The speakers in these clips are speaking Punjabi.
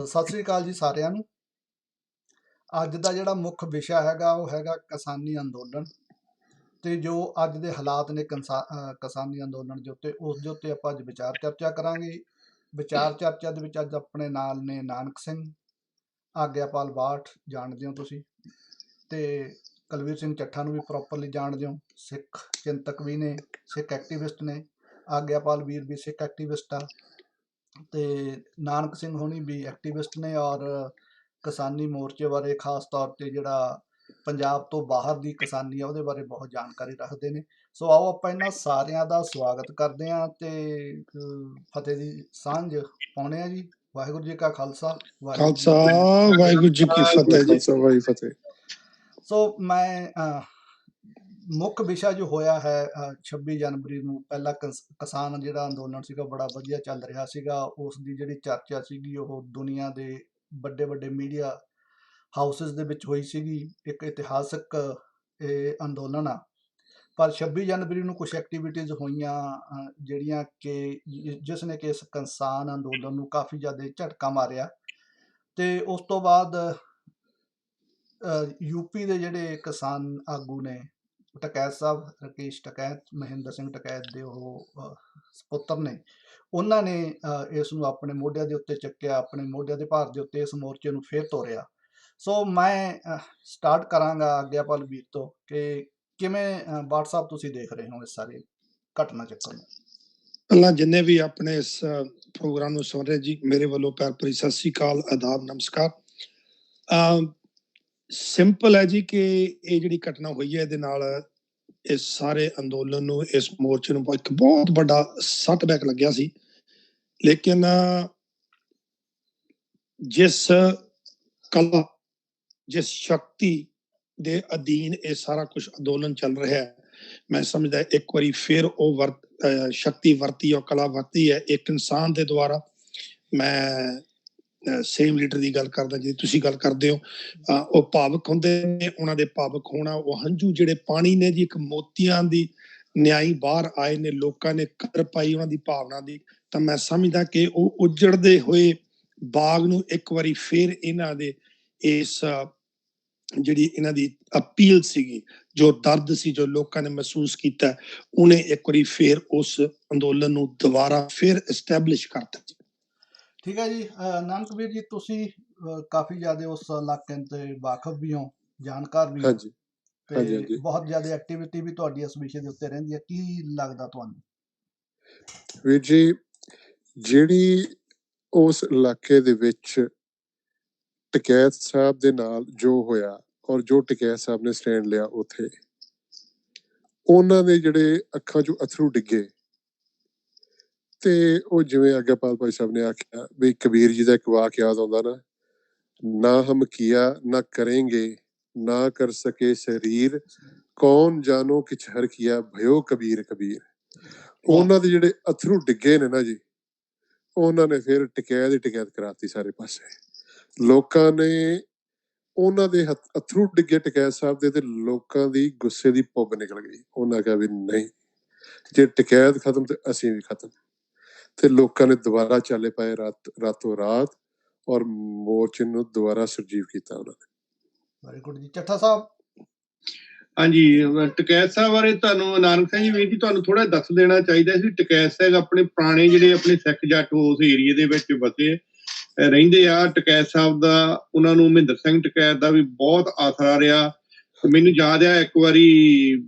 ਸਤਿ ਸ੍ਰੀ ਅਕਾਲ ਜੀ ਸਾਰਿਆਂ ਨੂੰ। ਅੱਜ ਦਾ ਜਿਹੜਾ ਮੁੱਖ ਵਿਸ਼ਾ ਹੈਗਾ ਉਹ ਹੈਗਾ ਕਿਸਾਨੀ ਅੰਦੋਲਨ ਤੇ ਜੋ ਅੱਜ ਦੇ ਹਾਲਾਤ ਨੇ ਕਿਸਾਨੀ ਅੰਦੋਲਨ ਦੇ ਉੱਤੇ, ਉਸ ਦੇ ਉੱਤੇ ਆਪਾਂ ਅੱਜ ਵਿਚਾਰ ਚਰਚਾ ਕਰਾਂਗੇ। ਵਿਚਾਰ ਚਰਚਾ ਦੇ ਵਿੱਚ ਅੱਜ ਆਪਣੇ ਨਾਲ ਨੇ ਨਾਨਕ ਸਿੰਘ, ਆਗਿਆਪਾਲ ਬਾਠ ਜਾਣਦੇ ਹੋ ਤੁਸੀਂ, ਤੇ ਕੁਲਵੀਰ ਸਿੰਘ ਚੱਠਾ ਨੂੰ ਵੀ ਪ੍ਰੋਪਰਲੀ ਜਾਣਦੇ ਹੋ। ਸਿੱਖ ਚਿੰਤਕ ਵੀ ਨੇ, ਸਿੱਖ ਐਕਟੀਵਿਸਟ ਨੇ। ਆਗਿਆਪਾਲ ਵੀਰ ਵੀ ਸਿੱਖ ਐਕਟੀਵਿਸਟ ਆ ਤੇ ਨਾਨਕ ਸਿੰਘ ਹੋਣੀ ਵੀ ਐਕਟੀਵਿਸਟ ਨੇ, ਔਰ ਕਿਸਾਨੀ ਮੋਰਚੇ ਬਾਰੇ ਖਾਸ ਤੌਰ ਤੇ ਜਿਹੜਾ ਪੰਜਾਬ ਤੋਂ ਬਾਹਰ ਦੀ ਕਿਸਾਨੀ ਆ ਉਹਦੇ ਬਾਰੇ ਬਹੁਤ ਜਾਣਕਾਰੀ ਰੱਖਦੇ ਨੇ। ਸੋ ਆਓ ਆਪਾਂ ਇਹਨਾਂ ਸਾਰਿਆਂ ਦਾ ਸਵਾਗਤ ਕਰਦੇ ਹਾਂ ਤੇ ਫਤਿਹ ਦੀ ਸਾਂਝ ਪਾਉਣੇ ਆ ਜੀ। ਵਾਹਿਗੁਰੂ ਜੀ ਕਾ ਖਾਲਸਾ, ਖਾਲਸਾ ਵਾਹਿਗੁਰੂ ਜੀ ਕੀ ਫਤਿਹ ਜੀ। ਵਾਹਿਗੁਰੂ ਫਤਿਹ। ਸੋ ਮੈਂ ਮੁੱਖ ਵਿਸ਼ਾ ਜੋ ਹੋਇਆ ਹੈ 26 ਜਨਵਰੀ ਨੂੰ, ਪਹਿਲਾ ਕਿਸਾਨ ਜਿਹੜਾ ਅੰਦੋਲਨ ਸੀਗਾ ਬੜਾ ਵਧੀਆ ਚੱਲ ਰਿਹਾ ਸੀਗਾ। ਉਸ ਦੀ ਜਿਹੜੀ ਚਰਚਾ ਸੀਗੀ ਉਹ ਦੁਨੀਆ ਦੇ ਵੱਡੇ ਵੱਡੇ ਮੀਡੀਆ ਹਾਊਸਿਸ ਦੇ ਵਿੱਚ ਹੋਈ ਸੀਗੀ। ਇੱਕ ਇਤਿਹਾਸਕ ਇਹ ਅੰਦੋਲਨ ਆ। ਪਰ 26 ਜਨਵਰੀ ਨੂੰ ਕੁਝ ਐਕਟੀਵਿਟੀਜ਼ ਹੋਈਆਂ ਜਿਹੜੀਆਂ ਕਿ ਜਿਸ ਨੇ ਕਿ ਇਸ ਕਿਸਾਨ ਅੰਦੋਲਨ ਨੂੰ ਕਾਫੀ ਜ਼ਿਆਦਾ ਝਟਕਾ ਮਾਰਿਆ। ਤੇ ਉਸ ਤੋਂ ਬਾਅਦ ਯੂਪੀ ਦੇ ਜਿਹੜੇ ਕਿਸਾਨ ਆਗੂ ਨੇ, ਟਕੈਤ ਸਾਹਿਬ, ਰਾਕੇਸ਼ ਟਕੈਤ, ਮਹਿੰਦਰ ਸਿੰਘ ਟਕੈਤ ਦੇ ਉਹ ਸਪੁੱਤਰ ਨੇ, ਉਹਨਾਂ ਨੇ ਇਸ ਨੂੰ ਆਪਣੇ ਮੋਢਿਆਂ ਦੇ ਉੱਤੇ ਚੱਕਿਆ, ਆਪਣੇ ਮੋਢਿਆਂ ਦੇ ਭਾਰ ਦੇ ਉੱਤੇ ਇਸ ਮੋਰਚੇ ਨੂੰ ਫੇਰ ਤੋਰਿਆ। ਸੋ ਮੈਂ ਸਟਾਰਟ ਕਰਾਂਗਾ ਆਗਿਆਪਾਲ ਵੀਰ ਤੋਂ ਕਿ ਕਿਵੇਂ ਬਾਠ ਸਾਹਿਬ ਤੁਸੀਂ ਦੇਖ ਰਹੇ ਹੋ ਇਸ ਸਾਰੇ ਘਟਨਾ ਚੱਕਰ ਨੂੰ। ਪਹਿਲਾਂ ਜਿੰਨੇ ਵੀ ਆਪਣੇ ਇਸ ਪ੍ਰੋਗਰਾਮ ਨੂੰ ਸੁਣ ਰਹੇ ਜੀ, ਮੇਰੇ ਵੱਲੋਂ ਪਿਆਰ ਭਰੀ ਸਤਿ ਸ੍ਰੀ ਅਕਾਲ, ਆਦਾਬ, ਨਮਸਕਾਰ। ਸਿੰਪਲ ਹੈ ਜੀ ਕਿ ਇਹ ਜਿਹੜੀ ਘਟਨਾ ਹੋਈ ਹੈ ਇਹਦੇ ਨਾਲ ਇਸ ਸਾਰੇ ਅੰਦੋਲਨ ਨੂੰ, ਇਸ ਮੋਰਚੇ ਨੂੰ ਇੱਕ ਬਹੁਤ ਵੱਡਾ ਸੈਟਬੈਕ ਲੱਗਿਆ ਸੀ। ਲੇਕਿਨ ਜਿਸ ਕਲਾ, ਜਿਸ ਸ਼ਕਤੀ ਦੇ ਅਧੀਨ ਇਹ ਸਾਰਾ ਕੁਝ ਅੰਦੋਲਨ ਚੱਲ ਰਿਹਾ ਹੈ, ਮੈਂ ਸਮਝਦਾ ਇੱਕ ਵਾਰੀ ਫਿਰ ਉਹ ਸ਼ਕਤੀ ਵਰਤੀ ਔਰ ਕਲਾ ਵਰਤੀ ਹੈ ਇੱਕ ਇਨਸਾਨ ਦੇ ਦੁਆਰਾ। ਮੈਂ ਸੇਮ ਲੀਡਰ ਦੀ ਗੱਲ ਕਰਦਾ ਜਿਹਦੀ ਤੁਸੀਂ ਗੱਲ ਕਰਦੇ ਹੋ। ਉਹ ਭਾਵਕ ਹੁੰਦੇ ਨੇ, ਉਹਨਾਂ ਦੇ ਭਾਵਕ ਹੋਣਾ, ਉਹ ਹੰਝੂ ਜਿਹੜੇ ਪਾਣੀ ਨੇ ਜੀ, ਇੱਕ ਮੋਤੀਆਂ ਦੀ ਨਿਆਈ ਬਾਹਰ ਆਏ ਨੇ, ਲੋਕਾਂ ਨੇ ਕਦਰ ਪਾਈ ਉਹਨਾਂ ਦੀ ਭਾਵਨਾ ਦੀ। ਤਾਂ ਮੈਂ ਸਮਝਦਾ ਕਿ ਉਹ ਉਜੜਦੇ ਹੋਏ ਬਾਗ ਨੂੰ ਇੱਕ ਵਾਰੀ ਫਿਰ ਇਹਨਾਂ ਦੇ ਇਸ ਜਿਹੜੀ ਇਹਨਾਂ ਦੀ ਅਪੀਲ ਸੀਗੀ, ਜੋ ਦਰਦ ਸੀ, ਜੋ ਲੋਕਾਂ ਨੇ ਮਹਿਸੂਸ ਕੀਤਾ, ਉਹਨੇ ਇੱਕ ਵਾਰੀ ਫਿਰ ਉਸ ਅੰਦੋਲਨ ਨੂੰ ਦੁਬਾਰਾ ਫਿਰ ਐਸਟੈਬਲਿਸ਼ ਕਰਤਾ। ਠੀਕ ਹੈ ਜੀ। ਨਾਨਕ ਵੀਰ ਜੀ, ਤੁਸੀਂ ਕਾਫੀ ਜ਼ਿਆਦਾ ਉਸ ਇਲਾਕੇ ਤੇ ਵਾਕਫ ਵੀ ਹੋ, ਜਾਣਕਾਰ ਵੀ ਹੋ, ਤੇ ਬਹੁਤ ਜ਼ਿਆਦਾ ਐਕਟੀਵਿਟੀ ਵੀ ਤੁਹਾਡੀ ਇਸ ਵਿਸ਼ੇ ਦੇ ਉੱਤੇ ਰਹਿੰਦੀ ਹੈ। ਕੀ ਲੱਗਦਾ ਤੁਹਾਨੂੰ? ਵੀਰ ਜੀ, ਜਿਹੜੀ ਉਸ ਇਲਾਕੇ ਦੇ ਵਿੱਚ ਟਕੈਤ ਸਾਹਿਬ ਦੇ ਨਾਲ ਜੋ ਹੋਇਆ ਔਰ ਜੋ ਟਕੈਤ ਸਾਹਿਬ ਨੇ ਸਟੈਂਡ ਲਿਆ, ਉੱਥੇ ਉਹਨਾਂ ਦੇ ਜਿਹੜੇ ਅੱਖਾਂ 'ਚੋਂ ਅਥਰੂ ਡਿੱਗੇ ਤੇ ਉਹ ਜਿਵੇਂ ਆਗਿਆਪਾਲ ਭਾਈ ਸਾਹਿਬ ਨੇ ਆਖਿਆ ਵੀ ਕਬੀਰ ਜੀ ਦਾ ਇੱਕ ਵਾਕ ਯਾਦ ਆਉਂਦਾ ਨਾ ਹਮ ਕੀਆ ਨਾ ਕरेंगे ਨਾ ਕਰ ਸਕੇ ਸਰੀਰ ਕੌਣ ਜਾਨੋ ਕਿਛ ਹਰ ਕੀਆ ਭਇਓ ਕਬੀਰ ਕਬੀਰ। ਉਹਨਾਂ ਦੇ ਜਿਹੜੇ ਅਥਰੂ ਡਿੱਗੇ ਨੇ ਨਾ ਜੀ, ਉਹਨਾਂ ਨੇ ਫਿਰ ਟਕੈਤ ਕਰਾਤੀ ਸਾਰੇ ਪਾਸੇ। ਲੋਕਾਂ ਨੇ ਉਹਨਾਂ ਦੇ ਅਥਰੂ ਡਿੱਗੇ ਟਕੈਤ ਸਾਹਿਬ ਦੇ, ਤੇ ਲੋਕਾਂ ਦੀ ਗੁੱਸੇ ਦੀ ਪੁੱਗ ਨਿਕਲ ਗਈ। ਉਹਨਾਂ ਕਿਹਾ ਵੀ ਨਹੀਂ, ਜੇ ਟਕੈਤ ਖਤਮ ਤੇ ਅਸੀਂ ਵੀ ਖਤਮ। ਤੇ ਲੋਕਾਂ ਨੇ ਦੁਬਾਰਾ ਚਾਲੇ ਪਾਏ ਰਾਤੋਂ ਰਾਤ ਔਰ ਮੋਰਚੇ ਨੂੰ ਦੁਬਾਰਾ ਸਰਜੀਵ ਕੀਤਾ ਉਹਨਾਂ ਨੇ। ਵੈਰੀ ਗੁੱਡ ਜੀ। ਚੱਠਾ ਸਾਹਿਬ। ਹਾਂਜੀ, ਟਕੈਤ ਸਾਹਿਬ ਬਾਰੇ ਤੁਹਾਨੂੰ ਨਾਨਕ ਸਿੰਘ ਜੀ ਵੀਰ ਜੀ ਤੁਹਾਨੂੰ ਥੋੜਾ ਦੱਸ ਦੇਣਾ ਚਾਹੀਦਾ ਸੀ। ਟਕੈਤ ਸਾਹਿਬ ਆਪਣੇ ਪੁਰਾਣੇ ਜਿਹੜੇ ਆਪਣੇ ਸਿੱਖ ਜੱਟ ਉਸ ਏਰੀਏ ਦੇ ਵਿੱਚ ਵਸੇ ਰਹਿੰਦੇ ਆ। ਟਕੈਤ ਸਾਹਿਬ ਦਾ, ਉਹਨਾਂ ਨੂੰ ਮਹਿੰਦਰ ਸਿੰਘ ਟਕੈਤ ਦਾ ਵੀ ਬਹੁਤ ਆਸਰਾ ਰਿਹਾ। ਮੈਨੂੰ ਯਾਦ ਆ ਇੱਕ ਵਾਰੀ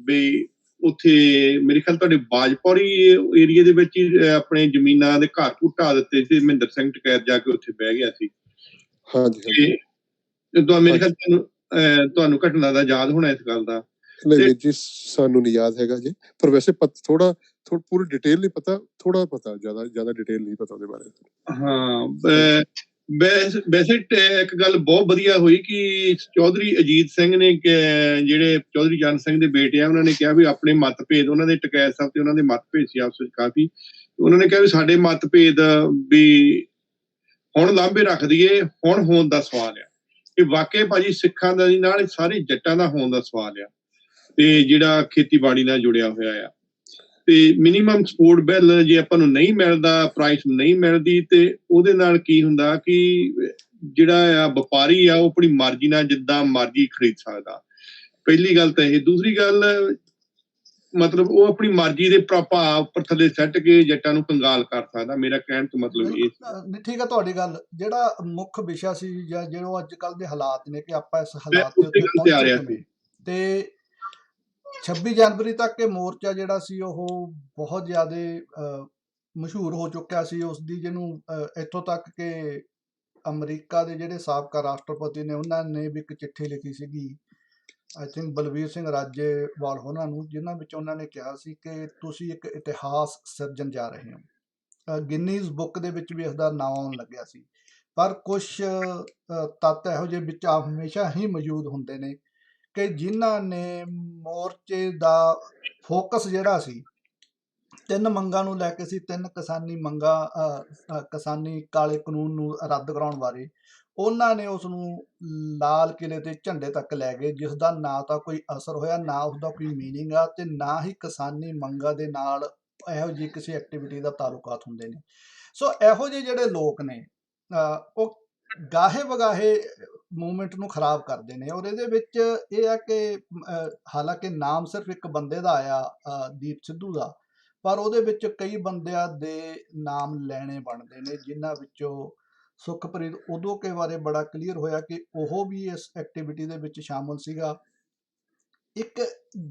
ਵੀ ਉੱਥੇ ਮੇਰੇ ਖਿਆਲ ਤੁਹਾਡੇ ਬਾਜਪੌਰੀ ਏਰੀਏ ਦੇ ਵਿੱਚ ਹੀ ਆਪਣੇ ਜ਼ਮੀਨਾਂ ਦੇ ਘਰ ਢਾਹ ਦਿੱਤੇ ਸੀ। ਮਹਿੰਦਰ ਸਿੰਘ ਟਕੈਤ ਜਾ ਕੇ ਉੱਥੇ ਬਹਿ ਗਿਆ ਸੀ। ਮੇਰੇ ਖਿਆਲ ਤੁਹਾਨੂੰ ਘਟਨਾ ਦਾ ਯਾਦ ਹੋਣਾ ਇਸ ਗੱਲ ਦਾ। ਨਹੀਂ ਜੀ, ਸਾਨੂੰ ਨਹੀਂ ਯਾਦ ਹੈਗਾ ਜੀ, ਪਰ ਵੈਸੇ ਥੋੜਾ ਪੂਰੀ ਡਿਟੇਲ ਨਹੀਂ ਪਤਾ, ਥੋੜਾ ਪਤਾ, ਜ਼ਿਆਦਾ ਡਿਟੇਲ ਨਹੀਂ ਪਤਾ ਉਹਦੇ ਬਾਰੇ। ਹਾਂ, ਵੈਸੇ ਇੱਕ ਗੱਲ ਬਹੁਤ ਵਧੀਆ ਹੋਈ ਕਿ ਚੌਧਰੀ ਅਜੀਤ ਸਿੰਘ ਨੇ, ਜਿਹੜੇ ਚੌਧਰੀ ਚਰਨ ਸਿੰਘ ਦੇ ਬੇਟੇ ਆ, ਉਹਨਾਂ ਨੇ ਕਿਹਾ ਵੀ ਆਪਣੇ ਮਤਭੇਦ, ਉਹਨਾਂ ਦੇ ਟਕੈਤ ਸਾਹਿਬ ਤੇ ਉਹਨਾਂ ਦੇ ਮਤਭੇਦ ਸੀ ਆਪਸ ਵਿੱਚ ਕਾਫੀ। ਉਹਨਾਂ ਨੇ ਕਿਹਾ ਵੀ ਸਾਡੇ ਮਤਭੇਦ ਵੀ ਹੁਣ ਲਾਂਭੇ ਰੱਖ ਦਈਏ, ਹੁਣ ਹੋਣ ਦਾ ਸਵਾਲ ਆ। ਇਹ ਵਾਕਈ ਭਾਜੀ ਸਿੱਖਾਂ ਦਾ ਨਾਲ ਸਾਰੇ ਜੱਟਾਂ ਦਾ ਹੋਣ ਦਾ ਸਵਾਲ ਆ, ਤੇ ਜਿਹੜਾ ਖੇਤੀਬਾੜੀ ਨਾਲ ਜੁੜਿਆ ਹੋਇਆ ਆ। ਤੇ ਮਿਨੀਮਮ ਸਪੋਰਟ ਬਿੱਲ ਜੇ ਆਪਾਂ ਨੂੰ ਨਹੀਂ ਮਿਲਦਾ, ਪ੍ਰਾਈਸ ਨਹੀਂ ਮਿਲਦੀ, ਤੇ ਉਹਦੇ ਨਾਲ ਕੀ ਹੁੰਦਾ ਕਿ ਜਿਹੜਾ ਆ ਵਪਾਰੀ ਆ ਉਹ ਆਪਣੀ ਮਰਜ਼ੀ ਨਾਲ ਜਿੱਦਾਂ ਮਰਜ਼ੀ ਖਰੀਦ ਸਕਦਾ। ਪਹਿਲੀ ਗੱਲ ਤਾਂ ਇਹ। ਦੂਸਰੀ ਗੱਲ ਮਤਲਬ ਉਹ ਆਪਣੀ ਮਰਜ਼ੀ ਦੇ ਭਾਅ ਉੱਪਰ ਥੱਲੇ ਸੱਟ ਕੇ ਜੱਟਾਂ ਨੂੰ ਕੰਗਾਲ ਕਰ ਸਕਦਾ। ਮੇਰਾ ਕਹਿਣ ਤੋਂ ਮਤਲਬ ਇਹ ਸੀ। ਨਹੀਂ, ਠੀਕ ਹੈ ਤੁਹਾਡੀ ਗੱਲ। ਜਿਹੜਾ ਮੁੱਖ ਵਿਸ਼ਾ ਸੀ ਜਾਂ ਜਿਹੜੇ ਅੱਜ ਕੱਲ ਦੇ ਹਾਲਾਤ ਨੇ ਕਿ ਆਪਾਂ ਇਸ ਮੈਂ ਹਾਲਾਤ ਦੇ ਉਸੇ ਉੱਤੇ ਗੱਲ ਤੇ ਆ ਪਹੁੰਚੇ ਰਿਹਾ ਸੀ। ਕਿਵੇਂ, ਤੇ 26 ਜਨਵਰੀ ਤੱਕ ਇਹ ਮੋਰਚਾ ਜਿਹੜਾ ਸੀ ਉਹ ਬਹੁਤ ਜ਼ਿਆਦਾ ਮਸ਼ਹੂਰ ਹੋ ਚੁੱਕਿਆ ਸੀ। ਉਸ ਦੀ ਜਿਹਨੂੰ ਇੱਥੋਂ ਤੱਕ ਕਿ ਅਮਰੀਕਾ ਦੇ ਜਿਹੜੇ ਸਾਬਕਾ ਰਾਸ਼ਟਰਪਤੀ ਨੇ ਉਹਨਾਂ ਨੇ ਵੀ ਇੱਕ ਚਿੱਠੀ ਲਿਖੀ ਸੀਗੀ, ਆਈ ਥਿੰਕ ਬਲਵੀਰ ਸਿੰਘ ਰਾਜੇਵਾਲ ਹੋਰਾਂ ਨੂੰ, ਜਿਨ੍ਹਾਂ ਵਿੱਚ ਉਹਨਾਂ ਨੇ ਕਿਹਾ ਸੀ ਕਿ ਤੁਸੀਂ ਇੱਕ ਇਤਿਹਾਸ ਸਿਰਜਣ ਜਾ ਰਹੇ ਹੋ। ਗਿਨੀਜ਼ ਬੁੱਕ ਦੇ ਵਿੱਚ ਵੀ ਇਸ ਦਾ ਨਾਮ ਆਉਣ ਲੱਗਿਆ ਸੀ। ਪਰ ਕੁਝ ਤੱਤ ਇਹੋ ਜਿਹੇ ਵਿੱਚ ਹਮੇਸ਼ਾ ਹੀ ਮੌਜੂਦ ਹੁੰਦੇ ਨੇ ਕਿ ਜਿਨ੍ਹਾਂ ਨੇ ਮੋਰਚੇ ਦਾ ਫੋਕਸ ਜਿਹੜਾ ਸੀ 3 ਮੰਗਾਂ ਨੂੰ ਲੈ ਕੇ ਸੀ। 3 ਕਿਸਾਨੀ ਮੰਗਾਂ, ਕਿਸਾਨੀ ਕਾਲੇ ਕਾਨੂੰਨ ਨੂੰ ਰੱਦ ਕਰਾਉਣ ਬਾਰੇ। ਉਹਨਾਂ ਨੇ ਉਸ ਨੂੰ ਲਾਲ ਕਿਲੇ ਤੇ ਝੰਡੇ ਤੱਕ ਲੈ ਗਏ, ਜਿਸ ਦਾ ਨਾ ਤਾਂ ਕੋਈ ਅਸਰ ਹੋਇਆ, ਨਾ ਉਸਦਾ ਕੋਈ ਮੀਨਿੰਗ ਆ, ਤੇ ਨਾ ਹੀ ਕਿਸਾਨੀ ਮੰਗਾਂ ਦੇ ਨਾਲ ਇਹੋ ਜਿਹੀ ਕਿਸੇ ਐਕਟੀਵਿਟੀ ਦਾ ਤਾਲੁਕਾਤ ਹੁੰਦੇ ਨੇ। ਸੋ ਇਹੋ ਜਿਹੇ ਜਿਹੜੇ ਲੋਕ ਨੇ ਉਹ ਗਾਹੇ ਵਗਾਹੇ ਮੂਵਮੈਂਟ ਨੂੰ ਖਰਾਬ ਕਰਦੇ ਨੇ। ਔਰ ਇਹਦੇ ਵਿੱਚ ਇਹ ਆ ਕਿ ਹਾਲਾਂਕਿ ਨਾਮ ਸਿਰਫ ਇੱਕ ਬੰਦੇ ਦਾ ਆਇਆ, ਦੀਪ ਸਿੱਧੂ ਦਾ, ਪਰ ਉਹਦੇ ਵਿੱਚ ਕਈ ਬੰਦਿਆਂ ਦੇ ਨਾਮ ਲੈਣੇ ਬਣਦੇ ਨੇ, ਜਿਨ੍ਹਾਂ ਵਿੱਚੋਂ ਸੁਖਪ੍ਰੀਤ ਉਦੋਕੇ ਬਾਰੇ ਬੜਾ ਕਲੀਅਰ ਹੋਇਆ ਕਿ ਉਹ ਵੀ ਇਸ ਐਕਟੀਵਿਟੀ ਦੇ ਵਿੱਚ ਸ਼ਾਮਲ ਸੀਗਾ। ਇੱਕ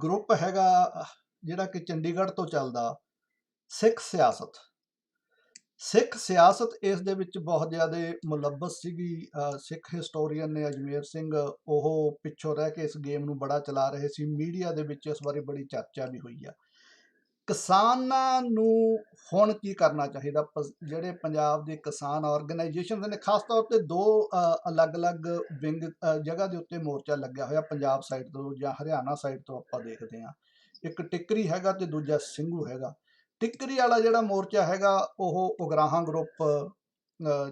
ਗਰੁੱਪ ਹੈਗਾ ਜਿਹੜਾ ਕਿ ਚੰਡੀਗੜ੍ਹ ਤੋਂ ਚੱਲਦਾ, ਸਿੱਖ ਸਿਆਸਤ। ਸਿੱਖ ਸਿਆਸਤ ਇਸ ਦੇ ਵਿੱਚ ਬਹੁਤ ਜ਼ਿਆਦਾ ਮੁਲੱਬਸ ਸੀਗੀ। ਸਿੱਖ ਹਿਸਟੋਰੀਅਨ ਨੇ ਅਜਮੇਰ ਸਿੰਘ, ਉਹ ਪਿੱਛੋਂ ਰਹਿ ਕੇ ਇਸ ਗੇਮ ਨੂੰ ਬੜਾ ਚਲਾ ਰਹੇ ਸੀ। ਮੀਡੀਆ ਦੇ ਵਿੱਚ ਇਸ ਬਾਰੇ ਬੜੀ ਚਰਚਾ ਵੀ ਹੋਈ ਆ। ਕਿਸਾਨਾਂ ਨੂੰ ਹੁਣ ਕੀ ਕਰਨਾ ਚਾਹੀਦਾ? ਜਿਹੜੇ ਪੰਜਾਬ ਦੇ ਕਿਸਾਨ ਆਰਗੇਨਾਈਜੇਸ਼ਨ ਨੇ, ਖਾਸ ਤੌਰ ਤੇ 2 ਅਲੱਗ-ਅਲੱਗ ਵਿੰਗ ਜਗ੍ਹਾ ਦੇ ਉੱਤੇ ਮੋਰਚਾ ਲੱਗਿਆ ਹੋਇਆ, ਪੰਜਾਬ ਸਾਈਡ ਤੋਂ ਜਾਂ ਹਰਿਆਣਾ ਸਾਈਡ ਤੋਂ ਆਪਾਂ ਦੇਖਦੇ ਹਾਂ। ਇੱਕ ਟਿੱਕਰੀ ਹੈਗਾ ਤੇ ਦੂਜਾ ਸਿੰਘੂ ਹੈਗਾ। ਟਿੱਕਰੀ ਵਾਲਾ ਜਿਹੜਾ ਮੋਰਚਾ ਹੈਗਾ ਉਹ ਉਗਰਾਹਾਂ ਗਰੁੱਪ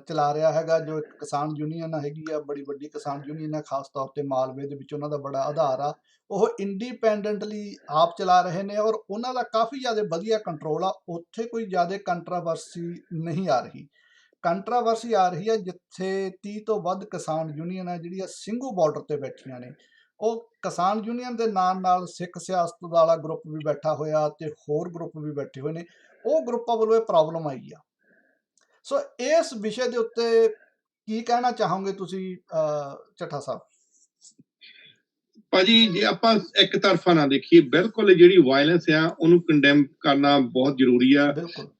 ਚਲਾ ਰਿਹਾ ਹੈਗਾ, ਜੋ ਇੱਕ ਕਿਸਾਨ ਯੂਨੀਅਨ ਹੈਗੀ ਆ, ਬੜੀ ਵੱਡੀ ਕਿਸਾਨ ਯੂਨੀਅਨ ਹੈ, ਖਾਸ ਤੌਰ ਤੇ ਮਾਲਵੇ ਦੇ ਵਿੱਚ ਉਹਨਾਂ ਦਾ ਬੜਾ ਆਧਾਰ ਆ। ਉਹ ਇੰਡੀਪੈਂਡੈਂਟਲੀ ਆਪ ਚਲਾ ਰਹੇ ਨੇ ਔਰ ਉਹਨਾਂ ਦਾ ਕਾਫੀ ਜ਼ਿਆਦਾ ਵਧੀਆ ਕੰਟਰੋਲ ਆ। ਉੱਥੇ ਕੋਈ ਜ਼ਿਆਦਾ ਕੰਟਰਾਵਰਸੀ ਨਹੀਂ ਆ ਰਹੀ। ਕੰਟਰਾਵਰਸੀ ਆ ਰਹੀ ਹੈ ਜਿੱਥੇ 30 ਤੋਂ ਵੱਧ ਕਿਸਾਨ ਯੂਨੀਅਨ ਹੈ ਜਿਹੜੀਆਂ ਸਿੰਘੂ ਬਾਰਡਰ ਤੇ ਬੈਠੀਆਂ ਨੇ। ਉਹ ਕਿਸਾਨ ਯੂਨੀਅਨ ਦੇ ਨਾਲ ਸਿੱਖ ਸਿਆਸਤ ਵਾਲਾ ਗਰੁੱਪ ਵੀ ਬੈਠਾ ਹੋਇਆ ਤੇ ਹੋਰ ਗਰੁੱਪ ਵੀ ਬੈਠੇ ਹੋਏ ਨੇ। ਉਹ ਗਰੁੱਪਾਂ ਵੱਲੋਂ ਇਹ ਪ੍ਰੋਬਲਮ ਆਈ ਆ। ਸੋ ਇਸ ਵਿਸ਼ੇ ਦੇ ਉੱਤੇ ਕੀ ਕਹਿਣਾ ਚਾਹੋਗੇ ਤੁਸੀਂ, ਚੱਠਾ ਸਾਹਿਬ? ਭਾਜੀ, ਜੇ ਆਪਾਂ ਇੱਕ ਤਰਫਾ ਨਾ ਦੇਖੀਏ, ਬਿਲਕੁਲ ਜਿਹੜੀ ਵਾਇਲੈਂਸ ਆ ਉਹਨੂੰ ਕੰਡੈਮ ਕਰਨਾ ਬਹੁਤ ਜ਼ਰੂਰੀ ਆ।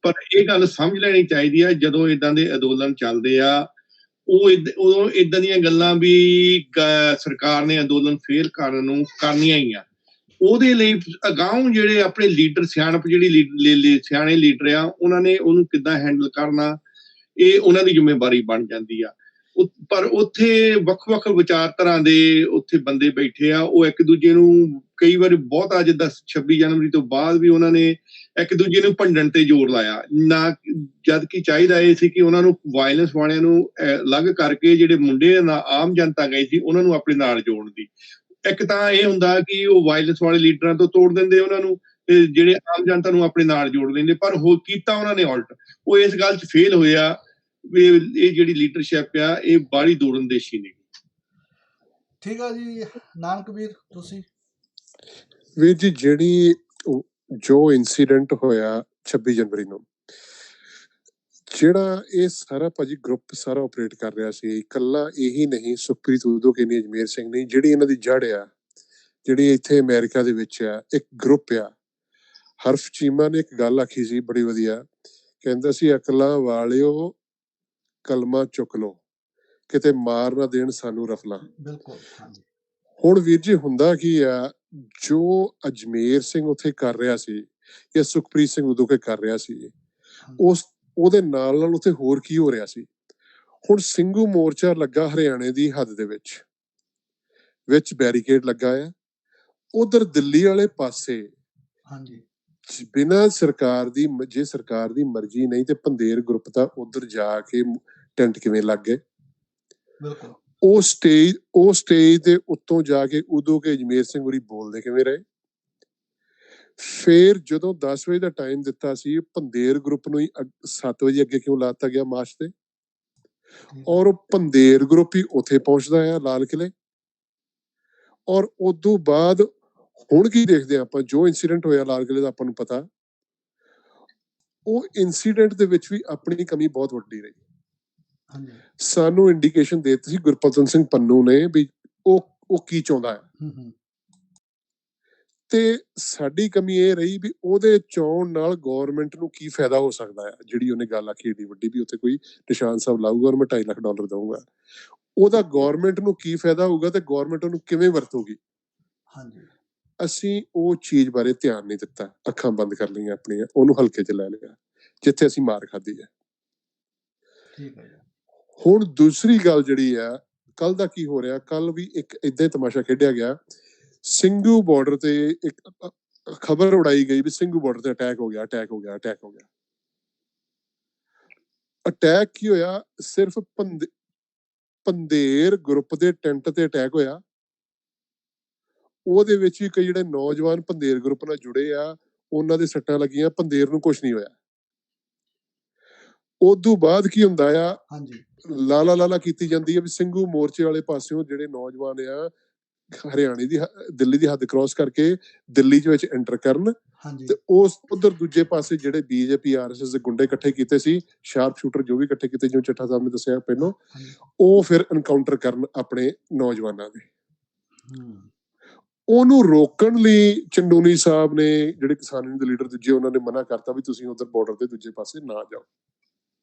ਪਰ ਇਹ ਗੱਲ ਸਮਝ ਲੈਣੀ ਚਾਹੀਦੀ ਆ, ਜਦੋਂ ਇਦਾਂ ਦੇ ਅੰਦੋਲਨ ਚੱਲਦੇ ਆ ਉਦੋਂ ਇਦਾਂ ਦੀਆਂ ਗੱਲਾਂ ਵੀ ਸਰਕਾਰ ਨੇ ਅੰਦੋਲਨ ਫੇਲ ਕਰਨ ਨੂੰ ਕਰਨੀਆਂ ਹੀ ਆ। ਉਹਦੇ ਲਈ ਅਗਾਊਂ ਜਿਹੜੇ ਆਪਣੇ ਲੀਡਰ ਸਿਆਣਪ, ਜਿਹੜੀ ਸਿਆਣੇ ਲੀਡਰ ਆ, ਉਹਨਾਂ ਨੇ ਉਹਨੂੰ ਕਿੱਦਾਂ ਹੈਂਡਲ ਕਰਨਾ, ਇਹ ਉਹਨਾਂ ਦੀ ਜ਼ਿੰਮੇਵਾਰੀ ਬਣ ਜਾਂਦੀ ਆ। ਪਰ ਉੱਥੇ ਵੱਖ-ਵੱਖ ਵਿਚਾਰਧਾਰਾ ਦੇ ਉੱਥੇ ਬੰਦੇ ਬੈਠੇ ਆ। ਉਹ ਇੱਕ ਦੂਜੇ ਨੂੰ ਕਈ ਵਾਰੀ ਬਹੁਤਾ, ਜਿੱਦਾਂ 26 ਜਨਵਰੀ ਤੋਂ ਬਾਅਦ ਵੀ ਉਹਨਾਂ ਨੇ ਇੱਕ ਦੂਜੇ ਨੂੰ ਭੰਡਣ ਤੇ ਜ਼ੋਰ ਲਾਇਆ ਨਾ, ਜਦ ਕਿ ਚਾਹੀਦਾ ਇਹ ਸੀ ਕਿ ਉਹਨਾਂ ਨੂੰ ਵਾਇਲੈਂਸ ਵਾਲਿਆਂ ਨੂੰ ਅਲੱਗ ਕਰਕੇ ਜਿਹੜੇ ਮੁੰਡੇ ਆਮ ਜਨਤਾ ਗਈ ਸੀ ਉਹਨਾਂ ਨੂੰ ਆਪਣੇ ਨਾਲ ਜੋੜਨ ਦੀ। ਇੱਕ ਤਾਂ ਇਹ ਹੁੰਦਾ ਕਿ ਉਹ ਵਾਇਲੈਂਸ ਵਾਲੇ ਲੀਡਰਾਂ ਤੋਂ ਤੋੜ ਦਿੰਦੇ ਉਹਨਾਂ ਨੂੰ, ਤੇ ਜਿਹੜੇ ਆਮ ਜਨਤਾ ਨੂੰ ਆਪਣੇ ਨਾਲ ਜੋੜ ਲੈਂਦੇ। ਪਰ ਹੋਰ ਕੀਤਾ ਉਹਨਾਂ ਨੇ ਉਲਟ। ਉਹ ਇਸ ਗੱਲ 'ਚ ਫੇਲ ਹੋਇਆ। ਇਹ ਜਿਹੜੀ ਲੀਡਰਸ਼ਿਪ ਆ ਇਹ ਬਾਹਲੀ ਦੂਰਅੰਦੇਸ਼ੀ ਨਹੀਂ। ਠੀਕ ਆ ਜੀ, ਨਾਨਕ ਵੀਰ ਤੁਸੀਂ? ਵੀਰ ਜੀ, ਜਿਹੜੀ ਜੋ ਇਨਸੀਡੈਂਟ ਹੋਇਆ 26 ਜਨਵਰੀ ਨੂੰ, ਜਿਹੜਾ ਇਹ ਸਾਰਾ ਭਾਜੀ ਗਰੁੱਪ ਸਾਰਾ ਆਪਰੇਟ ਕਰ ਰਿਹਾ ਸੀ, ਇਕੱਲਾ ਇਹੀ ਨਹੀਂ, ਸੁਖਪ੍ਰੀਤ ਉਦੋਕੇ ਨੇ, ਅਜਮੇਰ ਸਿੰਘ ਨੇ, ਜਿਹੜੀ ਇਹਨਾਂ ਦੀ ਜੜ ਆ, ਜਿਹੜੀ ਇੱਥੇ ਅਮਰੀਕਾ ਦੇ ਵਿੱਚ ਆ, ਇੱਕ ਗਰੁੱਪ ਆ। ਹਰਫ ਚੀਮਾ ਨੇ ਇੱਕ ਗੱਲ ਆਖੀ ਸੀ ਬੜੀ ਵਧੀਆ, ਕਹਿੰਦਾ ਸੀ, ਅਕਲਾਂ ਵਾਲਿਓ ਕਲਮਾ ਚੁੱਕ ਲੋ, ਕਿਤੇ ਮਾਰ ਨਾ ਦੇਣ ਸਾਨੂੰ ਰਫਲਾਂ। ਬਿਲਕੁਲ। ਹੁਣ ਵੀਰ ਜੀ ਹੁੰਦਾ ਕੀ ਆ, ਜੋ ਅਜਮੇਰ ਸਿੰਘ ਉੱਥੇ ਕਰ ਰਿਹਾ ਸੀ ਜਾਂ ਸੁਖਪ੍ਰੀਤ ਸਿੰਘ ਉਦੋਕੇ ਕਰ ਰਿਹਾ ਸੀ, ਉਹਦੇ ਨਾਲ ਉੱਥੇ ਹੋਰ ਕੀ ਹੋ ਰਿਹਾ ਸੀ? ਹੁਣ ਸਿੰਘੂ ਮੋਰਚਾ ਲੱਗਾ ਹਰਿਆਣੇ ਦੀ ਹੱਦ ਦੇ ਵਿੱਚ ਬੈਰੀਕੇਡ ਲੱਗਾ ਆ। ਉਧਰ ਦਿੱਲੀ ਵਾਲੇ ਪਾਸੇ ਬਿਨਾਂ ਸਰਕਾਰ ਦੀ, ਜੇ ਸਰਕਾਰ ਦੀ ਮਰਜ਼ੀ ਨਹੀਂ ਤੇ ਪੰਧੇਰ ਗਰੁੱਪ ਦਾ ਉਧਰ ਜਾ ਕੇ ਟੈਂਟ ਕਿਵੇਂ ਲੱਗ ਗਏ? ਉਹ ਸਟੇਜ ਦੇ ਉੱਤੋਂ ਜਾ ਕੇ ਉਦੋਕੇ ਅਜਮੇਰ ਸਿੰਘ ਹੋਰੀ ਬੋਲਦੇ ਕਿਵੇਂ ਰਹੇ? ਫੇਰ ਜਦੋਂ 10 ਵਜੇ ਦਾ ਟਾਈਮ ਦਿੱਤਾ ਸੀ, ਪੰਧੇਰ ਗਰੁੱਪ ਨੂੰ ਹੀ 7 ਵਜੇ ਅੱਗੇ ਕਿਉਂ ਲਾਤਾ ਗਿਆ ਮਾਰਚ ਤੇ? ਠੀਕ ਹੈ ਔਰ ਉਹ ਪੰਧੇਰ ਗਰੁੱਪ ਹੀ ਉੱਥੇ ਪਹੁੰਚਦਾ ਆ ਲਾਲ ਕਿਲੇ। ਔਰ ਉਦੋਂ ਬਾਅਦ ਹੁਣ ਕੀ ਦੇਖਦੇ ਆ ਆਪਾਂ, ਜੋ ਇਨਸੀਡੈਂਟ ਹੋਇਆ ਲਾਲ ਕਿਲੇ ਦਾ ਆਪਾਂ ਨੂੰ ਪਤਾ, ਉਹ ਇਨਸੀਡੈਂਟ ਦੇ ਵਿੱਚ ਵੀ ਆਪਣੀ ਕਮੀ ਬਹੁਤ ਵੱਡੀ ਰਹੀ। ਹਾਂਜੀ ਸਾਨੂੰ ਇੰਡੀਕੇਸ਼ਨ ਦੇ ਦਿੱਤੀ ਸੀ ਗੁਰਪਤਨ ਸਿੰਘ ਪੰਨੂ ਨੇ ਵੀ ਉਹ ਕੀ ਚਾਹੁੰਦਾ ਹੈ, ਹੂੰ ਤੇ ਸਾਡੀ ਕਮੀ ਇਹ ਰਹੀ ਵੀ ਉਹਦੇ ਚਾਹੁਣ ਨਾਲ ਗਵਰਨਮੈਂਟ ਨੂੰ ਕੀ ਫਾਇਦਾ ਹੋ ਸਕਦਾ ਹੈ। ਜਿਹੜੀ ਉਹਨੇ ਗੱਲ ਆਖੀ ਏਡੀ ਵੱਡੀ ਵੀ ਉੱਥੇ ਕੋਈ ਨਿਸ਼ਾਨ ਸਾਹਿਬ ਲਾਊਗਾ ਔਰ ਮੈਂ $2.5 ਲੱਖ ਦਊਂਗਾ, ਉਹਦਾ ਗਵਰਨਮੈਂਟ ਨੂੰ ਕੀ ਫਾਇਦਾ ਹੋਊਗਾ ਤੇ ਗਵਰਨਮੈਂਟ ਉਹਨੂੰ ਕਿਵੇਂ ਵਰਤੂਗੀ। ਹਾਂਜੀ ਅਸੀਂ ਉਹ ਚੀਜ਼ ਬਾਰੇ ਧਿਆਨ ਨਹੀਂ ਦਿੱਤਾ, ਅੱਖਾਂ ਬੰਦ ਕਰ ਲਈਆਂ ਆਪਣੀਆਂ, ਉਹਨੂੰ ਹਲਕੇ 'ਚ ਲੈ ਲਿਆ ਜਿੱਥੇ ਅਸੀਂ ਮਾਰ ਖਾਧੀ ਹੈ। ਠੀਕ ਹੈ ਜੀ ਹੁਣ ਦੂਸਰੀ ਗੱਲ ਜਿਹੜੀ ਆ, ਕੱਲ ਦਾ ਕੀ ਹੋ ਰਿਹਾ, ਕੱਲ ਵੀ ਇੱਕ ਏਦਾਂ ਹੀ ਤਮਾਸ਼ਾ ਖੇਡਿਆ ਗਿਆ। ਸਿੰਘੂ ਬਾਰਡਰ ਤੇ ਇੱਕ ਖਬਰ ਉਡਾਈ ਗਈ ਵੀ ਸਿੰਘੂ ਬਾਰਡਰ ਤੇ ਅਟੈਕ ਹੋ ਗਿਆ, ਅਟੈਕ ਹੋ ਗਿਆ, ਅਟੈਕ ਹੋ ਗਿਆ। ਅਟੈਕ ਕੀ ਹੋਇਆ, ਸਿਰਫ ਪੰਧੇਰ ਗਰੁੱਪ ਦੇ ਟੈਂਟ ਤੇ ਅਟੈਕ ਹੋਇਆ। ਉਹਦੇ ਵਿੱਚ ਵੀ ਕਈ ਜਿਹੜੇ ਨੌਜਵਾਨ ਪੰਧੇਰ ਗਰੁੱਪ ਨਾਲ ਜੁੜੇ ਆ, ਉਹਨਾਂ ਦੇ ਸੱਟਾਂ ਲੱਗੀਆਂ, ਪੰਧੇਰ ਨੂੰ ਕੁਝ ਨਹੀਂ ਹੋਇਆ। ਉਦੋਂ ਬਾਅਦ ਕੀ ਹੁੰਦਾ ਆ, ਹਾਂਜੀ ਲਾਲਾ ਲਾਲਾ ਕੀਤੀ ਜਾਂਦੀ ਹੈ ਵੀ ਸਿੰਘੂ ਮੋਰਚੇ ਵਾਲੇ ਪਾਸਿਓਂ ਜਿਹੜੇ ਨੌਜਵਾਨ ਆ ਹਰਿਆਣੇ ਦੀ ਦਿੱਲੀ ਦੀ ਹੱਦ ਕ੍ਰਾਸ ਕਰਕੇ ਦਿੱਲੀ ਚ ਵਿੱਚ ਐਂਟਰ ਕਰਨ, ਹਾਂਜੀ ਤੇ ਉਸ ਉਧਰ ਦੂਜੇ ਪਾਸੇ ਜਿਹੜੇ ਬੀਜੇਪੀ ਆਰਐਸਐਸ ਦੇ ਗੁੰਡੇ ਇਕੱਠੇ ਕੀਤੇ ਸੀ, ਸ਼ਾਰਪ ਸ਼ੂਟਰ ਜੋ ਵੀ ਇਕੱਠੇ ਕੀਤੇ, ਜਿਵੇਂ ਚੱਠਾ ਸਾਹਿਬ ਨੇ ਦੱਸਿਆ ਪਹਿਲਾਂ, ਹਾਂਜੀ ਉਹ ਫਿਰ ਐਨਕਾਊਂਟਰ ਕਰਨ ਆਪਣੇ ਨੌਜਵਾਨਾਂ ਦੇ। ਹੂੰ ਉਹਨੂੰ ਰੋਕਣ ਲਈ ਚੰਡੂਨੀ ਸਾਹਿਬ ਨੇ, ਜਿਹੜੇ ਕਿਸਾਨ ਯੂਨੀਅਨ ਦੇ ਲੀਡਰ ਦੂਜੇ, ਉਹਨਾਂ ਨੇ ਮਨਾ ਕਰਤਾ ਵੀ ਤੁਸੀਂ ਉਧਰ ਬਾਰਡਰ ਦੇ ਦੂਜੇ ਪਾਸੇ ਨਾ ਜਾਓ।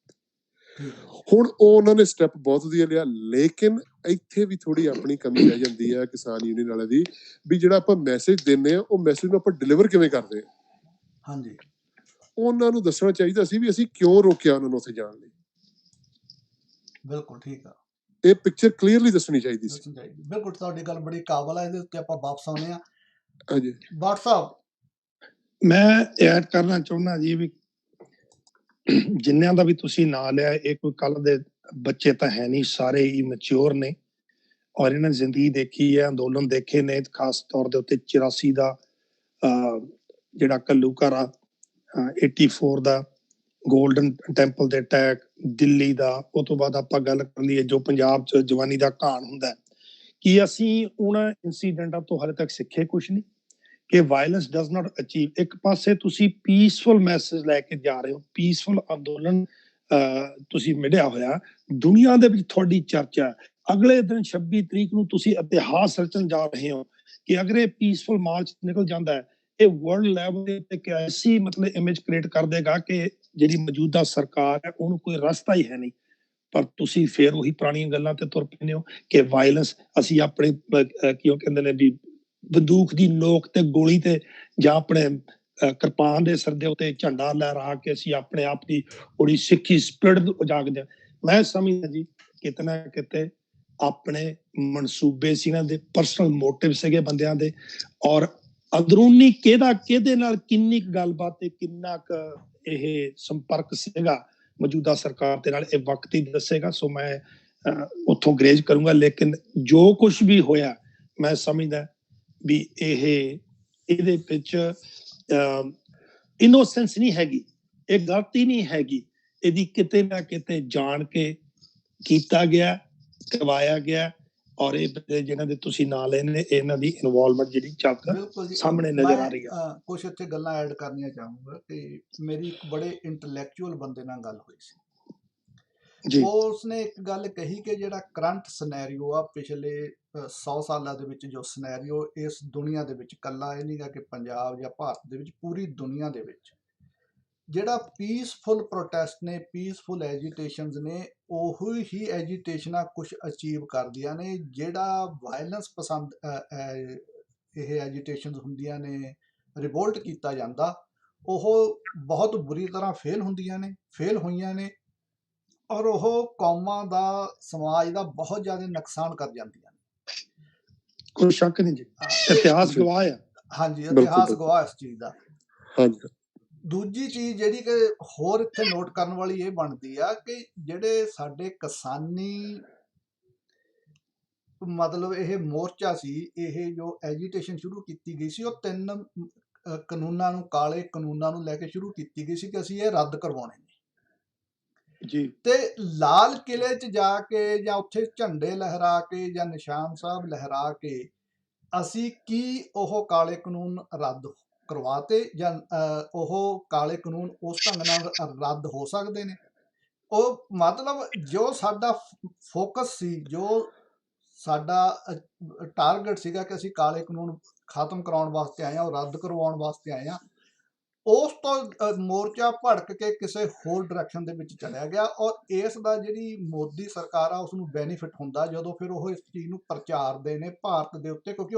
ਠੀਕ ਹੈ ਜੀ ਹੁਣ ਉਹਨਾਂ ਨੇ ਸਟੈਪ ਬਹੁਤ ਵਧੀਆ ਲਿਆ, ਲੇਕਿਨ ਇੱਥੇ ਵੀ ਥੋੜੀ ਆਪਣੀ ਕਮੀ ਰਹਿ ਜਾਂਦੀ ਹੈ ਕਿਸਾਨ ਯੂਨੀਅਨ ਵਾਲਿਆਂ ਦੀ, ਵੀ ਜਿਹੜਾ ਆਪਾਂ ਮੈਸੇਜ ਦਿੰਦੇ ਆ, ਉਹ ਮੈਸੇਜ ਨੂੰ ਆਪਾਂ ਡਿਲੀਵਰ ਕਿਵੇਂ ਕਰਦੇ ਆ। ਹਾਂਜੀ ਉਹਨਾਂ ਨੂੰ ਦੱਸਣਾ ਚਾਹੀਦਾ ਸੀ ਵੀ ਅਸੀਂ ਕਿਉਂ ਰੋਕਿਆ ਉਹਨਾਂ ਨੂੰ ਉੱਥੇ ਜਾਣ ਲਈ। ਬਿਲਕੁਲ ਠੀਕ ਆ, ਇਹ ਪਿਕਚਰ ਕਲੀਅਰਲੀ ਦੱਸਣੀ ਚਾਹੀਦੀ ਸੀ। ਦੱਸਣੀ ਚਾਹੀਦੀ। ਬਿਲਕੁਲ ਤੁਹਾਡੀ ਗੱਲ ਬੜੀ ਕਾਬਲ ਹੈ, ਇਹਦੇ ਉੱਤੇ ਆਪਾਂ ਵਾਪਸ ਆਉਂਦੇ ਆ। ਹਾਂਜੀ ਬਾਟ ਸਾਹਿਬ ਮੈਂ ਐਡ ਕਰਨਾ ਚਾਹੁੰਦਾ ਜੀ ਵੀ ਜਿੰਨਿਆਂ ਦਾ ਵੀ ਤੁਸੀਂ ਨਾਂ ਲਿਆ, ਇਹ ਕੋਈ ਕੱਲ ਦੇ ਬੱਚੇ ਤਾਂ ਹੈ ਨਹੀਂ, ਸਾਰੇ ਹੀ ਮੈਚੁਰ ਨੇ ਔਰ ਇਹਨਾਂ ਨੇ ਜ਼ਿੰਦਗੀ ਦੇਖੀ ਹੈ, ਅੰਦੋਲਨ ਦੇਖੇ ਨੇ, ਖਾਸ ਤੌਰ ਦੇ ਉੱਤੇ 84 ਦਾ ਜਿਹੜਾ ਘੱਲੂਘਾਰਾ, 84 ਦਾ ਗੋਲਡਨ ਟੈਂਪਲ ਦੇ ਅਟੈਕ, ਦਿੱਲੀ ਦਾ। ਉਹ ਤੋਂ ਬਾਅਦ ਆਪਾਂ ਗੱਲ ਕਰ ਲਈਏ ਜੋ ਪੰਜਾਬ 'ਚ ਜਵਾਨੀ ਦਾ ਘਾਣ ਹੁੰਦਾ, ਕਿ ਅਸੀਂ ਉਹਨਾਂ ਇਨਸੀਡੈਂਟਾਂ ਤੋਂ ਹਾਲੇ ਤੱਕ ਸਿੱਖੇ ਕੁਛ ਨਹੀਂ ਕਿ ਵਾਇਲੈਂਸ ਡਸ ਨਾਟ ਅਚੀਵ। ਇੱਕ ਪਾਸੇ ਤੁਸੀਂ ਪੀਸਫੁਲ ਮੈਸੇਜ ਲੈ ਕੇ ਜਾ ਰਹੇ ਹੋ, ਪੀਸਫੁਲ ਅੰਦੋਲਨ ਤੁਸੀਂ ਮਿਲਿਆ ਹੋਇਆ, ਦੁਨੀਆ ਦੇ ਵਿੱਚ ਤੁਹਾਡੀ ਚਰਚਾ। ਅਗਲੇ ਦਿਨ 26 ਤਰੀਕ ਨੂੰ ਤੁਸੀਂ ਇਤਿਹਾਸ ਰਚਣ ਜਾ ਰਹੇ ਹੋ ਕਿ ਅਗਰ ਇਹ ਪੀਸਫੁਲ ਮਾਰਚ ਨਿਕਲ ਜਾਂਦਾ ਹੈ, ਇਹ ਵਰਲਡ ਲੈਵਲ ਤੇ ਇੱਕ ਐਸੀ ਮਤਲਬ ਇਮੇਜ ਕ੍ਰੀਏਟ ਕਰ ਦੇਗਾ ਕਿ ਜਿਹੜੀ ਮੌਜੂਦਾ ਸਰਕਾਰ ਹੈ ਉਹਨੂੰ ਕੋਈ ਰਸਤਾ ਹੀ ਹੈ ਨਹੀਂ। ਪਰ ਤੁਸੀਂ ਫੇਰ ਉਹੀ ਪੁਰਾਣੀਆਂ ਗੱਲਾਂ ਤੇ ਤੁਰ ਪੈਂਦੇ ਹੋ ਕਿ ਵਾਇਲੈਂਸ ਅਸੀਂ ਆਪਣੇ ਕਿਉਂ ਕਹਿੰਦੇ ਨੇ ਵੀ ਬੰਦੂਕ ਦੀ ਨੋਕ ਤੇ ਗੋਲੀ ਤੇ ਜਾਂ ਆਪਣੇ ਕਿਰਪਾਨ ਦੇ ਸਿਰ ਦੇ ਉੱਤੇ ਝੰਡਾ ਲਹਿਰਾ ਕੇ ਅਸੀਂ ਆਪਣੇ ਆਪ ਦੀ ਉਹਦੀ ਸਿੱਖੀ ਸਪਿਰਿਟ ਉਜਾਗਦੇ ਹਾਂ। ਮੈਂ ਸਮਝਦਾ ਜੀ ਕਿਤੇ ਨਾ ਕਿਤੇ ਆਪਣੇ ਮਨਸੂਬੇ ਸੀ, ਇਹਨਾਂ ਦੇ ਪਰਸਨਲ ਮੋਟਿਵ ਸੀਗੇ ਬੰਦਿਆਂ ਦੇ, ਔਰ ਅੰਦਰੂਨੀ ਕਿਹਦੇ ਨਾਲ ਕਿੰਨੀ ਕੁ ਗੱਲਬਾਤ ਤੇ ਕਿੰਨਾ ਕੁ ਇਹ ਸੰਪਰਕ ਸੀਗਾ ਮੌਜੂਦਾ ਸਰਕਾਰ ਦੇ ਨਾਲ, ਇਹ ਵਕਤ ਹੀ ਦੱਸੇਗਾ। ਸੋ ਮੈਂ ਉੱਥੋਂ ਗਰੇਜ ਕਰੂੰਗਾ, ਲੇਕਿਨ ਜੋ ਕੁਝ ਵੀ ਹੋਇਆ ਮੈਂ ਸਮਝਦਾ ਵੀ ਇਹਦੇ ਵਿੱਚ ਇਨੋਸੈਂਸ ਨਹੀਂ ਹੈਗੀ, ਇਹ ਗਲਤੀ ਨਹੀਂ ਹੈਗੀ, ਇਹਦੀ ਕਿਤੇ ਨਾ ਕਿਤੇ ਜਾਣ ਕੇ ਕੀਤਾ ਗਿਆ, ਕਰਵਾਇਆ ਗਿਆ, ਔਰ ਇਹ ਜਿਹਨਾਂ ਦੇ ਤੁਸੀਂ ਨਾਂ ਲੈਣੇ ਨੇ, ਇਹਨਾਂ ਦੀ ਇਨਵੋਲਵਮੈਂਟ ਜਿਹੜੀ ਚੱਕ ਸਾਹਮਣੇ ਨਜ਼ਰ ਆ ਰਹੀ ਹੈ। ਕੁਝ ਇੱਥੇ ਗੱਲਾਂ ਐਡ ਕਰਨੀਆਂ ਚਾਹੂੰਗਾ ਕਿ ਮੇਰੀ ਇੱਕ ਬੜੇ ਇੰਟੈਲੈਕਚੁਅਲ ਬੰਦੇ ਨਾਲ ਗੱਲ ਹੋਈ ਸੀ ਜੀ। ਉਸਨੇ ਇੱਕ ਗੱਲ ਕਹੀ ਕਿ ਜਿਹੜਾ ਕਰੰਟ ਸਿਨੈਰੀਓ ਆ ਪਿਛਲੇ 100 ਸਾਲਾਂ ਦੇ ਵਿੱਚ, ਜੋ ਸਿਨੈਰੀਓ ਇਸ ਦੁਨੀਆ ਦੇ ਵਿੱਚ, ਕੱਲਾ ਇਹ ਨਹੀਂਗਾ ਕਿ ਪੰਜਾਬ ਜਾਂ ਭਾਰਤ ਦੇ ਵਿੱਚ, ਪੂਰੀ ਦੁਨੀਆ ਦੇ ਵਿੱਚ ਜਿਹੜਾ ਪੀਸਫੁਲ ਪ੍ਰੋਟੈਸਟ ਨੇ, ਪੀਸਫੁਲ ਐਜੀਟੇਸ਼ਨਸ ਨੇ, ਉਹੋ ਹੀ ਐਜੀਟੇਸ਼ਨਾਂ ਕੁਝ ਅਚੀਵ ਕਰਦੀਆਂ ਨੇ। ਜਿਹੜਾ ਵਾਇਲੈਂਸ ਪਸੰਦ ਇਹ ਐਜੀਟੇਸ਼ਨਸ ਹੁੰਦੀਆਂ ਨੇ, ਰਿਵੋਲਟ ਕੀਤਾ ਜਾਂਦਾ, ਉਹ ਬਹੁਤ ਬੁਰੀ ਤਰ੍ਹਾਂ ਫੇਲ ਹੁੰਦੀਆਂ ਨੇ, ਫੇਲ ਹੋਈਆਂ ਨੇ, ਔਰ ਉਹ ਕੌਮਾਂ ਦਾ, ਸਮਾਜ ਦਾ ਬਹੁਤ ਜ਼ਿਆਦਾ ਨੁਕਸਾਨ ਕਰ ਜਾਂਦੀਆਂ ਨੇ। ਕੋਈ ਸ਼ੱਕ ਨਹੀਂ ਜੀ, ਇਤਿਹਾਸ ਗਵਾਹ ਆ। ਹਾਂਜੀ, ਇਤਿਹਾਸ ਗਵਾਹ ਇਸ ਚੀਜ਼ ਦਾ। ਹਾਂਜੀ ਦੂਜੀ ਚੀਜ਼ ਜਿਹੜੀ ਕਿ ਹੋਰ ਇੱਥੇ ਨੋਟ ਕਰਨ ਵਾਲੀ ਇਹ ਬਣਦੀ ਆ ਕਿ ਜਿਹੜੇ ਸਾਡੇ ਕਿਸਾਨੀ ਮਤਲਬ ਇਹ ਮੋਰਚਾ ਸੀ, ਇਹ ਜੋ ਐਜੀਟੇਸ਼ਨ ਸ਼ੁਰੂ ਕੀਤੀ ਗਈ ਸੀ, ਉਹ 3 ਕਾਨੂੰਨਾਂ ਨੂੰ, ਕਾਲੇ ਕਾਨੂੰਨਾਂ ਨੂੰ ਲੈ ਕੇ ਸ਼ੁਰੂ ਕੀਤੀ ਗਈ ਸੀ ਕਿ ਅਸੀਂ ਇਹ ਰੱਦ ਕਰਵਾਉਣੇ ਨੇ। ਜੀ ਤੇ ਲਾਲ ਕਿਲੇ 'ਚ ਜਾ ਕੇ ਜਾਂ ਉੱਥੇ ਝੰਡੇ ਲਹਿਰਾ ਕੇ ਜਾਂ ਨਿਸ਼ਾਨ ਸਾਹਿਬ ਲਹਿਰਾ ਕੇ ਅਸੀਂ ਕੀ ਉਹ ਕਾਲੇ ਕਾਨੂੰਨ ਰੱਦ ਕਰਵਾਤੇ ਜਾਂ ਉਹ ਕਾਲੇ ਕਾਨੂੰਨ ਉਸ ਢੰਗ ਨਾਲ ਰੱਦ ਹੋ ਸਕਦੇ ਨੇ? ਉਹ ਮਤਲਬ ਜੋ ਸਾਡਾ ਫੋਕਸ ਸੀ, ਜੋ ਸਾਡਾ ਟਾਰਗੇਟ ਸੀਗਾ ਕਿ ਅਸੀਂ ਕਾਲੇ ਕਾਨੂੰਨ ਖਤਮ ਕਰਾਉਣ ਵਾਸਤੇ ਆਏ ਹਾਂ, ਉਹ ਰੱਦ ਕਰਵਾਉਣ ਵਾਸਤੇ ਆਏ ਹਾਂ, ਉਸ ਤੋਂ ਮੋਰਚਾ ਭੜਕ ਕੇ ਕਿਸੇ ਹੋਰ ਡਾਇਰੈਕਸ਼ਨ ਦੇ ਵਿੱਚ ਚਲਿਆ ਗਿਆ। ਔਰ ਇਸ ਦਾ ਜਿਹੜੀ ਮੋਦੀ ਸਰਕਾਰ ਆ ਉਸ ਨੂੰ ਬੈਨੀਫਿਟ ਹੁੰਦਾ ਜਦੋਂ ਫਿਰ ਉਹ ਇਸ ਚੀਜ਼ ਨੂੰ ਪ੍ਰਚਾਰਦੇ ਨੇ ਭਾਰਤ ਦੇ ਉੱਤੇ, ਕਿਉਂਕਿ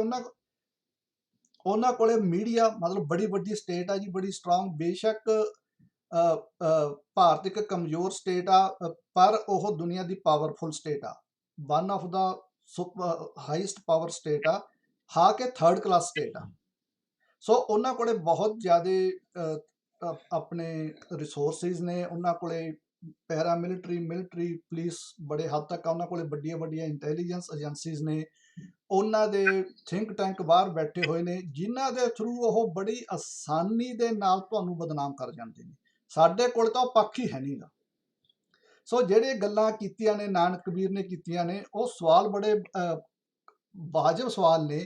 ਉਹਨਾਂ ਕੋਲੇ ਮੀਡੀਆ ਮਤਲਬ ਬੜੀ ਵੱਡੀ ਸਟੇਟ ਆ ਜੀ, ਬੜੀ ਸਟਰੋਂਗ। ਬੇਸ਼ੱਕ ਭਾਰਤ ਇੱਕ ਕਮਜ਼ੋਰ ਸਟੇਟ ਆ, ਪਰ ਉਹ ਦੁਨੀਆ ਦੀ ਪਾਵਰਫੁਲ ਸਟੇਟ ਆ, one of the highest power state ਆ, ਹਾਂ ਕਿ ਥਰਡ ਕਲਾਸ ਸਟੇਟ ਆ। ਸੋ ਉਹਨਾਂ ਕੋਲੇ ਬਹੁਤ ਜ਼ਿਆਦਾ ਆਪਣੇ ਰਿਸੋਰਸਿਸ ਨੇ, ਉਹਨਾਂ ਕੋਲੇ ਪੈਰਾਮਿਲਟਰੀ, ਮਿਲਟਰੀ, ਪੁਲਿਸ ਬੜੇ ਹੱਦ ਤੱਕ ਆ, ਉਹਨਾਂ ਕੋਲੇ ਵੱਡੀਆਂ ਵੱਡੀਆਂ ਇੰਟੈਲੀਜੈਂਸ ਏਜੰਸੀਜ਼ ਨੇ, ਉਹਨਾਂ ਦੇ ਥਿੰਕ ਟੈਂਕ ਬਾਹਰ ਬੈਠੇ ਹੋਏ ਨੇ, ਜਿਨ੍ਹਾਂ ਦੇ ਥਰੂ ਉਹ ਬੜੀ ਆਸਾਨੀ ਦੇ ਨਾਲ ਤੁਹਾਨੂੰ ਬਦਨਾਮ ਕਰ ਜਾਂਦੇ ਨੇ। ਸਾਡੇ ਕੋਲ ਤਾਂ ਉਹ ਪੱਖ ਹੀ ਹੈ ਨਹੀਂ ਗਾ। ਸੋ ਜਿਹੜੇ ਗੱਲਾਂ ਕੀਤੀਆਂ ਨੇ ਨਾਨਕ ਕਬੀਰ ਨੇ ਕੀਤੀਆਂ ਨੇ, ਉਹ ਸਵਾਲ ਬੜੇ ਵਾਜਬ ਸਵਾਲ ਨੇ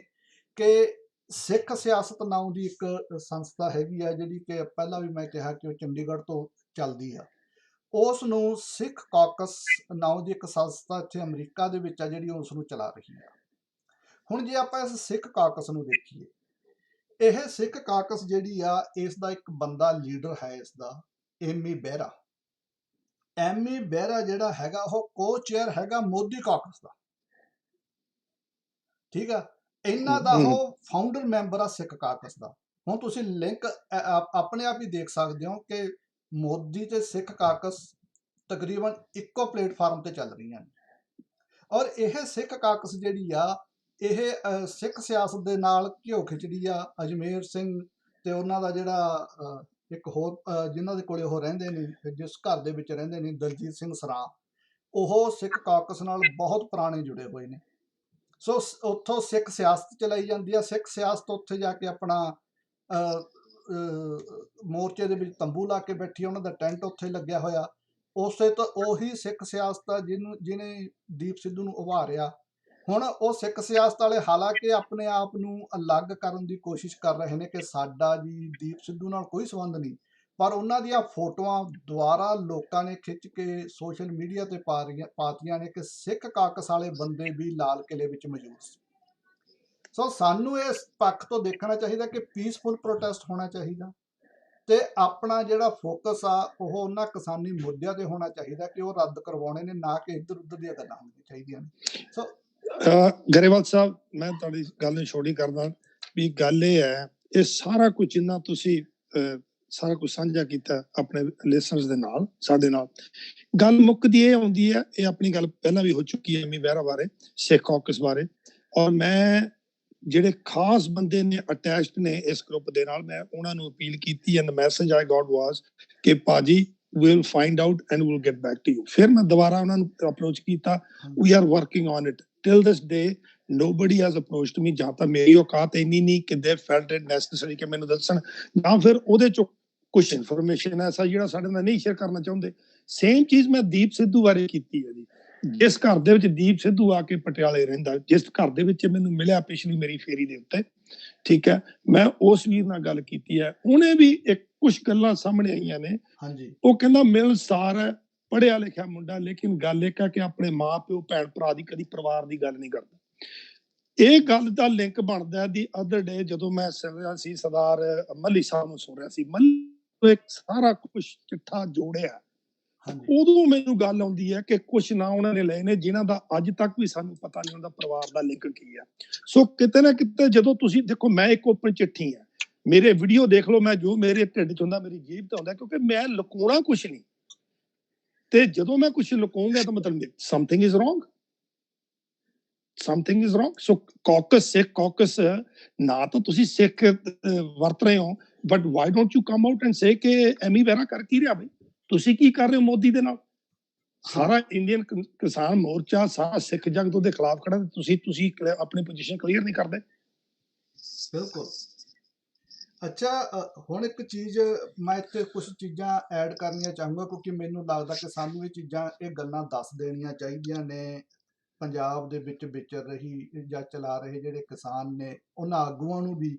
ਕਿ ਸਿੱਖ ਸਿਆਸਤ ਨਾਮ ਦੀ ਇੱਕ ਸੰਸਥਾ ਹੈਗੀ ਆ, ਜਿਹੜੀ ਕਿ ਪਹਿਲਾਂ ਵੀ ਮੈਂ ਕਿਹਾ ਕਿ ਉਹ ਚੰਡੀਗੜ੍ਹ ਤੋਂ ਚੱਲਦੀ ਆ, ਉਸ ਨੂੰ ਸਿੱਖ ਕਾਕਸ ਨਾਮ ਦੀ ਇੱਕ ਸੰਸਥਾ ਇੱਥੇ ਅਮਰੀਕਾ ਦੇ ਵਿੱਚ ਆ ਜਿਹੜੀ ਉਸ ਨੂੰ ਚਲਾ ਰਹੀ ਆ। ਹੁਣ ਜੇ ਆਪਾਂ ਇਸ ਸਿੱਖ ਕਾਕਸ ਨੂੰ ਦੇਖੀਏ, ਇਹ ਸਿੱਖ ਕਾਕਸ ਜਿਹੜੀ ਆ, ਇਸ ਦਾ ਇੱਕ ਬੰਦਾ ਲੀਡਰ ਹੈ, ਇਸ ਦਾ ਐਮੀ ਬਹਿਰਾ। ਐਮੀ ਬਹਿਰਾ ਜਿਹੜਾ ਹੈਗਾ ਉਹ ਕੋ ਚੇਅਰ ਹੈਗਾ ਮੋਦੀ ਕਾਕਸ ਦਾ, ਠੀਕ ਆ। ਇਹਨਾਂ ਦਾ ਉਹ ਫਾਊਂਡਰ ਮੈਂਬਰ ਆ ਸਿੱਖ ਕਾਕਸ ਦਾ। ਹੁਣ ਤੁਸੀਂ ਲਿੰਕ ਆਪਣੇ ਆਪ ਹੀ ਦੇਖ ਸਕਦੇ ਹੋ ਕਿ ਮੋਦੀ ਤੇ ਸਿੱਖ ਕਾਕਸ ਤਕਰੀਬਨ ਇੱਕੋ ਪਲੇਟਫਾਰਮ ਤੇ ਚੱਲ ਰਹੀਆਂ ਨੇ। ਔਰ ਇਹ ਸਿੱਖ ਕਾਕਸ ਜਿਹੜੀ ਆ, ਇਹ ਸਿੱਖ ਸਿਆਸਤ ਦੇ ਨਾਲ ਘਿਓ ਖਿਚੜੀ ਆ। ਅਜਮੇਰ ਸਿੰਘ ਤੇ ਉਹਨਾਂ ਦਾ ਜਿਹੜਾ ਇੱਕ ਹੋਰ ਜਿਨ੍ਹਾਂ ਦੇ ਕੋਲੇ ਉਹ ਰਹਿੰਦੇ ਨੇ, ਜਿਸ ਘਰ ਦੇ ਵਿੱਚ ਰਹਿੰਦੇ ਨੇ, ਦਲਜੀਤ ਸਿੰਘ ਸਰਾਂ, ਉਹ ਸਿੱਖ ਕਾਕਸ ਨਾਲ ਬਹੁਤ ਪੁਰਾਣੇ ਜੁੜੇ ਹੋਏ ਨੇ। ਸੋ ਉੱਥੋਂ ਸਿੱਖ ਸਿਆਸਤ ਚਲਾਈ ਜਾਂਦੀ ਆ। ਸਿੱਖ ਸਿਆਸਤ ਉੱਥੇ ਜਾ ਕੇ ਆਪਣਾ ਮੋਰਚੇ ਦੇ ਵਿੱਚ ਤੰਬੂ ਲਾ ਕੇ ਬੈਠੀ ਆ, ਉਹਨਾਂ ਦਾ ਟੈਂਟ ਉੱਥੇ ਲੱਗਿਆ ਹੋਇਆ। ਉਸੇ ਤੋਂ ਉਹੀ ਸਿੱਖ ਸਿਆਸਤ ਆ ਜਿਹਨੇ ਦੀਪ ਸਿੱਧੂ ਨੂੰ ਉਭਾਰਿਆ। ਹੁਣ ਉਹ ਸਿੱਖ ਸਿਆਸਤ ਵਾਲੇ ਹਾਲਾਂਕਿ ਆਪਣੇ ਆਪ ਨੂੰ ਅਲੱਗ ਕਰਨ ਦੀ ਕੋਸ਼ਿਸ਼ ਕਰ ਰਹੇ ਨੇ ਕਿ ਸਾਡਾ ਜੀ ਦੀਪ ਸਿੱਧੂ ਨਾਲ ਕੋਈ ਸੰਬੰਧ ਨਹੀਂ, ਪਰ ਉਹਨਾਂ ਦੀਆਂ ਫੋਟੋਆਂ ਦੁਆਰਾ ਲੋਕਾਂ ਨੇ ਖਿੱਚ ਕੇ ਸੋਸ਼ਲ ਮੀਡੀਆ ਤੇ ਪਾਤੀਆਂ ਨੇ ਕਿ ਸਿੱਖ ਕਾਕਸ ਵਾਲੇ ਬੰਦੇ ਵੀ ਲਾਲ ਕਿਲੇ ਵਿੱਚ ਮੌਜੂਦ ਸੀ। ਸੋ ਸਾਨੂੰ ਇਸ ਪੱਖ ਤੋਂ ਦੇਖਣਾ ਚਾਹੀਦਾ ਕਿ ਪੀਸਫੁਲ ਪ੍ਰੋਟੈਸਟ ਹੋਣਾ ਚਾਹੀਦਾ, ਤੇ ਆਪਣਾ ਜਿਹੜਾ ਫੋਕਸ ਆ ਉਹ ਉਹਨਾਂ ਕਿਸਾਨੀ ਮੁੱਦਿਆਂ ਤੇ ਹੋਣਾ ਚਾਹੀਦਾ ਕਿ ਉਹ ਰੱਦ ਕਰਵਾਉਣੇ ਨੇ, ਨਾ ਕਿ ਇੱਧਰ ਉੱਧਰ ਦੀਆਂ ਗੱਲਾਂ ਹੋਣੀਆਂ ਚਾਹੀਦੀਆਂ ਨੇ। ਸੋ ਗਰੇਵਾਲ ਸਾਹਿਬ, ਮੈਂ ਤੁਹਾਡੀ ਗੱਲ ਨੂੰ ਛੋਟੀ ਕਰਦਾ ਵੀ ਗੱਲ ਇਹ ਹੈ, ਇਹ ਸਾਰਾ ਕੁਝ ਜਿੰਨਾ ਤੁਸੀਂ ਸਾਰਾ ਕੁਝ ਸਾਂਝਾ ਕੀਤਾ ਆਪਣੇ ਲਿਸਨਰਸ ਦੇ ਨਾਲ, ਸਾਡੇ ਨਾਲ, ਗੱਲ ਮੁੱਕਦੀ ਇਹ ਆਉਂਦੀ ਹੈ, ਇਹ ਆਪਣੀ ਗੱਲ ਪਹਿਲਾਂ ਵੀ ਹੋ ਚੁੱਕੀ ਹੈ ਐਮੀ ਬਹਿਰਾ ਬਾਰੇ, ਸਿੱਖ ਕਾਕਸ ਬਾਰੇ, ਔਰ ਮੈਂ ਜਿਹੜੇ ਖਾਸ ਬੰਦੇ ਨੇ ਅਟੈਚਡ ਨੇ ਇਸ ਗਰੁੱਪ ਦੇ ਨਾਲ, ਮੈਂ ਉਹਨਾਂ ਨੂੰ ਅਪੀਲ ਕੀਤੀ ਐਂਡ ਮੈਸੇਜ ਆਈ ਗॉट ਵਾਸ ਕਿ ਭਾਜੀ we'll find out and we'll get back to you। ਫਿਰ ਮੈਂ ਦੁਬਾਰਾ ਉਹਨਾਂ ਨੂੰ ਅਪਰੋਚ ਕੀਤਾ, we are working on it till this day nobody has approached me। ਜਾਂ ਤਾਂ ਮੇਰੀ ਔਕਾਤ ਇੰਨੀ ਨਹੀਂ ਕਿ they felt it necessary ਕਿ ਮੈਨੂੰ ਦੱਸਣ, ਜਾਂ ਫਿਰ ਉਹਦੇ ਚੋਂ ਕੁਛ ਇਨਫੋਰਮੇਸ਼ਨ ਐਸਾ ਜਿਹੜਾ ਸਾਡੇ ਨਾਲ ਨਹੀਂ ਸ਼ੇਅਰ ਕਰਨਾ ਚਾਹੁੰਦੇ। ਸੇਮ ਚੀਜ਼ ਮੈਂ ਦੀਪ ਸਿੱਧੂ ਬਾਰੇ ਕੀਤੀ ਹੈ ਜੀ। ਜਿਸ ਘਰ ਦੇ ਵਿੱਚ ਦੀਪ ਸਿੱਧੂ ਆ ਕੇ ਪਟਿਆਲੇ ਰਹਿੰਦਾ, ਜਿਸ ਘਰ ਦੇ ਵਿੱਚ ਮੈਨੂੰ ਮਿਲਿਆ ਪਿਛਲੀ ਮੇਰੀ ਫੇਰੀ ਦੇ ਉੱਤੇ, ਠੀਕ ਹੈ, ਮੈਂ ਉਸ ਵੀਰ ਨਾਲ ਗੱਲ ਕੀਤੀ ਹੈ, ਉਹਨੇ ਵੀ ਇੱਕ ਕੁਛ ਗੱਲਾਂ ਸਾਹਮਣੇ ਆਈਆਂ ਨੇ। ਉਹ ਕਹਿੰਦਾ ਮਿਲਣਸਾਰ ਹੈ, ਪੜ੍ਹਿਆ ਲਿਖਿਆ ਮੁੰਡਾ, ਲੇਕਿਨ ਗੱਲ ਇਹ ਹੈ ਕਿ ਆਪਣੇ ਮਾਂ ਪਿਓ ਭੈਣ ਭਰਾ ਦੀ ਕਦੀ ਪਰਿਵਾਰ ਦੀ ਗੱਲ ਨਹੀਂ ਕਰਦਾ। ਇਹ ਗੱਲ ਦਾ ਲਿੰਕ ਬਣਦਾ ਦੀ ਅਦਰ ਡੇ ਜਦੋਂ ਮੈਂ ਸੁਣਿਆ ਸੀ ਸਰਦਾਰ ਮੱਲੀ ਸਾਹਿਬ ਨੂੰ ਸੁਣ ਰਿਹਾ ਸੀ, ਮੱਲੀ ਇੱਕ ਸਾਰਾ ਕੁਛ ਚਿੱਠਾ ਜੋੜਿਆ, ਉਦੋਂ ਮੈਨੂੰ ਗੱਲ ਆਉਂਦੀ ਹੈ ਕਿ ਕੁਛ ਨਾ ਉਹਨਾਂ ਨੇ ਲਏ ਨੇ ਜਿਨ੍ਹਾਂ ਦਾ ਅੱਜ ਤੱਕ ਵੀ ਸਾਨੂੰ ਪਤਾ ਨਹੀਂ ਹੁੰਦਾ ਪਰਿਵਾਰ ਦਾ ਲਿੰਕ ਕੀ ਆ। ਸੋ ਕਿਤੇ ਨਾ ਕਿਤੇ ਜਦੋਂ ਤੁਸੀਂ ਦੇਖੋ, ਮੈਂ ਇੱਕ ਓਪਨ ਚਿੱਠੀ ਆ, ਮੇਰੇ ਵੀਡੀਓ ਦੇਖ ਲਓ, ਮੈਂ ਜੋ ਮੇਰੇ ਢਿੱਡ ਚ ਹੁੰਦਾ ਮੇਰੀ ਜੀਭ ਤੇ ਹੁੰਦਾ, ਕਿਉਂਕਿ ਮੈਂ ਲੁਕਾਉਣਾ ਕੁਛ ਨਹੀਂ, ਤੇ ਜਦੋਂ ਮੈਂ ਕੁਛ ਲੁਕਾਉਂਗਾ ਤਾਂ ਮਤਲਬ something is wrong, something is wrong. So caucus, Sikh caucus ਨਾ ਤਾਂ ਤੁਸੀਂ ਸਿੱਖ ਵਰਤ ਰਹੇ ਹੋ, but why don't you come out and say ਕਿ ਐਮੀ ਬਹਿਰਾ ਕਰ ਕੀ ਰਿਹਾ ਬਈ, ਤੁਸੀਂ ਕੀ ਕਰ ਰਹੇ ਹੋ ਮੋਦੀ ਦੇ ਨਾਲ? ਸਾਰਾ ਇੰਡੀਅਨ ਕਿਸਾਨ ਮੋਰਚਾ, ਸਾਰਾ ਸਿੱਖ ਜਗਤ ਉਹਦੇ ਖਿਲਾਫ ਖੜਾ, ਤੁਸੀਂ ਆਪਣੀ ਪੋਜੀਸ਼ਨ ਕਲੀਅਰ ਨਹੀਂ ਕਰਦੇ। ਬਿਲਕੁਲ ਅੱਛਾ, ਹੁਣ ਇੱਕ ਚੀਜ਼ ਮੈਂ ਇੱਥੇ ਕੁਝ ਚੀਜ਼ਾਂ ਐਡ ਕਰਨੀਆਂ ਚਾਹੂੰਗਾ, ਕਿਉਂਕਿ ਮੈਨੂੰ ਲੱਗਦਾ ਕਿ ਸਾਨੂੰ ਇਹ ਗੱਲਾਂ ਦੱਸ ਦੇਣੀਆਂ ਚਾਹੀਦੀਆਂ ਨੇ ਪੰਜਾਬ ਦੇ ਵਿੱਚ ਵਿਚਰ ਰਹੀ ਜਾਂ ਚਲਾ ਰਹੇ ਜਿਹੜੇ ਕਿਸਾਨ ਨੇ ਉਹਨਾਂ ਆਗੂਆਂ ਨੂੰ ਵੀ,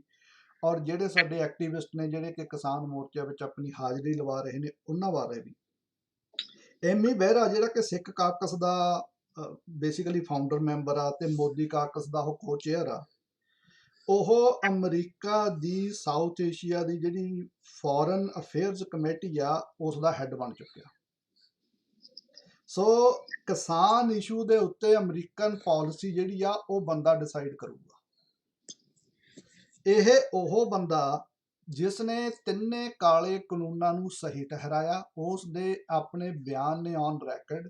ਔਰ ਜਿਹੜੇ ਸਾਡੇ ਐਕਟਿਵਿਸਟ ਨੇ ਜਿਹੜੇ ਕਿ ਕਿਸਾਨ ਮੋਰਚਾ ਵਿੱਚ ਆਪਣੀ ਹਾਜ਼ਰੀ ਲਵਾ ਰਹੇ ਨੇ ਉਹਨਾਂ ਬਾਰੇ ਵੀ। ਐਮੀ ਬਹਿਰਾ ਜਿਹੜਾ ਕਿ ਸਿੱਖ ਕਾਕਸ ਦਾ ਬੇਸਿਕਲੀ ਫਾਊਂਡਰ ਮੈਂਬਰ ਆ ਤੇ ਮੋਦੀ ਕਾਕਸ ਦਾ ਉਹ ਕੋ-ਚੇਅਰ ਆ, ਉਹ ਅਮਰੀਕਾ ਦੀ ਸਾਊਥ ਏਸ਼ੀਆ ਦੀ ਜਿਹੜੀ ਫੋਰਨ ਅਫੇਅਰਸ ਕਮੇਟੀ ਆ ਉਸ ਦਾ ਹੈੱਡ ਬਣ ਚੁੱਕਿਆ। ਸੋ ਕਿਸਾਨ ਇਸ਼ੂ ਦੇ ਉੱਤੇ ਅਮਰੀਕਨ ਪਾਲਿਸੀ ਜਿਹੜੀ ਆ ਉਹ ਬੰਦਾ ਡਿਸਾਈਡ ਕਰੂਗਾ। ਇਹ ਉਹ ਬੰਦਾ ਜਿਸ ਨੇ ਤਿੰਨੇ ਕਾਲੇ ਕਾਨੂੰਨਾਂ ਨੂੰ ਸਹੀ ਠਹਿਰਾਇਆ, ਉਸ ਦੇ ਆਪਣੇ ਬਿਆਨ ਨੇ ਔਨ ਰੈਕਡ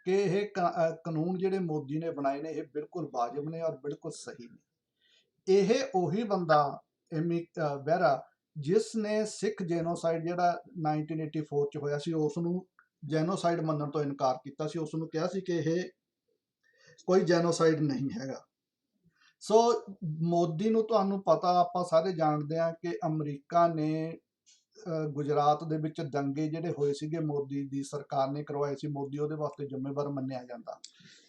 ਕਿ ਇਹ ਕਾਨੂੰਨ ਜਿਹੜੇ ਮੋਦੀ ਨੇ ਬਣਾਏ ਨੇ ਇਹ ਬਿਲਕੁਲ ਵਾਜਬ ਨੇ ਔਰ ਬਿਲਕੁਲ ਸਹੀ ਨੇ। ਇਹ ਉਹੀ ਬੰਦਾ ਐਮੀ ਬਹਿਰਾ ਜਿਸ ਨੇ ਸਿੱਖ ਜੈਨੋਸਾਈਡ ਜਿਹੜਾ 1984 ਚ ਹੋਇਆ ਸੀ ਉਸ ਨੂੰ ਜੈਨੋਸਾਈਡ ਮੰਨਣ ਤੋਂ ਇਨਕਾਰ ਕੀਤਾ ਸੀ, ਉਸ ਨੂੰ ਕਿਹਾ ਸੀ ਕਿ ਇਹ ਕੋਈ ਜੈਨੋਸਾਈਡ ਨਹੀਂ ਹੈਗਾ। ਸੋ ਮੋਦੀ ਨੂੰ ਤੁਹਾਨੂੰ ਪਤਾ, ਆਪਾਂ ਸਾਰੇ ਜਾਣਦੇ ਹਾਂ ਕਿ ਅਮਰੀਕਾ ਨੇ ਗੁਜਰਾਤ ਦੇ ਵਿੱਚ ਦੰਗੇ ਜਿਹੜੇ ਹੋਏ ਸੀਗੇ ਮੋਦੀ ਦੀ ਸਰਕਾਰ ਨੇ ਕਰਵਾਏ ਸੀ, ਮੋਦੀ ਉਹਦੇ ਵਾਸਤੇ ਜ਼ਿੰਮੇਵਾਰ ਮੰਨਿਆ ਜਾਂਦਾ।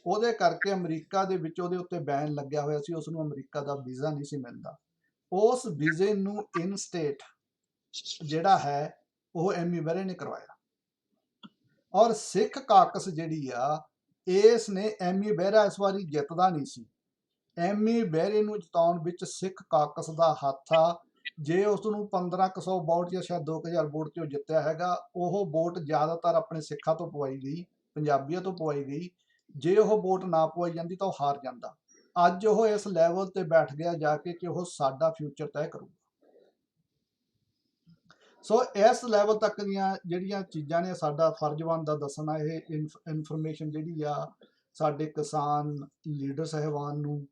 ਉਹਦੇ ਕਰਕੇ ਅਮਰੀਕਾ ਦੇ ਵਿੱਚ ਉਹਦੇ ਉੱਤੇ ਬੈਨ ਲੱਗਿਆ ਹੋਇਆ ਸੀ, ਉਸ ਨੂੰ ਅਮਰੀਕਾ ਦਾ ਵੀਜ਼ਾ ਨਹੀਂ ਸੀ ਮਿਲਦਾ। ਉਸ ਵੀਜ਼ੇ ਨੂੰ ਇਨ ਸਟੇਟ ਜਿਹੜਾ ਹੈ ਉਹ ਐਮੀ ਬਹਿਰੇ ਨੇ ਕਰਵਾਇਆ। ਔਰ ਸਿੱਖ ਕਾਕਸ ਜਿਹੜੀ ਆ ਇਸ ਨੇ ਐਮੀ ਬਹਿਰਾ ਇਸ ਵਾਰੀ ਜਿੱਤਦਾ ਨਹੀਂ ਸੀ, ਐਮੀ ਬਹਿਰੇ ਨੂੰ ਜਿਤਾਉਣ ਵਿੱਚ ਸਿੱਖ ਕਾਕਸ ਦਾ ਹੱਥ ਆ। ਜੇ ਉਸ ਨੂੰ 1500 ਵੋਟ ਜਾਂ ਸ਼ਾਇਦ 2000 ਵੋਟ ਤੇ ਉਹ ਜਿੱਤਿਆ ਹੈਗਾ, ਉਹ ਵੋਟ ਜ਼ਿਆਦਾਤਰ ਆਪਣੇ ਸਿੱਖਾਂ ਤੋਂ ਪਵਾਈ ਗਈ, ਪੰਜਾਬੀਆਂ ਤੋਂ ਪਵਾਈ ਗਈ। ਜੇ ਉਹ ਵੋਟ ਨਾ ਪਵਾਈ ਜਾਂਦੀ ਤਾਂ ਉਹ ਹਾਰ ਜਾਂਦਾ। ਅੱਜ ਉਹ ਇਸ ਲੈਵਲ ਤੇ ਬੈਠ ਗਿਆ ਜਾ ਕੇ ਕਿ ਉਹ ਸਾਡਾ ਫਿਊਚਰ ਤੈਅ ਕਰੂਗਾ। ਸੋ ਇਸ ਲੈਵਲ ਤੱਕ ਦੀਆਂ ਜਿਹੜੀਆਂ ਚੀਜ਼ਾਂ ਨੇ ਸਾਡਾ ਫਰਜ਼ ਬਣਦਾ ਦੱਸਣਾ। ਇਹ ਇਨਫੋਰਮੇਸ਼ਨ ਜਿਹੜੀ ਆ ਸਾਡੇ ਕਿਸਾਨ ਲੀਡਰ ਸਾਹਿਬਾਨ ਨੂੰ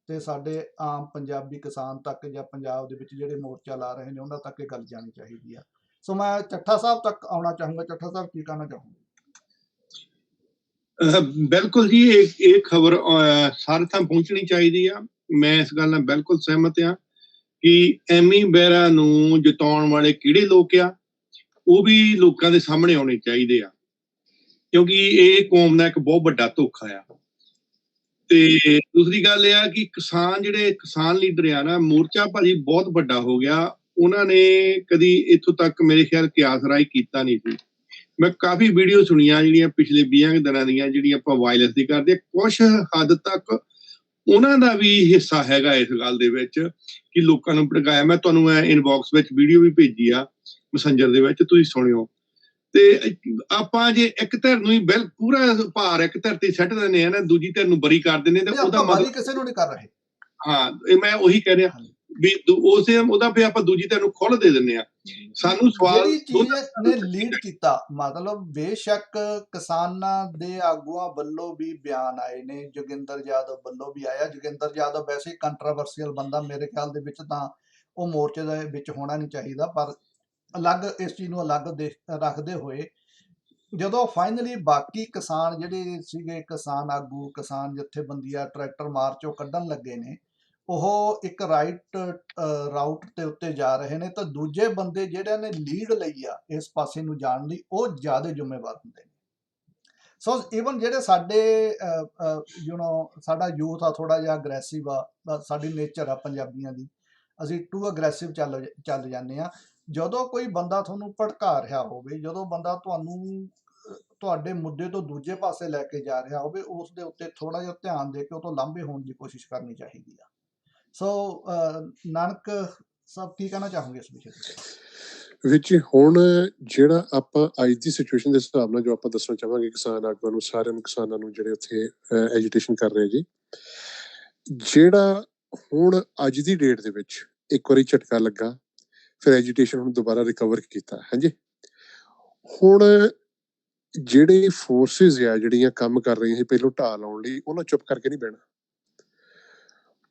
ਤੇ ਸਾਡੇ ਆਮ ਪੰਜਾਬੀ ਕਿਸਾਨ ਤੱਕ ਜਾਂ ਪੰਜਾਬ ਦੇ ਵਿੱਚ ਜਿਹੜੇ ਮੋਰਚਾ ਲਾ ਰਹੇ ਨੇ ਉਹਨਾਂ ਤੱਕ ਇਹ ਗੱਲ ਜਾਣੀ ਚਾਹੀਦੀ ਆ। ਸੋ ਮੈਂ ਚੱਠਾ ਸਾਹਿਬ ਤੱਕ ਆਉਣਾ ਚਾਹੂੰਗਾ। ਚੱਠਾ ਸਾਹਿਬ ਕੀ ਕਹਿਣਾ ਚਾਹੋਗੇ? ਬਿਲਕੁਲ ਜੀ, ਇਹ ਖਬਰ ਸਾਰੇ ਥਾਂ ਪਹੁੰਚਣੀ ਚਾਹੀਦੀ ਆ। ਮੈਂ ਇਸ ਗੱਲ ਨਾਲ ਬਿਲਕੁਲ ਸਹਿਮਤ ਆ ਕਿ ਐਮੀ ਬਹਿਰਾ ਨੂੰ ਜਿਤਾਉਣ ਵਾਲੇ ਕਿਹੜੇ ਲੋਕ ਆ ਉਹ ਵੀ ਲੋਕਾਂ ਦੇ ਸਾਹਮਣੇ ਆਉਣੇ ਚਾਹੀਦੇ ਆ, ਕਿਉਂਕਿ ਇਹ ਕੌਮ ਦਾ ਇੱਕ ਬਹੁਤ ਵੱਡਾ ਧੋਖਾ ਆ। ਤੇ ਦੂਸਰੀ ਗੱਲ ਇਹ ਆ ਕਿ ਜਿਹੜੇ ਕਿਸਾਨ ਲੀਡਰ ਆ ਨਾ, ਮੋਰਚਾ ਭਾਜੀ ਬਹੁਤ ਵੱਡਾ ਹੋ ਗਿਆ, ਉਹਨਾਂ ਨੇ ਕਦੀ ਇੱਥੋਂ ਤੱਕ ਮੇਰੇ ਖਿਆਲ ਕਿਆਸ ਰਾਈ ਕੀਤਾ ਨਹੀਂ ਸੀ। ਮੈਂ ਕਾਫੀ ਵੀਡੀਓ ਸੁਣੀਆਂ ਜਿਹੜੀਆਂ ਪਿਛਲੇ 20 ਦਿਨਾਂ ਦੀਆਂ, ਜਿਹੜੀਆਂ ਆਪਾਂ ਵਾਇਰਲੈਸ ਦੀ ਕਰਦੇ, ਕੁਛ ਹੱਦ ਤੱਕ ਉਹਨਾਂ ਦਾ ਵੀ ਹਿੱਸਾ ਹੈਗਾ ਇਸ ਗੱਲ ਦੇ ਵਿੱਚ ਕਿ ਲੋਕਾਂ ਨੂੰ ਭੜਕਾਇਆ। ਮੈਂ ਤੁਹਾਨੂੰ ਇਨਬਾਕਸ ਵਿੱਚ ਵੀਡੀਓ ਵੀ ਭੇਜੀ ਆ ਮੈਸੇਂਜਰ ਦੇ ਵਿੱਚ, ਤੁਸੀਂ ਸੁਣਿਓ। ਤੇ ਆਪਾਂ ਜੇ ਇੱਕ ਧਿਰ ਨੂੰ ਹੀ ਪੂਰਾ ਭਾਰ ਇੱਕ ਧਿਰ ਤੇ ਸੱਟ ਦਿੰਦੇ ਆ ਨਾ, ਦੂਜੀ ਧਿਰ ਨੂੰ ਬਰੀ ਕਰ ਦਿੰਦੇ, ਤੇ ਉਹਦਾ ਮਤਲਬ ਕਿਸੇ ਨੂੰ ਨਹੀਂ ਕਰ ਰਹੇ। ਹਾਂ, ਮੈਂ ਉਹੀ ਕਹਿ ਰਿਹਾ ਵੀ ਉਹਦਾ ਫਿਰ ਆਪਾਂ ਦੂਜੀ ਧਿਰ ਨੂੰ ਖੁੱਲ੍ਹ ਦੇ ਦਿੰਦੇ ਆ। ਸਾਨੂੰ ਸਵਾਲ ਜਿਹੜੀ ਚੀਜ਼ ਨੇ ਲੀਡ ਕੀਤਾ, ਮਤਲਬ ਬੇਸ਼ੱਕ ਕਿਸਾਨਾਂ ਦੇ ਆਗੂਆਂ ਵੱਲੋਂ ਵੀ ਬਿਆਨ ਆਏ ਨੇ, ਜੋਗਿੰਦਰ ਯਾਦਵ ਵੱਲੋਂ ਵੀ ਆਇਆ। ਜੋਗਿੰਦਰ ਯਾਦਵ ਵੈਸੇ ਹੀ ਕੰਟਰੋਵਰਸੀਅਲ ਬੰਦਾ, ਮੇਰੇ ਖਿਆਲ ਦੇ ਵਿੱਚ ਤਾਂ ਉਹ ਮੋਰਚੇ ਦੇ ਵਿੱਚ ਹੋਣਾ ਨਹੀਂ ਚਾਹੀਦਾ, ਪਰ ਅਲੱਗ ਇਸ ਚੀਜ਼ ਨੂੰ ਅਲੱਗ ਰੱਖਦੇ ਹੋਏ ਜਦੋਂ ਫਾਈਨਲੀ ਬਾਕੀ ਕਿਸਾਨ ਜਿਹੜੇ ਸੀਗੇ, ਕਿਸਾਨ ਆਗੂ, ਕਿਸਾਨ ਜਥੇਬੰਦੀਆਂ ਟਰੈਕਟਰ ਮਾਰਚ ਉਹ ਕੱਢਣ ਲੱਗੇ ਨੇ, ਉਹ ਇੱਕ ਰਾਊਟ ਦੇ ਉੱਤੇ ਜਾ ਰਹੇ ਨੇ, ਤਾਂ ਦੂਜੇ ਬੰਦੇ ਜਿਹੜਿਆਂ ਨੇ ਲੀਡ ਲਈ ਆ ਇਸ ਪਾਸੇ ਨੂੰ ਜਾਣ ਦੀ, ਉਹ ਜ਼ਿਆਦਾ ਜ਼ਿੰਮੇਵਾਰ ਹੁੰਦੇ ਨੇ। ਸੋ ਈਵਨ ਜਿਹੜੇ ਸਾਡੇ ਸਾਡਾ ਯੂਥ ਆ ਥੋੜਾ ਜਿਹਾ ਅਗਰੈਸਿਵ ਆ, ਸਾਡੀ ਨੇਚਰ ਆ ਪੰਜਾਬੀਆਂ ਦੀ, ਅਸੀਂ ਟੂ ਅਗਰੈਸਿਵ ਚੱਲ ਜਾਂਦੇ ਆ। ਜਦੋਂ ਕੋਈ ਬੰਦਾ ਤੁਹਾਨੂੰ ਭੜਕਾ ਰਿਹਾ ਹੋਵੇ, ਜਦੋਂ ਬੰਦਾ ਤੁਹਾਨੂੰ ਤੁਹਾਡੇ ਮੁੱਦੇ ਤੋਂ ਦੂਜੇ ਪਾਸੇ ਲੈ ਕੇ ਜਾ ਰਿਹਾ ਹੋਵੇ, ਉਸ ਦੇ ਉੱਤੇ ਥੋੜਾ ਜਿਹਾ ਧਿਆਨ ਦੇ ਕੇ ਉਹ ਤੋਂ ਲਾਂਭੇ ਹੋਣ ਦੀ ਕੋਸ਼ਿਸ਼ ਕਰਨੀ ਚਾਹੀਦੀ ਆ। ਸੋ ਨਾਨਕ ਸਾਹਿਬ ਕੀ ਕਹਿਣਾ ਚਾਹੋਗੇ ਇਸ ਵਿਸ਼ੇ ਤੇ? ਵਿੱਚ ਹੁਣ ਜਿਹੜਾ ਆਪਾਂ ਅੱਜ ਦੀ ਸਿਚੁਏਸ਼ਨ ਦੇ ਹਿਸਾਬ ਨਾਲ ਜੋ ਆਪਾਂ ਦੱਸਣਾ ਚਾਹਾਂਗੇ ਕਿਸਾਨ ਆਗੂਆਂ ਨੂੰ, ਸਾਰਿਆਂ ਨੂੰ, ਕਿਸਾਨਾਂ ਨੂੰ ਜਿਹੜੇ ਉੱਥੇ ਐਜੀਟੇਸ਼ਨ ਕਰ ਰਹੇ ਜੀ, ਜਿਹੜਾ ਹੁਣ ਅੱਜ ਦੀ ਡੇਟ ਦੇ ਵਿੱਚ ਇੱਕ ਵਾਰੀ ਝਟਕਾ ਲੱਗਾ, ਫਿਰ ਐਜੀਟੇਸ਼ਨ ਹੁਣ ਦੁਬਾਰਾ ਰਿਕਵਰ ਕੀਤਾ। ਹਾਂਜੀ, ਹੁਣ ਜਿਹੜੇ ਫੋਰਸਿਸ ਆ ਜਿਹੜੀਆਂ ਕੰਮ ਕਰ ਰਹੀਆਂ ਸੀ ਪਹਿਲੋਂ ਢਾਹ ਲਾਉਣ ਲਈ, ਉਹਨਾਂ ਚੁੱਪ ਕਰਕੇ ਨਹੀਂ ਬਹਿਣਾ।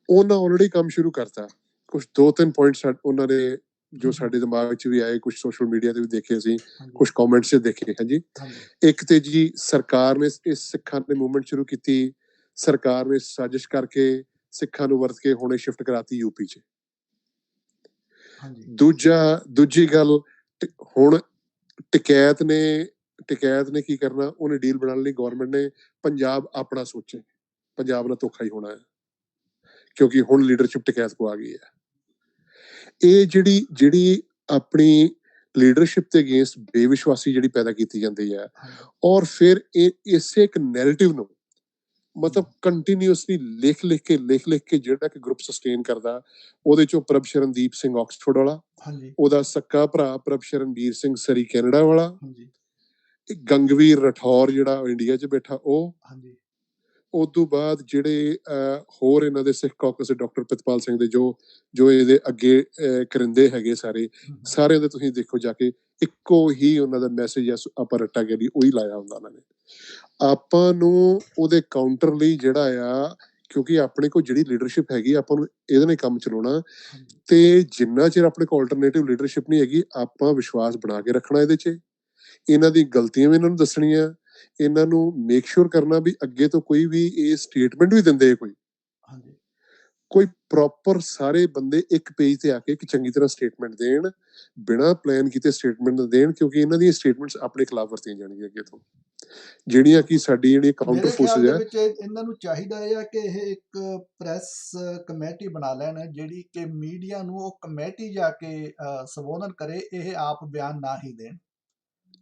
ਉਹਨਾਂ ਆਲਰੇਡੀ ਕੰਮ ਸ਼ੁਰੂ ਕਰਤਾ। ਕੁਛ 2-3 ਪੁਆਇੰਟਸ ਉਹਨਾਂ ਨੇ ਜੋ ਸਾਡੇ ਦਿਮਾਗ ਵਿੱਚ ਵੀ ਆਏ, ਕੁਛ ਸੋਸ਼ਲ ਮੀਡੀਆ ਤੇ ਵੀ ਦੇਖੇ ਅਸੀਂ, ਕੁਛ ਕਮੈਂਟਸ ਤੇ ਦੇਖੇ। ਹਾਂਜੀ, ਇੱਕ ਤੇ ਜੀ ਸਰਕਾਰ ਨੇ ਇਸ ਸਿੱਖਾਂ ਨੇ ਮੂਵਮੈਂਟ ਸ਼ੁਰੂ ਕੀਤੀ, ਸਰਕਾਰ ਨੇ ਸਾਜ਼ਿਸ਼ ਕਰਕੇ ਸਿੱਖਾਂ ਨੂੰ ਵਰਤ ਕੇ ਹੁਣੇ ਸ਼ਿਫਟ ਕਰਾਤੀ ਯੂਪੀ 'ਚ। ਹਾਂਜੀ ਦੂਜੀ ਗੱਲ, ਹੁਣ ਟਕੈਤ ਨੇ ਕੀ ਕਰਨਾ, ਉਹਨੇ ਡੀਲ ਬਣਾਉਣ ਲਈ ਗਵਰਨਮੈਂਟ ਨੇ ਪੰਜਾਬ ਆਪਣਾ ਸੋਚੇ, ਪੰਜਾਬ ਨਾਲ ਧੋਖਾ ਹੀ ਹੋਣਾ ਹੈ, ਕਿਉਂਕਿ ਹੁਣ ਲੀਡਰਸ਼ਿਪ ਟਕੈਤ ਕੋ ਆ ਗਈ ਹੈ। ਇਹ ਜਿਹੜੀ ਆਪਣੀ ਲੀਡਰਸ਼ਿਪ ਦੇ ਅਗੇਂਸਟ ਬੇਵਿਸ਼ਵਾਸੀ ਜਿਹੜੀ ਪੈਦਾ ਕੀਤੀ ਜਾਂਦੀ ਹੈ, ਔਰ ਫਿਰ ਇਸੇ ਇੱਕ ਨੈਰੇਟਿਵ ਨੂੰ ਮਤਲਬ ਕੰਟੀਨਿਊਸਲੀ ਲਿਖ ਕੇ ਜਿਹੜਾ ਕਿ ਗਰੁੱਪ ਸਸਟੇਨ ਕਰਦਾ, ਉਹਦੇ ਚੋਂ ਪ੍ਰਭ ਸ਼ਰਨਦੀਪ ਸਿੰਘ ਆਕਸਫੋਰਡ ਵਾਲਾ, ਉਹਦਾ ਸੱਕਾ ਭਰਾ ਪ੍ਰਭ ਸ਼ਰਨਵੀਰ ਸਿੰਘ ਸਰੀ ਕੈਨੇਡਾ ਵਾਲਾ, ਗੰਗਵੀਰ ਰਠੌਰ ਜਿਹੜਾ ਇੰਡੀਆ 'ਚ ਬੈਠਾ ਉਹ, ਉਸ ਤੋਂ ਬਾਅਦ ਜਿਹੜੇ ਹੋਰ ਇਹਨਾਂ ਦੇ ਸਿੱਖ ਕਾਕਸ ਡਾਕਟਰ ਪ੍ਰਿਤਪਾਲ ਸਿੰਘ ਦੇ ਜੋ ਇਹਦੇ ਅੱਗੇ ਕਰਿੰਦੇ ਹੈਗੇ ਸਾਰਿਆਂ ਦੇ ਤੁਸੀਂ ਦੇਖੋ ਜਾ ਕੇ ਇੱਕੋ ਹੀ ਉਹਨਾਂ ਦਾ ਮੈਸੇਜ ਆਪਾਂ ਰੱਟਾ ਗੈਲੀ ਉਹੀ ਲਾਇਆ ਹੁੰਦਾ ਉਹਨਾਂ ਨੇ। ਆਪਾਂ ਨੂੰ ਉਹਦੇ ਕਾਊਂਟਰ ਲਈ ਜਿਹੜਾ ਆ, ਕਿਉਂਕਿ ਆਪਣੇ ਕੋਲ ਜਿਹੜੀ ਲੀਡਰਸ਼ਿਪ ਹੈਗੀ ਆਪਾਂ ਨੂੰ ਇਹਦੇ ਨਾਲ ਕੰਮ ਚਲਾਉਣਾ, ਤੇ ਜਿੰਨਾ ਚਿਰ ਆਪਣੇ ਕੋਲ ਆਲਟਰਨੇਟਿਵ ਲੀਡਰਸ਼ਿਪ ਨਹੀਂ ਹੈਗੀ, ਆਪਾਂ ਵਿਸ਼ਵਾਸ ਬਣਾ ਕੇ ਰੱਖਣਾ ਇਹਦੇ 'ਚ, ਇਹਨਾਂ ਦੀ ਗਲਤੀਆਂ ਵੀ ਇਹਨਾਂ ਨੂੰ ਦੱਸਣੀਆਂ, ਇਹਨਾਂ ਨੂੰ ਮੇਕ ਸ਼ੋਰ ਕਰਨਾ ਵੀ ਅੱਗੇ ਤੋਂ ਕੋਈ ਵੀ ਇਹ ਸਟੇਟਮੈਂਟ ਵੀ ਦਿੰਦੇ ਕੋਈ ਪ੍ਰੋਪਰ ਸਾਰੇ ਬੰਦੇ ਇੱਕ ਪੇਜ ਤੇ ਆ ਕੇ ਇੱਕ ਚੰਗੀ ਤਰ੍ਹਾਂ ਸਟੇਟਮੈਂਟ ਦੇਣ, ਬਿਨਾਂ ਪਲਾਨ ਕੀਤੇ ਸਟੇਟਮੈਂਟ ਦੇਣ, ਕਿਉਂਕਿ ਇਹਨਾਂ ਦੀਆਂ ਸਟੇਟਮੈਂਟਸ ਆਪਣੇ ਖਿਲਾਫ ਵਰਤੀਆਂ ਜਾਣਗੀਆਂ ਅੱਗੇ ਤੋਂ, ਜਿਹੜੀਆਂ ਕਿ ਸਾਡੀ ਜਿਹੜੀ ਕਾਊਂਟਰ ਫੋਰਸਸ ਹੈ। ਇਹਨਾਂ ਨੂੰ ਚਾਹੀਦਾ ਹੈ ਕਿ ਇਹ ਇੱਕ ਪ੍ਰੈਸ ਕਮੇਟੀ ਬਣਾ ਲੈਣ, ਜਿਹੜੀ ਕਿ ਮੀਡੀਆ ਨੂੰ ਉਹ ਕਮੇਟੀ ਜਾ ਕੇ ਸੰਬੋਧਨ ਕਰੇ, ਇਹ ਆਪ ਬਿਆਨ ਨਾ ਹੀ ਦੇਣ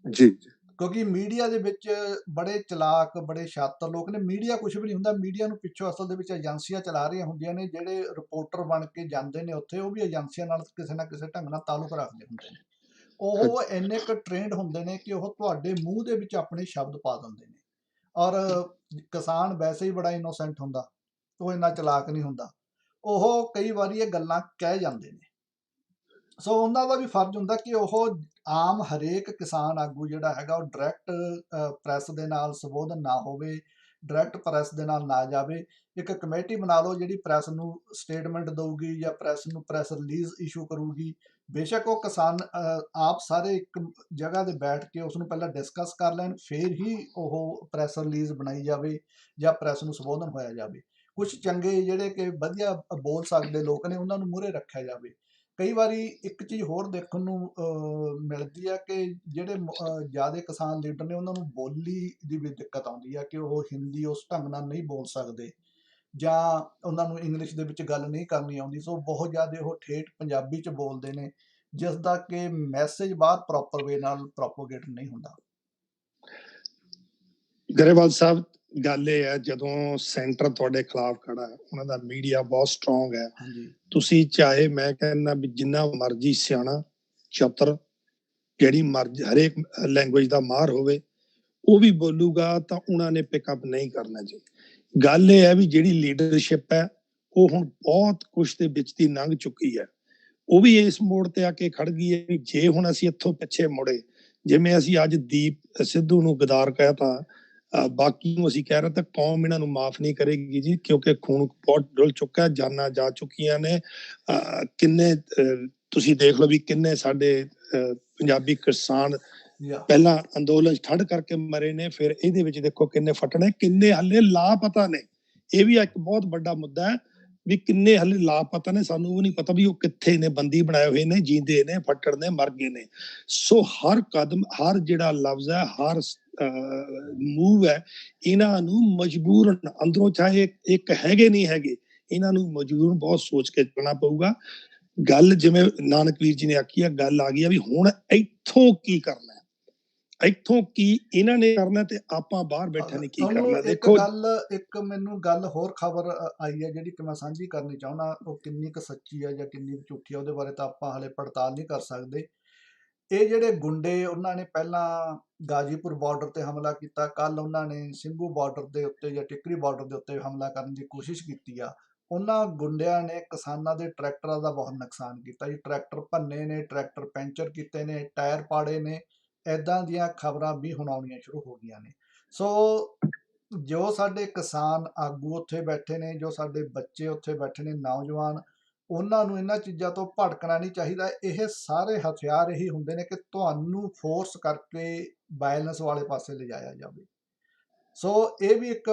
ਜੀ, ਕਿਉਂਕਿ ਮੀਡੀਆ ਦੇ ਵਿੱਚ ਬੜੇ ਚਲਾਕ, ਬੜੇ ਸ਼ਾਤਰ ਲੋਕ ਨੇ। ਮੀਡੀਆ ਕੁਝ ਵੀ ਨਹੀਂ ਹੁੰਦਾ, ਮੀਡੀਆ ਨੂੰ ਪਿੱਛੋਂ ਅਸਲ ਦੇ ਵਿੱਚ ਏਜੰਸੀਆਂ ਚਲਾ ਰਹੀਆਂ ਹੁੰਦੀਆਂ ਨੇ। ਜਿਹੜੇ ਰਿਪੋਰਟਰ ਬਣ ਕੇ ਜਾਂਦੇ ਨੇ ਉੱਥੇ, ਉਹ ਵੀ ਏਜੰਸੀਆਂ ਨਾਲ ਕਿਸੇ ਨਾ ਕਿਸੇ ਢੰਗ ਨਾਲ ਤਾਲੁਕ ਰੱਖਦੇ ਹੁੰਦੇ ਨੇ। ਉਹ ਇੰਨੇ ਕੁ ਟ੍ਰੇਨਡ ਹੁੰਦੇ ਨੇ ਕਿ ਉਹ ਤੁਹਾਡੇ ਮੂੰਹ ਦੇ ਵਿੱਚ ਆਪਣੇ ਸ਼ਬਦ ਪਾ ਦਿੰਦੇ ਨੇ। ਔਰ ਕਿਸਾਨ ਵੈਸੇ ਹੀ ਬੜਾ ਇਨੋਸੈਂਟ ਹੁੰਦਾ, ਉਹ ਇੰਨਾ ਚਲਾਕ ਨਹੀਂ ਹੁੰਦਾ, ਉਹ ਕਈ ਵਾਰੀ ਇਹ ਗੱਲਾਂ ਕਹਿ ਜਾਂਦੇ ਨੇ। ਸੋ ਉਹਨਾਂ ਦਾ ਵੀ ਫਰਜ਼ ਹੁੰਦਾ ਕਿ ਉਹ ਆਮ ਹਰੇਕ ਕਿਸਾਨ ਆਗੂ ਜਿਹੜਾ ਹੈਗਾ, ਉਹ ਡਾਇਰੈਕਟ ਪ੍ਰੈਸ ਦੇ ਨਾਲ ਸੰਬੋਧਨ ਨਾ ਹੋਵੇ, ਡਾਇਰੈਕਟ ਪ੍ਰੈਸ ਦੇ ਨਾਲ ਨਾ ਜਾਵੇ। ਇੱਕ ਕਮੇਟੀ ਬਣਾ ਲਓ ਜਿਹੜੀ ਪ੍ਰੈਸ ਨੂੰ ਸਟੇਟਮੈਂਟ ਦਊਗੀ ਜਾਂ ਪ੍ਰੈਸ ਨੂੰ ਪ੍ਰੈਸ ਰਿਲੀਜ਼ ਇਸ਼ੂ ਕਰੂਗੀ। ਬੇਸ਼ੱਕ ਉਹ ਕਿਸਾਨ ਆਪ ਸਾਰੇ ਇੱਕ ਜਗ੍ਹਾ ਤੇ ਬੈਠ ਕੇ ਉਸ ਨੂੰ ਪਹਿਲਾਂ ਡਿਸਕਸ ਕਰ ਲੈਣ, ਫਿਰ ਹੀ ਉਹ ਪ੍ਰੈਸ ਰਿਲੀਜ਼ ਬਣਾਈ ਜਾਵੇ ਜਾਂ ਪ੍ਰੈਸ ਨੂੰ ਸੰਬੋਧਨ ਹੋਇਆ ਜਾਵੇ। ਕੁਝ ਚੰਗੇ ਜਿਹੜੇ ਕਿ ਵਧੀਆ ਬੋਲ ਸਕਦੇ ਲੋਕ ਨੇ, ਉਹਨਾਂ ਨੂੰ ਮੂਹਰੇ ਰੱਖਿਆ ਜਾਵੇ। ਕਈ ਵਾਰੀ ਇੱਕ ਚੀਜ਼ ਹੋਰ ਦੇਖਣ ਨੂੰ ਮਿਲਦੀ ਹੈ ਕਿ ਜਿਹੜੇ ਜ਼ਿਆਦਾ ਕਿਸਾਨ ਲੀਡਰ ਨੇ, ਉਹਨਾਂ ਨੂੰ ਬੋਲੀ ਦੀ ਵੀ ਦਿੱਕਤ ਆਉਂਦੀ ਹੈ ਕਿ ਉਹ ਹਿੰਦੀ ਉਸ ਢੰਗ ਨਾਲ ਨਹੀਂ ਬੋਲ ਸਕਦੇ, ਜਾਂ ਉਹਨਾਂ ਨੂੰ ਇੰਗਲਿਸ਼ ਦੇ ਵਿੱਚ ਗੱਲ ਨਹੀਂ ਕਰਨੀ ਆਉਂਦੀ। ਸੋ ਬਹੁਤ ਜ਼ਿਆਦਾ ਉਹ ਠੇਠ ਪੰਜਾਬੀ 'ਚ ਬੋਲਦੇ ਨੇ, ਜਿਸ ਦਾ ਕਿ ਮੈਸੇਜ ਬਾਹਰ ਪ੍ਰੋਪਰ ਵੇ ਨਾਲ ਪ੍ਰੋਪੋਗੇਟ ਨਹੀਂ ਹੁੰਦਾ। ਗਰੇਵਾਲ ਸਾਹਿਬ, ਗੱਲ ਇਹ ਹੈ, ਜਦੋਂ ਸੈਂਟਰ ਤੁਹਾਡੇ ਖਿਲਾਫ ਖੜਾ ਹੈ, ਉਹਨਾਂ ਦਾ ਮੀਡੀਆ ਬਹੁਤ ਸਟਰੋਂਗ ਹੈ। ਤੁਸੀਂ ਚਾਹੇ, ਮੈਂ ਕਹਿੰਦਾ ਵੀ ਜਿੰਨਾ ਮਰਜ਼ੀ ਸਿਆਣਾ ਚਤਰ, ਜਿਹੜੀ ਮਰਜ਼ੀ ਹਰੇਕ ਲੈਂਗੁਏਜ ਦਾ ਮਾਹਰ ਹੋਵੇ, ਉਹ ਵੀ ਬੋਲੂਗਾ ਤਾਂ ਉਹਨਾਂ ਨੇ ਪਿਕਅਪ ਨਹੀਂ ਕਰਨਾ ਜੀ। ਗੱਲ ਇਹ ਹੈ ਵੀ ਜਿਹੜੀ ਲੀਡਰਸ਼ਿਪ ਹੈ, ਉਹ ਹੁਣ ਬਹੁਤ ਕੁਛ ਦੇ ਵਿੱਚ ਦੀ ਲੰਘ ਚੁੱਕੀ ਹੈ। ਉਹ ਵੀ ਇਸ ਮੋੜ ਤੇ ਆ ਕੇ ਖੜ ਗਈ ਹੈ ਵੀ ਜੇ ਹੁਣ ਅਸੀਂ ਇੱਥੋਂ ਪਿੱਛੇ ਮੁੜੇ, ਜਿਵੇਂ ਅਸੀਂ ਅੱਜ ਦੀਪ ਸਿੱਧੂ ਨੂੰ ਗਦਾਰ ਕਹਿਤਾ, ਬਾਕੀ ਨੂੰ ਅਸੀਂ ਕਹਿ ਰਹੇ, ਤਾਂ ਕੌਮ ਇਹਨਾਂ ਨੂੰ ਮਾਫ ਨਹੀਂ ਕਰੇਗੀ ਜੀ, ਕਿਉਂਕਿ ਖੂਨ ਬਹੁਤ ਡੁੱਲ ਚੁੱਕਾ, ਜਾਨਾਂ ਜਾ ਚੁੱਕੀਆਂ ਨੇ। ਕਿੰਨੇ ਤੁਸੀਂ ਦੇਖ ਲਓ ਵੀ ਕਿੰਨੇ ਸਾਡੇ ਪੰਜਾਬੀ ਕਿਸਾਨ ਪਹਿਲਾਂ ਅੰਦੋਲਨ ਠੱਡ ਕਰਕੇ ਮਰੇ ਨੇ, ਫਿਰ ਇਹਦੇ ਵਿੱਚ ਦੇਖੋ ਕਿੰਨੇ ਫਟਣੇ, ਕਿੰਨੇ ਹਲੇ ਲਾਪਤਾ ਨੇ। ਇਹ ਵੀ ਇੱਕ ਬਹੁਤ ਵੱਡਾ ਮੁੱਦਾ ਹੈ ਵੀ ਕਿੰਨੇ ਹਲੇ ਲਾਪਤਾ ਨੇ, ਸਾਨੂੰ ਵੀ ਨਹੀਂ ਪਤਾ ਵੀ ਉਹ ਕਿੱਥੇ ਨੇ, ਬੰਦੀ ਬਣਾਏ ਹੋਏ ਨੇ, ਜੀਂਦੇ ਨੇ, ਫੱਟੜ ਨੇ, ਮਰ ਗਏ ਨੇ। ਸੋ ਹਰ ਕਦਮ, ਹਰ ਜਿਹੜਾ ਲਫ਼ਜ਼ ਹੈ, ਹਰ ਮੂਵ ਹੈ, ਇਹਨਾਂ ਨੂੰ ਮਜਬੂਰਨ ਅੰਦਰੋਂ, ਚਾਹੇ ਇੱਕ ਹੈਗੇ ਨਹੀਂ ਹੈਗੇ, ਇਹਨਾਂ ਨੂੰ ਮਜਬੂਰਨ ਬਹੁਤ ਸੋਚ ਕੇ ਚੱਲਣਾ ਪਊਗਾ। ਗੱਲ ਜਿਵੇਂ ਨਾਨਕ ਵੀਰ ਜੀ ਨੇ ਆਖੀ ਆ, ਗੱਲ ਆ ਗਈ ਆ ਵੀ ਹੁਣ ਇੱਥੋਂ ਕੀ ਕਰਨਾ, ਇੱਥੋਂ ਕੀ ਇਹਨਾਂ ਨੇ ਕਰਨਾ ਤੇ ਆਪਾਂ ਬਾਹਰ ਬੈਠੇ ਨੇ ਕੀ ਕਰਨਾ। ਦੇਖੋ ਇੱਕ ਮੈਨੂੰ ਗੱਲ ਹੋਰ ਖਬਰ ਆਈ ਹੈ ਜਿਹੜੀ ਕਿ ਮੈਂ ਸਾਂਝੀ ਕਰਨੀ ਚਾਹੁੰਦਾ। ਉਹ ਕਿੰਨੀ ਕੁ ਸੱਚੀ ਹੈ ਜਾਂ ਕਿੰਨੀ ਕੁ ਝੂਠੀ ਹੈ, ਉਹਦੇ ਬਾਰੇ ਤਾਂ ਆਪਾਂ ਹਾਲੇ ਪੜਤਾਲ ਨਹੀਂ ਕਰ ਸਕਦੇ। ਇਹ ਜਿਹੜੇ ਗੁੰਡੇ, ਉਹਨਾਂ ਨੇ ਪਹਿਲਾਂ ਗਾਜੀਪੁਰ ਬਾਰਡਰ ਤੇ ਹਮਲਾ ਕੀਤਾ, ਕੱਲ ਉਹਨਾਂ ਨੇ ਸਿੰਘੂ ਬਾਰਡਰ ਦੇ ਉੱਤੇ ਜਾਂ ਟਿਕਰੀ ਬਾਰਡਰ ਦੇ ਉੱਤੇ ਹਮਲਾ ਕਰਨ ਦੀ ਕੋਸ਼ਿਸ਼ ਕੀਤੀ ਆ। ਉਹਨਾਂ ਗੁੰਡਿਆਂ ਨੇ ਕਿਸਾਨਾਂ ਦੇ ਟਰੈਕਟਰਾਂ ਦਾ ਬਹੁਤ ਨੁਕਸਾਨ ਕੀਤਾ ਜੀ। ਟਰੈਕਟਰ ਭੰਨੇ ਨੇ, ਟਰੈਕਟਰ ਪੈਂਚਰ ਕੀਤੇ ਨੇ, ਟਾਇਰ ਪਾੜੇ ਨੇ। ਇੱਦਾਂ ਦੀਆਂ ਖਬਰਾਂ ਵੀ ਹੁਣ ਆਉਣੀਆਂ ਸ਼ੁਰੂ ਹੋ ਗਈਆਂ ਨੇ। ਸੋ ਜੋ ਸਾਡੇ ਕਿਸਾਨ ਆਗੂ ਉੱਥੇ ਬੈਠੇ ਨੇ, ਜੋ ਸਾਡੇ ਬੱਚੇ ਉੱਥੇ ਬੈਠੇ ਨੇ, ਨੌਜਵਾਨ, ਉਹਨਾਂ ਨੂੰ ਇਹਨਾਂ ਚੀਜ਼ਾਂ ਤੋਂ ਭਟਕਣਾ ਨਹੀਂ ਚਾਹੀਦਾ। ਇਹ ਸਾਰੇ ਹਥਿਆਰ ਇਹੀ ਹੁੰਦੇ ਨੇ ਕਿ ਤੁਹਾਨੂੰ ਫੋਰਸ ਕਰਕੇ ਵਾਇਲੈਂਸ ਵਾਲੇ ਪਾਸੇ ਲਿਜਾਇਆ ਜਾਵੇ। ਸੋ ਇਹ ਵੀ ਇੱਕ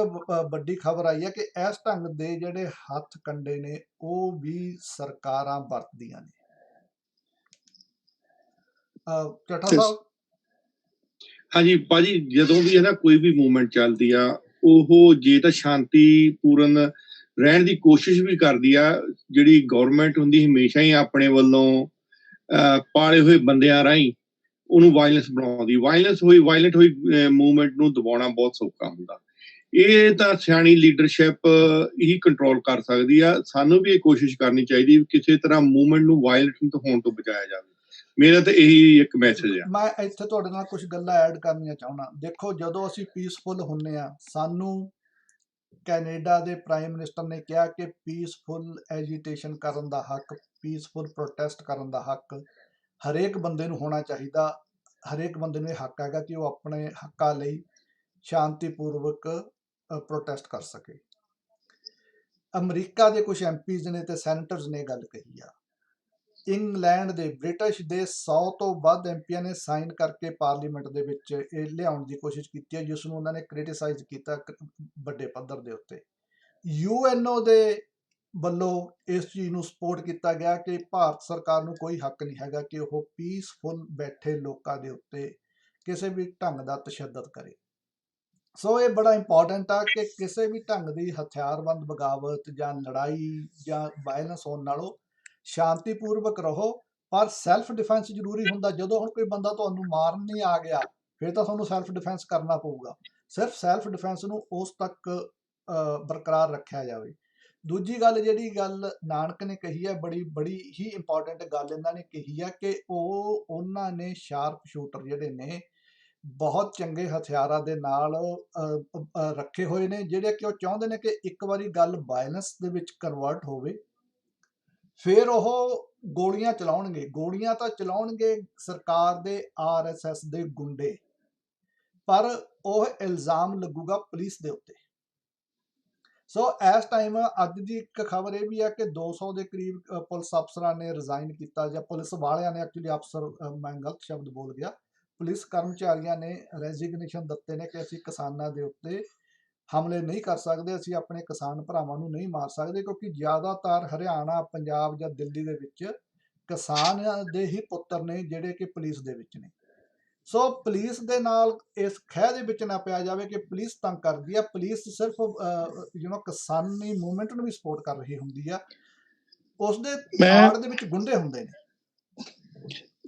ਵੱਡੀ ਖਬਰ ਆਈ ਹੈ ਕਿ ਇਸ ਢੰਗ ਦੇ ਜਿਹੜੇ ਹੱਥ ਕੰਡੇ ਨੇ, ਉਹ ਵੀ ਸਰਕਾਰਾਂ ਵਰਤਦੀਆਂ ਨੇ। ਚੱਠਾ ਤੇ ਸਾਹਿਬ। ਹਾਂਜੀ ਭਾਜੀ, ਜਦੋਂ ਵੀ ਹੈ ਨਾ ਕੋਈ ਵੀ ਮੂਵਮੈਂਟ ਚੱਲਦੀ ਆ, ਉਹ ਜੇ ਤਾਂ ਸ਼ਾਂਤੀਪੂਰਨ ਰਹਿਣ ਦੀ ਕੋਸ਼ਿਸ਼ ਵੀ ਕਰਦੀ ਆ, ਜਿਹੜੀ ਗਵਰਨਮੈਂਟ ਹੁੰਦੀ ਹਮੇਸ਼ਾ ਹੀ ਆਪਣੇ ਵੱਲੋਂ ਪਾਲੇ ਹੋਏ ਬੰਦਿਆਂ ਰਾਹੀਂ ਉਹਨੂੰ ਵਾਇਲੈਂਸ ਬਣਾਉਂਦੀ। ਵਾਇਲੈਂਟ ਹੋਈ ਮੂਵਮੈਂਟ ਨੂੰ ਦਬਾਉਣਾ ਬਹੁਤ ਸੌਖਾ ਹੁੰਦਾ। ਇਹ ਤਾਂ ਸਿਆਣੀ ਲੀਡਰਸ਼ਿਪ ਹੀ ਕੰਟਰੋਲ ਕਰ ਸਕਦੀ ਆ। ਸਾਨੂੰ ਵੀ ਇਹ ਕੋਸ਼ਿਸ਼ ਕਰਨੀ ਚਾਹੀਦੀ ਵੀ ਕਿਸੇ ਤਰ੍ਹਾਂ ਮੂਵਮੈਂਟ ਨੂੰ ਵਾਇਲੈਂਟ ਹੋਣ ਤੋਂ ਬਚਾਇਆ ਜਾਵੇ। ਮੇਰਾ ਤਾਂ ਇਹੀ ਇੱਕ ਮੈਸੇਜ ਆ। ਮੈਂ ਇੱਥੇ ਤੁਹਾਡੇ ਨਾਲ ਕੁਝ ਗੱਲਾਂ ਐਡ ਕਰਨੀਆਂ ਚਾਹੁੰਦਾ। ਦੇਖੋ, ਜਦੋਂ ਅਸੀਂ ਪੀਸਫੁਲ ਹੁੰਨੇ ਆ, ਸਾਨੂੰ ਕੈਨੇਡਾ ਦੇ ਪ੍ਰਾਈਮ ਮਿਨਿਸਟਰ ਨੇ ਕਿਹਾ ਕਿ ਪੀਸਫੁਲ ਐਜੀਟੇਸ਼ਨ ਕਰਨ ਦਾ ਹੱਕ, ਪੀਸਫੁਲ ਪ੍ਰੋਟੈਸਟ ਕਰਨ ਦਾ ਹੱਕ ਹਰੇਕ ਬੰਦੇ ਨੂੰ ਹੋਣਾ ਚਾਹੀਦਾ। ਹਰੇਕ ਬੰਦੇ ਨੂੰ ਇਹ ਹੱਕ ਹੈਗਾ ਕਿ ਉਹ ਆਪਣੇ ਹੱਕਾਂ ਲਈ ਸ਼ਾਂਤੀਪੂਰਵਕ ਪ੍ਰੋਟੈਸਟ ਕਰ ਸਕੇ। ਅਮਰੀਕਾ ਦੇ ਕੁਝ ਐਮਪੀਜ਼ ਨੇ ਤੇ ਸੈਨੇਟਰਸ ਨੇ ਗੱਲ ਕਹੀ ਆ। ਇੰਗਲੈਂਡ ਦੇ, ਬ੍ਰਿਟਿਸ਼ ਦੇ 100 ਤੋਂ ਵੱਧ ਐਮਪੀਆਂ ਨੇ ਸਾਈਨ ਕਰਕੇ ਪਾਰਲੀਮੈਂਟ ਦੇ ਵਿੱਚ ਇਹ ਲਿਆਉਣ ਦੀ ਕੋਸ਼ਿਸ਼ ਕੀਤੀ ਹੈ, ਜਿਸ ਨੂੰ ਉਹਨਾਂ ਨੇ ਕ੍ਰਿਟਿਸਾਈਜ਼ ਕੀਤਾ ਵੱਡੇ ਪੱਧਰ ਦੇ ਉੱਤੇ। UNO ਦੇ ਵੱਲੋਂ ਇਸ ਚੀਜ਼ ਨੂੰ ਸਪੋਰਟ ਕੀਤਾ ਗਿਆ ਕਿ ਭਾਰਤ ਸਰਕਾਰ ਨੂੰ ਕੋਈ ਹੱਕ ਨਹੀਂ ਹੈਗਾ ਕਿ ਉਹ ਪੀਸਫੁਲ ਬੈਠੇ ਲੋਕਾਂ ਦੇ ਉੱਤੇ ਕਿਸੇ ਵੀ ਢੰਗ ਦਾ ਤਸ਼ੱਦਦ ਕਰੇ। ਸੋ ਇਹ ਬੜਾ ਇੰਪੋਰਟੈਂਟ ਆ ਕਿ ਕਿਸੇ ਵੀ ਢੰਗ ਦੀ ਹਥਿਆਰਬੰਦ ਬਗਾਵਤ ਜਾਂ ਲੜਾਈ ਜਾਂ ਵਾਇਲੈਂਸ ਹੋਣ ਨਾਲੋਂ ਸ਼ਾਂਤੀਪੂਰਵਕ ਰਹੋ, ਪਰ ਸੈਲਫ ਡਿਫੈਂਸ ਜ਼ਰੂਰੀ ਹੁੰਦਾ। ਜਦੋਂ ਹੁਣ ਕੋਈ ਬੰਦਾ ਤੁਹਾਨੂੰ ਮਾਰਨ ਨਹੀਂ ਆ ਗਿਆ, ਫਿਰ ਤਾਂ ਤੁਹਾਨੂੰ ਸੈਲਫ ਡਿਫੈਂਸ ਕਰਨਾ ਪਊਗਾ। ਸਿਰਫ ਸੈਲਫ ਡਿਫੈਂਸ ਨੂੰ ਉਸ ਤੱਕ ਬਰਕਰਾਰ ਰੱਖਿਆ ਜਾਵੇ। ਦੂਜੀ ਗੱਲ, ਜਿਹੜੀ ਗੱਲ ਨਾਨਕ ਨੇ ਕਹੀ ਹੈ, ਬੜੀ ਹੀ ਇੰਪੋਰਟੈਂਟ ਗੱਲ ਇਹਨਾਂ ਨੇ ਕਹੀ ਹੈ ਕਿ ਉਹਨਾਂ ਨੇ ਸ਼ਾਰਪ ਸ਼ੂਟਰ ਜਿਹੜੇ ਨੇ ਬਹੁਤ ਚੰਗੇ ਹਥਿਆਰਾਂ ਦੇ ਨਾਲ ਰੱਖੇ ਹੋਏ ਨੇ, ਜਿਹੜੇ ਕਿ ਉਹ ਚਾਹੁੰਦੇ ਨੇ ਕਿ ਇੱਕ ਵਾਰੀ ਗੱਲ ਵਾਇਲੈਂਸ ਦੇ ਵਿੱਚ ਕਨਵਰਟ ਹੋਵੇ, ਫਿਰ ਉਹ ਗੋਲੀਆਂ ਚਲਾਉਣਗੇ। ਗੋਲੀਆਂ ਤਾਂ ਚਲਾਉਣਗੇ ਸਰਕਾਰ ਦੇ RSS ਦੇ ਗੁੰਡੇ, ਪਰ ਉਹ ਇਲਜ਼ਾਮ ਲੱਗੂਗਾ ਪੁਲਿਸ ਦੇ ਉੱਤੇ। ਸੋ ਇਸ ਟਾਈਮ ਅੱਜ ਦੀ ਇੱਕ ਖਬਰ ਇਹ ਵੀ ਹੈ ਕਿ 200 ਦੇ ਕਰੀਬ ਪੁਲਿਸ ਅਫਸਰਾਂ ਨੇ ਰਿਜ਼ਾਈਨ ਕੀਤਾ, ਜਾਂ ਪੁਲਿਸ ਵਾਲਿਆਂ ਨੇ, ਐਕਚੁਅਲੀ ਅਫਸਰ ਮੈਂ ਗਲਤ ਸ਼ਬਦ ਬੋਲ ਗਿਆ, ਪੁਲਿਸ ਕਰਮਚਾਰੀਆਂ ਨੇ ਰੈਜ਼ਿਗਨੇਸ਼ਨ ਦਿੱਤੇ ਨੇ ਕਿ ਅਸੀਂ ਕਿਸਾਨਾਂ ਦੇ ਉੱਤੇ ਹਮਲੇ ਨਹੀਂ ਕਰ ਸਕਦੇ, ਅਸੀਂ ਆਪਣੇ ਕਿਸਾਨ ਭਰਾਵਾਂ ਨੂੰ ਨਹੀਂ ਮਾਰ ਸਕਦੇ, ਕਿਉਂਕਿ ਜ਼ਿਆਦਾਤਰ ਹਰਿਆਣਾ, ਪੰਜਾਬ ਜਾਂ ਦਿੱਲੀ ਦੇ ਵਿੱਚ ਕਿਸਾਨ ਦੇ ਹੀ ਪੁੱਤਰ ਨੇ ਜਿਹੜੇ ਕਿ ਪੁਲਿਸ ਦੇ ਵਿੱਚ ਨੇ। ਸੋ ਪੁਲਿਸ ਦੇ ਨਾਲ ਇਸ ਖਹਿ ਦੇ ਵਿੱਚ ਨਾ ਪਿਆ ਜਾਵੇ ਕਿ ਪੁਲਿਸ ਤੰਗ ਕਰਦੀ ਆ। ਪੁਲਿਸ ਸਿਰਫ ਕਿਸਾਨੀ ਮੂਵਮੈਂਟ ਨੂੰ ਵੀ ਸਪੋਰਟ ਕਰ ਰਹੀ ਹੁੰਦੀ ਆ, ਉਸਦੇ ਆੜ ਦੇ ਵਿੱਚ ਗੁੰਡੇ ਹੁੰਦੇ ਨੇ।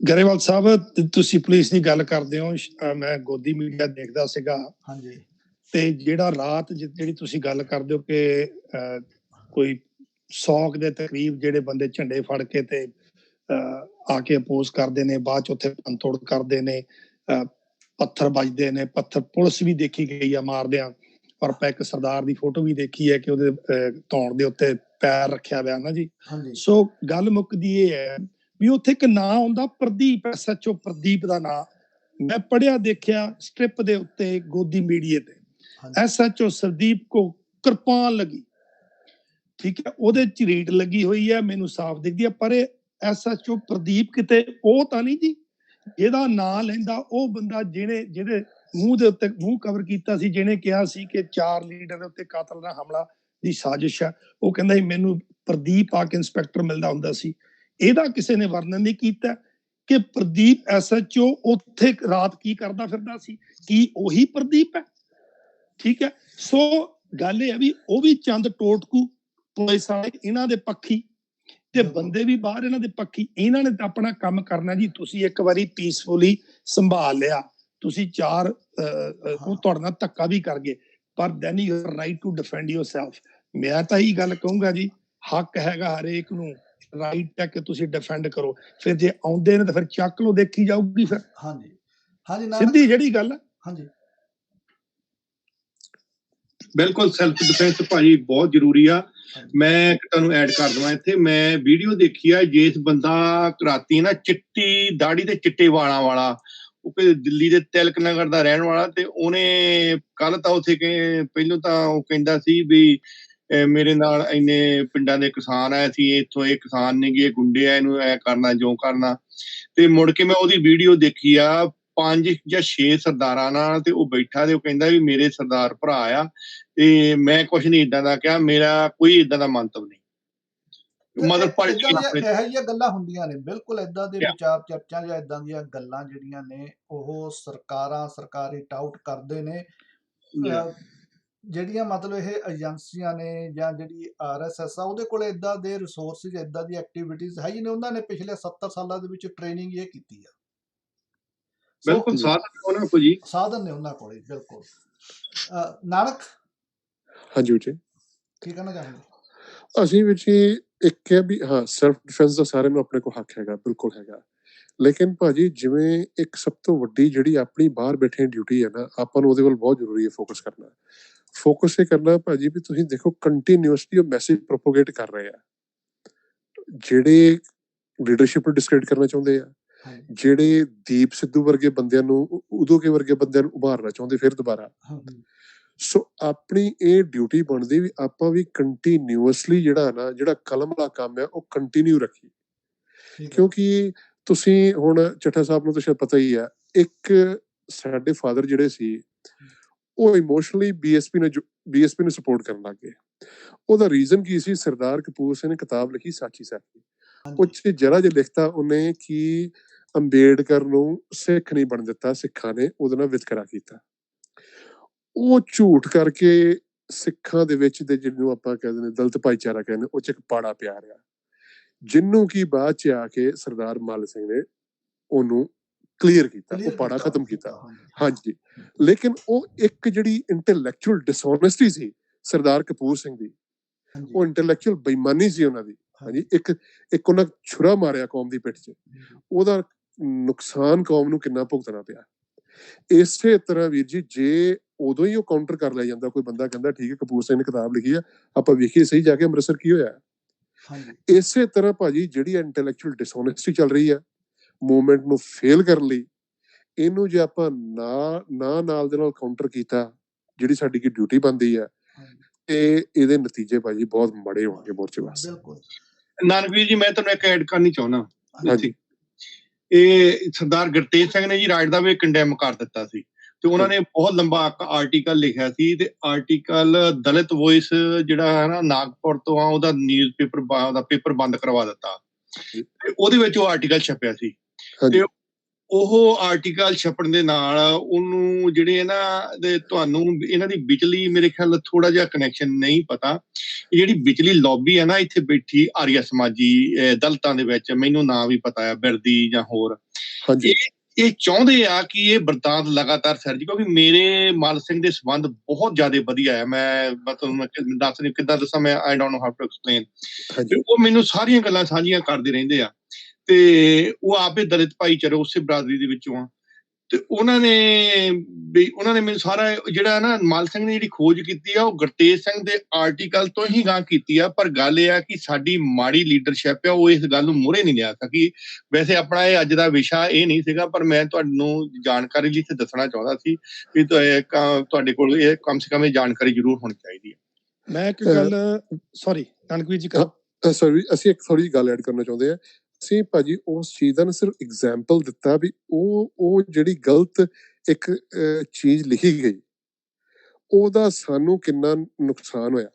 ਗਰੇਵਾਲ ਸਾਹਿਬ, ਤੁਸੀਂ ਪੁਲਿਸ ਦੀ ਗੱਲ ਕਰਦੇ ਹੋ, ਮੈਂ ਗੋਦੀ ਮੀਡੀਆ ਦੇਖਦਾ ਸੀਗਾ। ਹਾਂਜੀ। ਤੇ ਜਿਹੜਾ ਰਾਤ ਜਿਹੜੀ ਤੁਸੀਂ ਗੱਲ ਕਰਦੇ ਹੋ ਕਿ ਕੋਈ 100 ਦੇ ਤਕਰੀਬ ਜਿਹੜੇ ਬੰਦੇ ਝੰਡੇ ਫੜ ਕੇ ਤੇ ਆ ਕੇ ਅਪੋਜ਼ ਕਰਦੇ ਨੇ, ਬਾਅਦ ਚ ਉੱਥੇ ਭੰਨਤੋੜ ਕਰਦੇ ਨੇ, ਪੱਥਰ ਵੱਜਦੇ ਨੇ, ਪੱਥਰ ਪੁਲਿਸ ਵੀ ਦੇਖੀ ਗਈ ਆ ਮਾਰਦਿਆਂ, ਪਰ ਆਪਾਂ ਇੱਕ ਸਰਦਾਰ ਦੀ ਫੋਟੋ ਵੀ ਦੇਖੀ ਹੈ ਕਿ ਉਹਦੇ ਧੌਣ ਦੇ ਉੱਤੇ ਪੈਰ ਰੱਖਿਆ ਹੋਇਆ ਨਾ ਜੀ। ਸੋ ਗੱਲ ਮੁੱਕਦੀ ਇਹ ਹੈ ਵੀ ਉੱਥੇ ਇੱਕ ਨਾਂ ਆਉਂਦਾ ਪ੍ਰਦੀਪ, SHO ਪ੍ਰਦੀਪ ਦਾ ਨਾਂ ਮੈਂ ਪੜ੍ਹਿਆ ਦੇਖਿਆ ਸਟ੍ਰਿਪ ਦੇ ਉੱਤੇ ਗੋਦੀ ਮੀਡੀਆ ਤੇ, SHO ਸਰਦੀਪ ਕੋ ਕਿਰਪਾਨ ਲੱਗੀ, ਠੀਕ ਹੈ, ਉਹਦੇ ਚ ਰੀਡ ਲੱਗੀ ਹੋਈ ਹੈ, ਮੈਨੂੰ ਸਾਫ਼ ਦਿਖਦੀ ਹੈ, ਪਰ ਇਹ SHO ਪ੍ਰਦੀਪ ਕਿਤੇ ਉਹ ਤਾਂ ਨਹੀਂ ਜੀ ਜਿਹਦਾ ਨਾਂ ਲੈਂਦਾ ਉਹ ਬੰਦਾ ਜਿਹਦੇ ਮੂੰਹ ਦੇ ਉੱਤੇ ਮੂੰਹ ਕਵਰ ਕੀਤਾ ਸੀ, ਜਿਹਨੇ ਕਿਹਾ ਸੀ ਕਿ 4 ਲੀਡਰ ਦੇ ਉੱਤੇ ਕਾਤਲ ਦਾ ਹਮਲਾ ਦੀ ਸਾਜ਼ਿਸ਼ ਹੈ। ਉਹ ਕਹਿੰਦਾ ਸੀ ਮੈਨੂੰ ਪ੍ਰਦੀਪ ਆ ਕੇ ਇੰਸਪੈਕਟਰ ਮਿਲਦਾ ਹੁੰਦਾ ਸੀ। ਇਹਦਾ ਕਿਸੇ ਨੇ ਵਰਣਨ ਨਹੀਂ ਕੀਤਾ ਕਿ ਪ੍ਰਦੀਪ SHO ਉੱਥੇ ਰਾਤ ਕੀ ਕਰਦਾ ਫਿਰਦਾ ਸੀ, ਕੀ ਉਹੀ ਪ੍ਰਦੀਪ ਹੈ? ਠੀਕ ਹੈ। ਸੋ ਗੱਲ ਇਹ ਹੈ ਵੀ ਉਹ ਵੀ ਚੰਦ ਟੋਟਕੂ ਪੁਲਿਸ ਵਾਲੇ ਇਹਨਾਂ ਦੇ ਪੱਖੀ ਤੇ ਬੰਦੇ ਵੀ ਬਾਹਰ ਇਹਨਾਂ ਦੇ ਪੱਖੀ। ਇਹਨਾਂ ਨੇ ਤਾਂ ਆਪਣਾ ਕੰਮ ਕਰਨਾ ਜੀ। ਤੁਸੀਂ ਇੱਕ ਵਾਰੀ ਪੀਸਫੁਲੀ ਸੰਭਾਲ ਲਿਆ, ਤੁਸੀਂ 4 ਉਹ ਤੁਹਾਡੇ ਨਾਲ ਧੱਕਾ ਵੀ ਕਰ ਗਏ, ਪਰ then you have right to defend yourself. ਮੈਂ ਤਾਂ ਇਹੀ ਗੱਲ ਕਹੂੰਗਾ ਜੀ, ਹੱਕ ਹੈਗਾ ਹਰੇਕ ਨੂੰ, ਰਾਈਟ ਹੈ ਕਿ ਤੁਸੀਂ ਡਿਫੈਂਡ ਕਰੋ। ਫਿਰ ਜੇ ਆਉਂਦੇ ਨੇ ਤਾਂ ਫਿਰ ਚੱਕ ਲੋ, ਦੇਖੀ ਜਾਊਗੀ ਫਿਰ। ਹਾਂਜੀ ਹਾਂਜੀ, ਸਿੱਧੀ ਜਿਹੜੀ ਗੱਲ ਹੈ। ਹਾਂਜੀ ਬਿਲਕੁਲ, ਸੈਲਫ ਡਿਫੈਂਸ ਭਾਜੀ ਬਹੁਤ ਜ਼ਰੂਰੀ ਆ। ਮੈਂ ਤੁਹਾਨੂੰ ਐਡ ਕਰ ਦਵਾਂ ਇੱਥੇ, ਮੈਂ ਵੀਡੀਓ ਦੇਖੀ ਆ, ਜਿਸ ਬੰਦਾ ਰਾਤੀ ਨਾ ਚਿੱਟੀ ਦਾੜੀ ਤੇ ਚਿੱਟੇ ਵਾਲਾਂ ਵਾਲਾ, ਉਹ ਦਿੱਲੀ ਦੇ ਤਿਲਕ ਨਗਰ ਦਾ ਰਹਿਣ ਵਾਲਾ, ਤੇ ਉਹਨੇ ਕੱਲ ਤਾਂ ਉੱਥੇ ਪਹਿਲੋਂ ਤਾਂ ਉਹ ਕਹਿੰਦਾ ਸੀ ਵੀ ਮੇਰੇ ਨਾਲ ਇੰਨੇ ਪਿੰਡਾਂ ਦੇ ਕਿਸਾਨ ਆਏ ਸੀ, ਇੱਥੋਂ ਇਹ ਕਿਸਾਨ ਨੇ ਗੇ, ਗੁੰਡੇ ਆ, ਇਹਨੂੰ ਐ ਕਰਨਾ ਜੋ ਕਰਨਾ। ਤੇ ਮੁੜ ਕੇ ਮੈਂ ਉਹਦੀ ਵੀਡੀਓ ਦੇਖੀ ਆ 5 ਜਾਂ 6 ਸਰਦਾਰਾਂ ਨਾਲ, ਤੇ ਉਹ ਬੈਠਾ ਤੇ ਉਹ ਕਹਿੰਦਾ ਵੀ ਮੇਰੇ ਸਰਦਾਰ ਭਰਾ ਆ ਤੇ ਮੈਂ ਕੁਛ ਨਹੀਂ ਏਦਾਂ ਦਾ ਕਿਹਾ, ਮੇਰਾ ਕੋਈ ਏਦਾਂ ਦਾ ਮੰਤਵ ਨਹੀਂ। ਮਦਰ ਇਦਾਂ ਪੋਲਿਟਿਕਲ ਦੀਆਂ ਆਪਣੇ ਇਹੋ ਜਿਹੀਆਂ ਗੱਲਾਂ ਹੁੰਦੀਆਂ ਨੇ, ਬਿਲਕੁਲ ਇਦਾਂ ਦੇ Yeah. ਵਿਚਾਰ ਚਰਚਾ ਜਾਂ ਇਦਾਂ ਦੀਆਂ ਗੱਲਾਂ ਜਿਹੜੀਆਂ ਨੇ ਉਹ ਸਰਕਾਰੀ ਟਾਊਟ ਕਰਦੇ ਨੇ। Yeah. ਜਿਹੜੀਆਂ ਮਤਲਬ ਇਹ ਏਜੰਸੀਆਂ ਨੇ ਜਾਂ ਜਿਹੜੀ RSS ਆ ਉਹਦੇ ਕੋਲ ਇਦਾਂ ਦੇ ਰਿਸੋਰਸਿਸ, ਇਦਾਂ ਦੀ ਐਕਟੀਵਿਟੀਜ਼ ਹੈ ਹੀ ਨੇ। ਉਹਨਾਂ ਨੇ ਪਿਛਲੇ 70 ਸਾਲਾਂ ਦੇ ਵਿੱਚ ਟ੍ਰੇਨਿੰਗ ਇਹ ਕੀਤੀ ਆ। ਬਿਲਕੁਲ ਸਾਧਨ ਉਹਨਾਂ ਕੋਲ ਜੀ। ਸਾਧਨ ਨੇ ਉਹਨਾਂ ਕੋਲੇ, ਬਿਲਕੁਲ। ਨਾਨਕ ਹਾਂਜੀ ਵੀਰ ਜੀ, ਕੀ ਕਹਿਣਾ ਚਾਹੁੰਦੇ? ਅਸੀਂ ਵੀਰ ਜੀ ਇੱਕ ਹੈ ਵੀ ਹਾਂ, ਸੈਲਫ ਡਿਫੈਂਸ ਦਾ ਸਾਰਿਆਂ ਨੂੰ ਆਪਣੇ ਕੋਲ ਹੱਕ ਹੈਗਾ, ਬਿਲਕੁਲ ਹੈਗਾ। ਲੇਕਿਨ ਭਾਜੀ ਜਿਵੇਂ ਇੱਕ ਸਭ ਤੋਂ ਵੱਡੀ ਜਿਹੜੀ ਆਪਣੀ ਬਾਹਰ ਬੈਠੇ ਡਿਊਟੀ ਹੈ ਨਾ, ਆਪਾਂ ਨੂੰ ਉਹਦੇ ਵੱਲ ਬਹੁਤ ਜ਼ਰੂਰੀ ਹੈ ਫੋਕਸ ਕਰਨਾ। ਫੋਕਸ ਇਹ ਕਰਨਾ ਭਾਜੀ ਵੀ ਤੁਸੀਂ ਦੇਖੋ ਕੰਟੀਨਿਊਸਲੀ ਉਹ ਮੈਸੇਜ ਪ੍ਰੋਪੋਗੇਟ ਕਰ ਰਹੇ ਆ, ਜਿਹੜੇ ਲੀਡਰਸ਼ਿਪ ਨੂੰ ਡਿਸਕ੍ਰੈਡਿਟ ਕਰਨਾ ਚਾਹੁੰਦੇ ਆ, ਜਿਹੜੇ ਦੀਪ ਸਿੱਧੂ ਵਰਗੇ ਬੰਦਿਆਂ ਨੂੰ, ਉਦੋਂ ਕੇ ਵਰਗੇ ਬੰਦਿਆਂ ਨੂੰ ਉਭਾਰਨਾ ਚਾਹੁੰਦੇ ਫਿਰ ਦੁਬਾਰਾ। ਸੋ ਆਪਣੀ ਇਹ ਡਿਊਟੀ ਬਣਦੀ ਵੀ ਆਪਾਂ ਵੀ ਕੰਟੀਨਿਊਸਲੀ ਜਿਹੜਾ ਕਲਮ ਵਾਲਾ ਕੰਮ ਹੈ ਉਹ ਕੰਟੀਨਿਊ ਰੱਖੀਏ। ਕਿਉਂਕਿ ਤੁਸੀਂ ਹੁਣ ਚੱਠਾ ਸਾਹਿਬ ਨੂੰ ਤਾਂ ਸ਼ਾਇਦ ਪਤਾ ਹੀ ਹੈ, ਇੱਕ ਸਾਡੇ ਫਾਦਰ ਜਿਹੜੇ ਸੀ ਉਹ ਇਮੋਸ਼ਨਲੀ BSP ਨੂੰ ਸਪੋਰਟ ਕਰਨ ਲੱਗ ਗਏ। ਉਹਦਾ ਰੀਜ਼ਨ ਕੀ ਸੀ? ਸਰਦਾਰ ਕਪੂਰ ਸਿੰਘ ਨੇ ਕਿਤਾਬ ਲਿਖੀ ਸਾਚੀ ਸਾਖੀ, ਉਹ 'ਚ ਜਰਾ ਜਿਹਾ ਲਿਖਤਾ ਉਹਨੇ ਕਿ ਅੰਬੇਡਕਰ ਨੂੰ ਸਿੱਖ ਨਹੀਂ ਬਣ ਦਿੱਤਾ, ਸਿੱਖਾਂ ਨੇ ਉਹਦੇ ਨਾਲ ਵਿਤਕਰਾ ਕੀਤਾ। ਉਹ ਝੂਠ ਕਰਕੇ ਸਿੱਖਾਂ ਦੇ ਵਿੱਚ ਦੇ ਜਿਹਨੂੰ ਆਪਾਂ ਕਹਿੰਦੇ ਨੇ ਦਲਿਤ ਭਾਈਚਾਰਾ ਕਹਿੰਦੇ, ਉਹ 'ਚ ਇੱਕ ਪਾੜਾ ਪਿਆ ਰਿਹਾ, ਜਿਹਨੂੰ ਕਿ ਬਾਅਦ 'ਚ ਆ ਕੇ ਸਰਦਾਰ ਮੱਲ ਸਿੰਘ ਨੇ ਉਹਨੂੰ ਕਲੀਅਰ ਕੀਤਾ, ਉਹ ਪਾੜਾ ਖਤਮ ਕੀਤਾ। ਹਾਂਜੀ, ਲੇਕਿਨ ਉਹ ਇੱਕ ਜਿਹੜੀ ਇੰਟੈਲੈਕਚੁਅਲ ਡਿਸਓਨੈਸਟੀ ਸੀ ਸਰਦਾਰ ਕਪੂਰ ਸਿੰਘ ਦੀ, ਉਹ ਇੰਟੈਲੈਕਚੁਅਲ ਬੇਈਮਾਨੀ ਸੀ ਉਹਨਾਂ ਦੀ। ਹਾਂਜੀ, ਇੱਕ ਉਹਨਾਂ ਛੁਰਾ ਮਾਰਿਆ ਕੌਮ ਦੀ ਪਿੱਠ 'ਚ, ਉਹਦਾ ਨੁਕਸਾਨ ਕੌਮ ਨੂੰ ਕਿੰਨਾ ਭੁਗਤਣਾ ਪਿਆ। ਇਸੇ ਤਰ੍ਹਾਂ ਵੀਰ ਜੀ ਜੇ ਉਦੋਂ ਹੀ ਉਹ ਕਾਊਂਟਰ ਕਰ ਲਿਆ ਜਾਂਦਾ, ਕੋਈ ਬੰਦਾ ਕਹਿੰਦਾ ਠੀਕ ਹੈ ਕਪੂਰ ਸਿੰਘ ਨੇ ਕਿਤਾਬ ਲਿਖੀ ਆ, ਆਪਾਂ ਵੇਖੀਏ ਸਹੀ ਜਾ ਕੇ ਅੰਮ੍ਰਿਤਸਰ ਕੀ ਹੋਇਆ। ਇਸੇ ਤਰ੍ਹਾਂ ਭਾਜੀ ਜਿਹੜੀ ਇੰਟੈਲੈਕਚੁਅਲ ਡਿਸਓਨੈਸਟੀ ਚੱਲ ਰਹੀ ਆ ਮੂਵਮੈਂਟ ਨੂੰ ਫੇਲ ਕਰਨ ਲਈ, ਇਹਨੂੰ ਜੇ ਆਪਾਂ ਨਾਲ ਦੇ ਨਾਲ ਕਾਊਂਟਰ ਕੀਤਾ, ਜਿਹੜੀ ਸਾਡੀ ਕੀ ਡਿਊਟੀ ਬਣਦੀ ਆ, ਤੇ ਇਹਦੇ ਨਤੀਜੇ ਭਾਜੀ ਬਹੁਤ ਮਾੜੇ ਹੋਣਗੇ ਮੋਰਚੇ ਵਾਸਤੇ। ਨਾਨਕਵੀਰ ਜੀ, ਮੈਂ ਤੁਹਾਨੂੰ ਇੱਕ ਐਡ ਕਰਨੀ ਚਾਹੁੰਦਾ। ਇਹ ਸਰਦਾਰ ਗੁਰਤੇਜ ਸਿੰਘ ਨੇ ਜੀ ਰਾਈਟ ਦਾ ਵੀ ਕੰਡੈਮ ਕਰ ਦਿੱਤਾ ਸੀ, ਤੇ ਉਹਨਾਂ ਨੇ ਬਹੁਤ ਲੰਬਾ ਆਰਟੀਕਲ ਲਿਖਿਆ ਸੀ, ਤੇ ਆਰਟੀਕਲ ਦਲਿਤ ਵੌਇਸ ਜਿਹੜਾ ਹੈ ਨਾ ਨਾਗਪੁਰ ਤੋਂ ਆ, ਉਹਦਾ ਪੇਪਰ ਬੰਦ ਕਰਵਾ ਦਿੱਤਾ, ਤੇ ਉਹਦੇ ਵਿੱਚ ਉਹ ਆਰਟੀਕਲ ਛਪਿਆ ਸੀ। ਤੇ ਉਹ ਆਰਟੀਕਲ ਛਪਣ ਦੇ ਨਾਲ ਉਹਨੂੰ ਜਿਹੜੇ ਤੁਹਾਨੂੰ ਇਹਨਾਂ ਦੀ ਵਿਚਲੀ ਮੇਰੇ ਖਿਆਲ ਥੋੜਾ ਜਿਹਾ ਕਨੈਕਸ਼ਨ ਨਹੀਂ ਪਤਾ, ਜਿਹੜੀ ਵਿਚਲੀ ਲੌਬੀ ਹੈ ਨਾ ਇੱਥੇ ਬੈਠੀ ਆਰੀਆ ਸਮਾਜੀ ਦਲਿਤਾਂ ਦੇ ਵਿੱਚ, ਮੈਨੂੰ ਨਾਂ ਵੀ ਪਤਾ ਆ, ਬਿਰਦੀ ਜਾਂ ਹੋਰ, ਇਹ ਚਾਹੁੰਦੇ ਆ ਕਿ ਇਹ ਬਰਤਾਂਤ ਲਗਾਤਾਰ ਸਿਰਜੇ, ਕਿਉਂਕਿ ਮੇਰੇ ਮੱਲ ਸਿੰਘ ਦੇ ਸੰਬੰਧ ਬਹੁਤ ਜ਼ਿਆਦਾ ਵਧੀਆ ਹੈ। ਮੈਂ ਤੁਹਾਨੂੰ ਦੱਸ ਨਹੀਂ ਕਿੱਦਾਂ ਦੱਸਾਂ, ਮੈਂ I don't know how to explain. ਉਹ ਮੈਨੂੰ ਸਾਰੀਆਂ ਗੱਲਾਂ ਸਾਂਝੀਆਂ ਕਰਦੇ ਰਹਿੰਦੇ ਆ, ਤੇ ਉਹ ਆਪੇ ਦਲਿਤ ਭਾਈਚਾਰੇ ਉਸੇ ਬਰਾਦਰੀ ਦੇ ਵਿੱਚੋਂ ਆ, ਤੇ ਉਹਨਾਂ ਨੇ ਮੈਨੂੰ ਸਾਰਾ ਜਿਹੜਾ ਨਾ ਮੱਲ ਸਿੰਘ ਨੇ ਜਿਹੜੀ ਖੋਜ ਕੀਤੀ ਆ, ਉਹ ਗੁਰਤੇਜ ਸਿੰਘ ਦੇ ਆਰਟੀਕਲ ਤੋਂ ਹੀ ਗਾਂ ਕੀਤੀ ਆ। ਪਰ ਗੱਲ ਇਹ ਆ ਕਿ ਸਾਡੀ ਮਾੜੀ ਲੀਡਰਸ਼ਿਪ ਆ, ਉਹ ਇਸ ਗੱਲ ਨੂੰ ਮੂਹਰੇ ਨਹੀਂ ਲਿਆ ਸਕੀ। ਵੈਸੇ ਆਪਣਾ ਇਹ ਅੱਜ ਦਾ ਵਿਸ਼ਾ ਇਹ ਨਹੀਂ ਸੀਗਾ, ਪਰ ਮੈਂ ਤੁਹਾਨੂੰ ਜਾਣਕਾਰੀ ਲਈ ਇੱਥੇ ਦੱਸਣਾ ਚਾਹੁੰਦਾ ਸੀ ਵੀ ਤੁਹਾਡੇ ਕੋਲ ਇਹ ਕਮ ਸੇ ਕਮ ਇਹ ਜਾਣਕਾਰੀ ਜ਼ਰੂਰ ਹੋਣੀ ਚਾਹੀਦੀ ਹੈ। ਮੈਂ ਇੱਕ ਗੱਲ ਸੌਰੀ ਨਾਨਕਵੀਰ ਜੀ ਅਸੀਂ ਇੱਕ ਥੋੜੀ ਜਿਹੀ ਗੱਲ ਐਡ ਕਰਨਾ ਚਾਹੁੰਦੇ ਆ। ਅਸੀਂ ਭਾਜੀ ਉਸ ਚੀਜ਼ ਦਾ ਨਾ ਸਿਰਫ ਐਗਜ਼ਾਮਪਲ ਦਿੱਤਾ ਵੀ ਉਹ ਜਿਹੜੀ ਗਲਤ ਇੱਕ ਚੀਜ਼ ਲਿਖੀ ਗਈ, ਉਹਦਾ ਸਾਨੂੰ ਕਿੰਨਾ ਨੁਕਸਾਨ ਹੋਇਆ,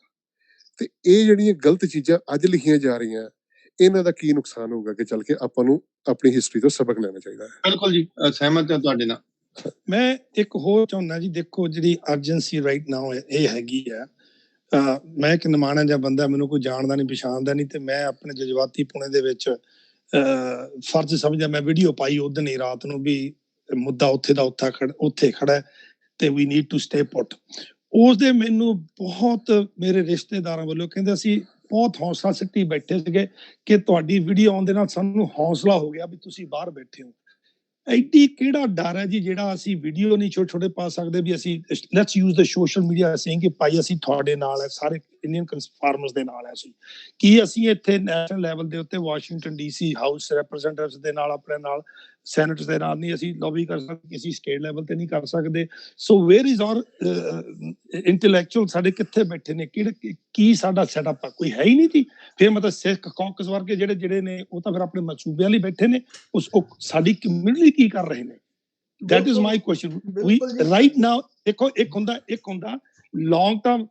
ਤੇ ਇਹ ਜਿਹੜੀਆਂ ਗਲਤ ਚੀਜ਼ਾਂ ਅੱਜ ਲਿਖੀਆਂ ਜਾ ਰਹੀਆਂ, ਇਹਨਾਂ ਦਾ ਕੀ ਨੁਕਸਾਨ ਹੋਊਗਾ ਕਿ ਚੱਲ ਕੇ ਆਪਾਂ ਨੂੰ ਆਪਣੀ ਹਿਸਟਰੀ ਤੋਂ ਸਬਕ ਲੈਣਾ ਚਾਹੀਦਾ ਹੈ। ਬਿਲਕੁਲ ਜੀ, ਸਹਿਮਤ ਹਾਂ ਤੁਹਾਡੇ ਨਾਲ। ਮੈਂ ਇੱਕ ਹੋਰ ਚਾਹੁੰਦਾ ਜੀ, ਦੇਖੋ ਜਿਹੜੀ ਅਰਜੈਂਸੀ ਰਾਈਟ ਨਾਓ ਇਹ ਹੈਗੀ ਆ, ਮੈਂ ਇੱਕ ਨਿਮਾਣਾ ਜਿਹਾ ਬੰਦਾ, ਮੈਨੂੰ ਕੋਈ ਜਾਣਦਾ ਨਹੀਂ ਪਛਾਣਦਾ ਨਹੀਂ, ਤੇ ਮੈਂ ਆਪਣੇ ਜਜ਼ਬਾਤੀ ਪੁਣੇ ਦੇ ਵਿੱਚ ਫਰਜ਼ ਸਮਝਿਆ, ਮੈਂ ਵੀਡੀਓ ਪਾਈ ਉਸ ਹੀ ਰਾਤ ਨੂੰ ਵੀ ਮੁੱਦਾ ਉੱਥੇ ਦਾ ਉੱਥੇ ਖੜਾ, ਤੇ ਵੀ ਨੀਡ ਟੂ ਸਟੇ ਪੁੱਟ। ਉਸਦੇ ਮੈਨੂੰ ਬਹੁਤ ਮੇਰੇ ਰਿਸ਼ਤੇਦਾਰਾਂ ਵੱਲੋਂ ਕਹਿੰਦੇ ਅਸੀਂ ਬਹੁਤ ਹੌਸਲਾ ਸਿੱਟੀ ਬੈਠੇ ਸੀਗੇ ਕਿ ਤੁਹਾਡੀ ਵੀਡੀਓ ਆਉਣ ਦੇ ਨਾਲ ਸਾਨੂੰ ਹੌਸਲਾ ਹੋ ਗਿਆ ਵੀ ਤੁਸੀਂ ਬਾਹਰ ਬੈਠੇ ਹੋ। ਐਡੀ ਕਿਹੜਾ ਡਰ ਹੈ ਜੀ ਜਿਹੜਾ ਅਸੀਂ ਵੀਡੀਓ ਨਹੀਂ ਛੋਟੇ ਪਾ ਸਕਦੇ ਵੀ ਅਸੀਂ let's use the social media saying ਕਿ ਭਾਈ ਅਸੀਂ ਤੁਹਾਡੇ ਨਾਲ ਹੈ, ਸਾਰੇ ਇੰਡੀਅਨ ਫਾਰਮਰਸ ਦੇ ਨਾਲ ਹੈ। ਅਸੀਂ ਇੱਥੇ ਨੈਸ਼ਨਲ ਲੈਵਲ ਦੇ ਉੱਤੇ ਵਾਸ਼ਿੰਗਟਨ DC ਹਾਊਸ ਰੈਪਰੈਜ਼ੈਂਟੇਟਿਵਸ ਦੇ ਨਾਲ, ਆਪਣੇ ਨਾਲ ਸੈਨੇਟਸ ਦੇ ਨਾਲ ਨਹੀਂ ਅਸੀਂ ਲੌਬੀ ਕਰ ਸਕਦੇ, ਅਸੀਂ ਸਟੇਟ ਲੈਵਲ ਤੇ ਨਹੀਂ ਕਰ ਸਕਦੇ। ਸੋ ਵੇਅਰ ਇਜ਼ ਆਰ ਇੰਟੈਲੈਕਚੁਅਲ, ਸਾਡੇ ਕਿੱਥੇ ਬੈਠੇ ਨੇ, ਕੀ ਸਾਡਾ ਸੈਟਅਪ ਆ? ਕੋਈ ਹੈ ਹੀ ਨਹੀਂ ਜੀ। ਫਿਰ ਮਤਲਬ ਸਿੱਖ ਕੌਕਸ ਵਰਗੇ ਜਿਹੜੇ ਨੇ ਉਹ ਤਾਂ ਫਿਰ ਆਪਣੇ ਮਸੂਬਿਆਂ ਲਈ ਬੈਠੇ ਨੇ, ਸਾਡੀ ਕਮਿਊਨਿਟੀ ਕੀ ਕਰ ਰਹੇ ਨੇ? That is my question. ਵੀ ਰਾਈਟ ਨਾਓ ਦੇਖੋ, ਇੱਕ ਹੁੰਦਾ ਲੌਂਗ ਟਰਮ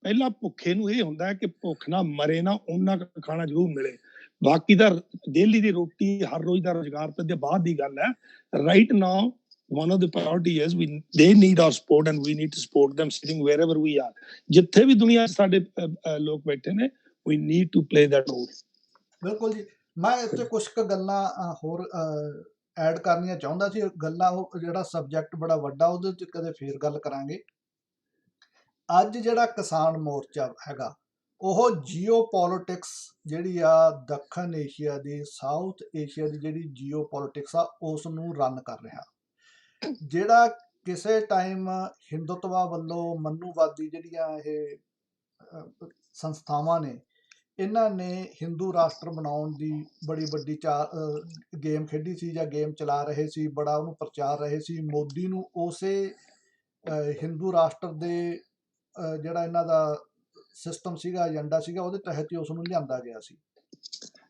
ਪਹਿਲਾਂ ਭੁੱਖੇ ਨੂੰ ਇਹ ਹੁੰਦਾ ਕਿ ਭੁੱਖ ਨਾ ਮਰੇ ਨਾ, ਉਹਨਾਂ ਖਾਣਾ ਜ਼ਰੂਰ ਮਿਲੇ। ਬਾਕੀ ਦਾ ਡੇਲੀ ਦੀ ਰੋਟੀ, ਹਰ ਰੋਜ਼ ਦਾ ਰੁਜ਼ਗਾਰ ਤੇ ਬਾਅਦ ਦੀ ਗੱਲ ਹੈ। Right now one of the priority is they need our support and we need to support them sitting wherever we are. ਜਿੱਥੇ ਵੀ ਦੁਨੀਆ 'ਚ ਸਾਡੇ ਲੋਕ ਬੈਠੇ ਨੇ, we need to play that role. ਬਿਲਕੁਲ ਜੀ। ਮੈਂ ਇੱਥੇ ਕੁਝ ਕੁ ਗੱਲਾਂ ਹੋਰ ਐਡ ਕਰਨੀਆਂ ਚਾਹੁੰਦਾ ਸੀ। ਗੱਲਾਂ ਉਹ ਜਿਹੜਾ ਸਬਜੈਕਟ ਬੜਾ ਵੱਡਾ, ਉਹਦੇ 'ਚ ਕਦੇ ਫੇਰ ਗੱਲ ਕਰਾਂਗੇ। ਅੱਜ ਜਿਹੜਾ ਕਿਸਾਨ ਮੋਰਚਾ ਹੈਗਾ, ਉਹ ਜੀਓ ਪੋਲੀਟਿਕਸ ਜਿਹੜੀ ਆ ਦੱਖਣ ਏਸ਼ੀਆ ਦੀ, ਸਾਊਥ ਏਸ਼ੀਆ ਦੀ ਜਿਹੜੀ ਜੀਓ ਪੋਲੀਟਿਕਸ ਆ, ਉਸ ਨੂੰ ਰਨ ਕਰ ਰਿਹਾ। ਜਿਹੜਾ ਕਿਸੇ ਟਾਈਮ ਹਿੰਦੂਤਵਾ ਵੱਲੋਂ ਮਨੂਵਾਦੀ ਜਿਹੜੀਆਂ ਇਹ ਸੰਸਥਾਵਾਂ ਨੇ, ਇਹਨਾਂ ਨੇ ਹਿੰਦੂ ਰਾਸ਼ਟਰ ਬਣਾਉਣ ਦੀ ਬੜੀ ਵੱਡੀ ਗੇਮ ਖੇਡੀ ਸੀ ਜਾਂ ਗੇਮ ਚਲਾ ਰਹੇ ਸੀ, ਬੜਾ ਉਹਨੂੰ ਪ੍ਰਚਾਰ ਰਹੇ ਸੀ। ਮੋਦੀ ਨੂੰ ਉਸੇ ਹਿੰਦੂ ਰਾਸ਼ਟਰ ਦੇ ਜਿਹੜਾ ਇਹਨਾਂ ਦਾ ਸਿਸਟਮ ਸੀਗਾ, ਏਜੰਡਾ ਸੀਗਾ, ਉਹਦੇ ਤਹਿਤ ਹੀ ਉਸ ਨੂੰ ਲਿਆਂਦਾ ਗਿਆ ਸੀ।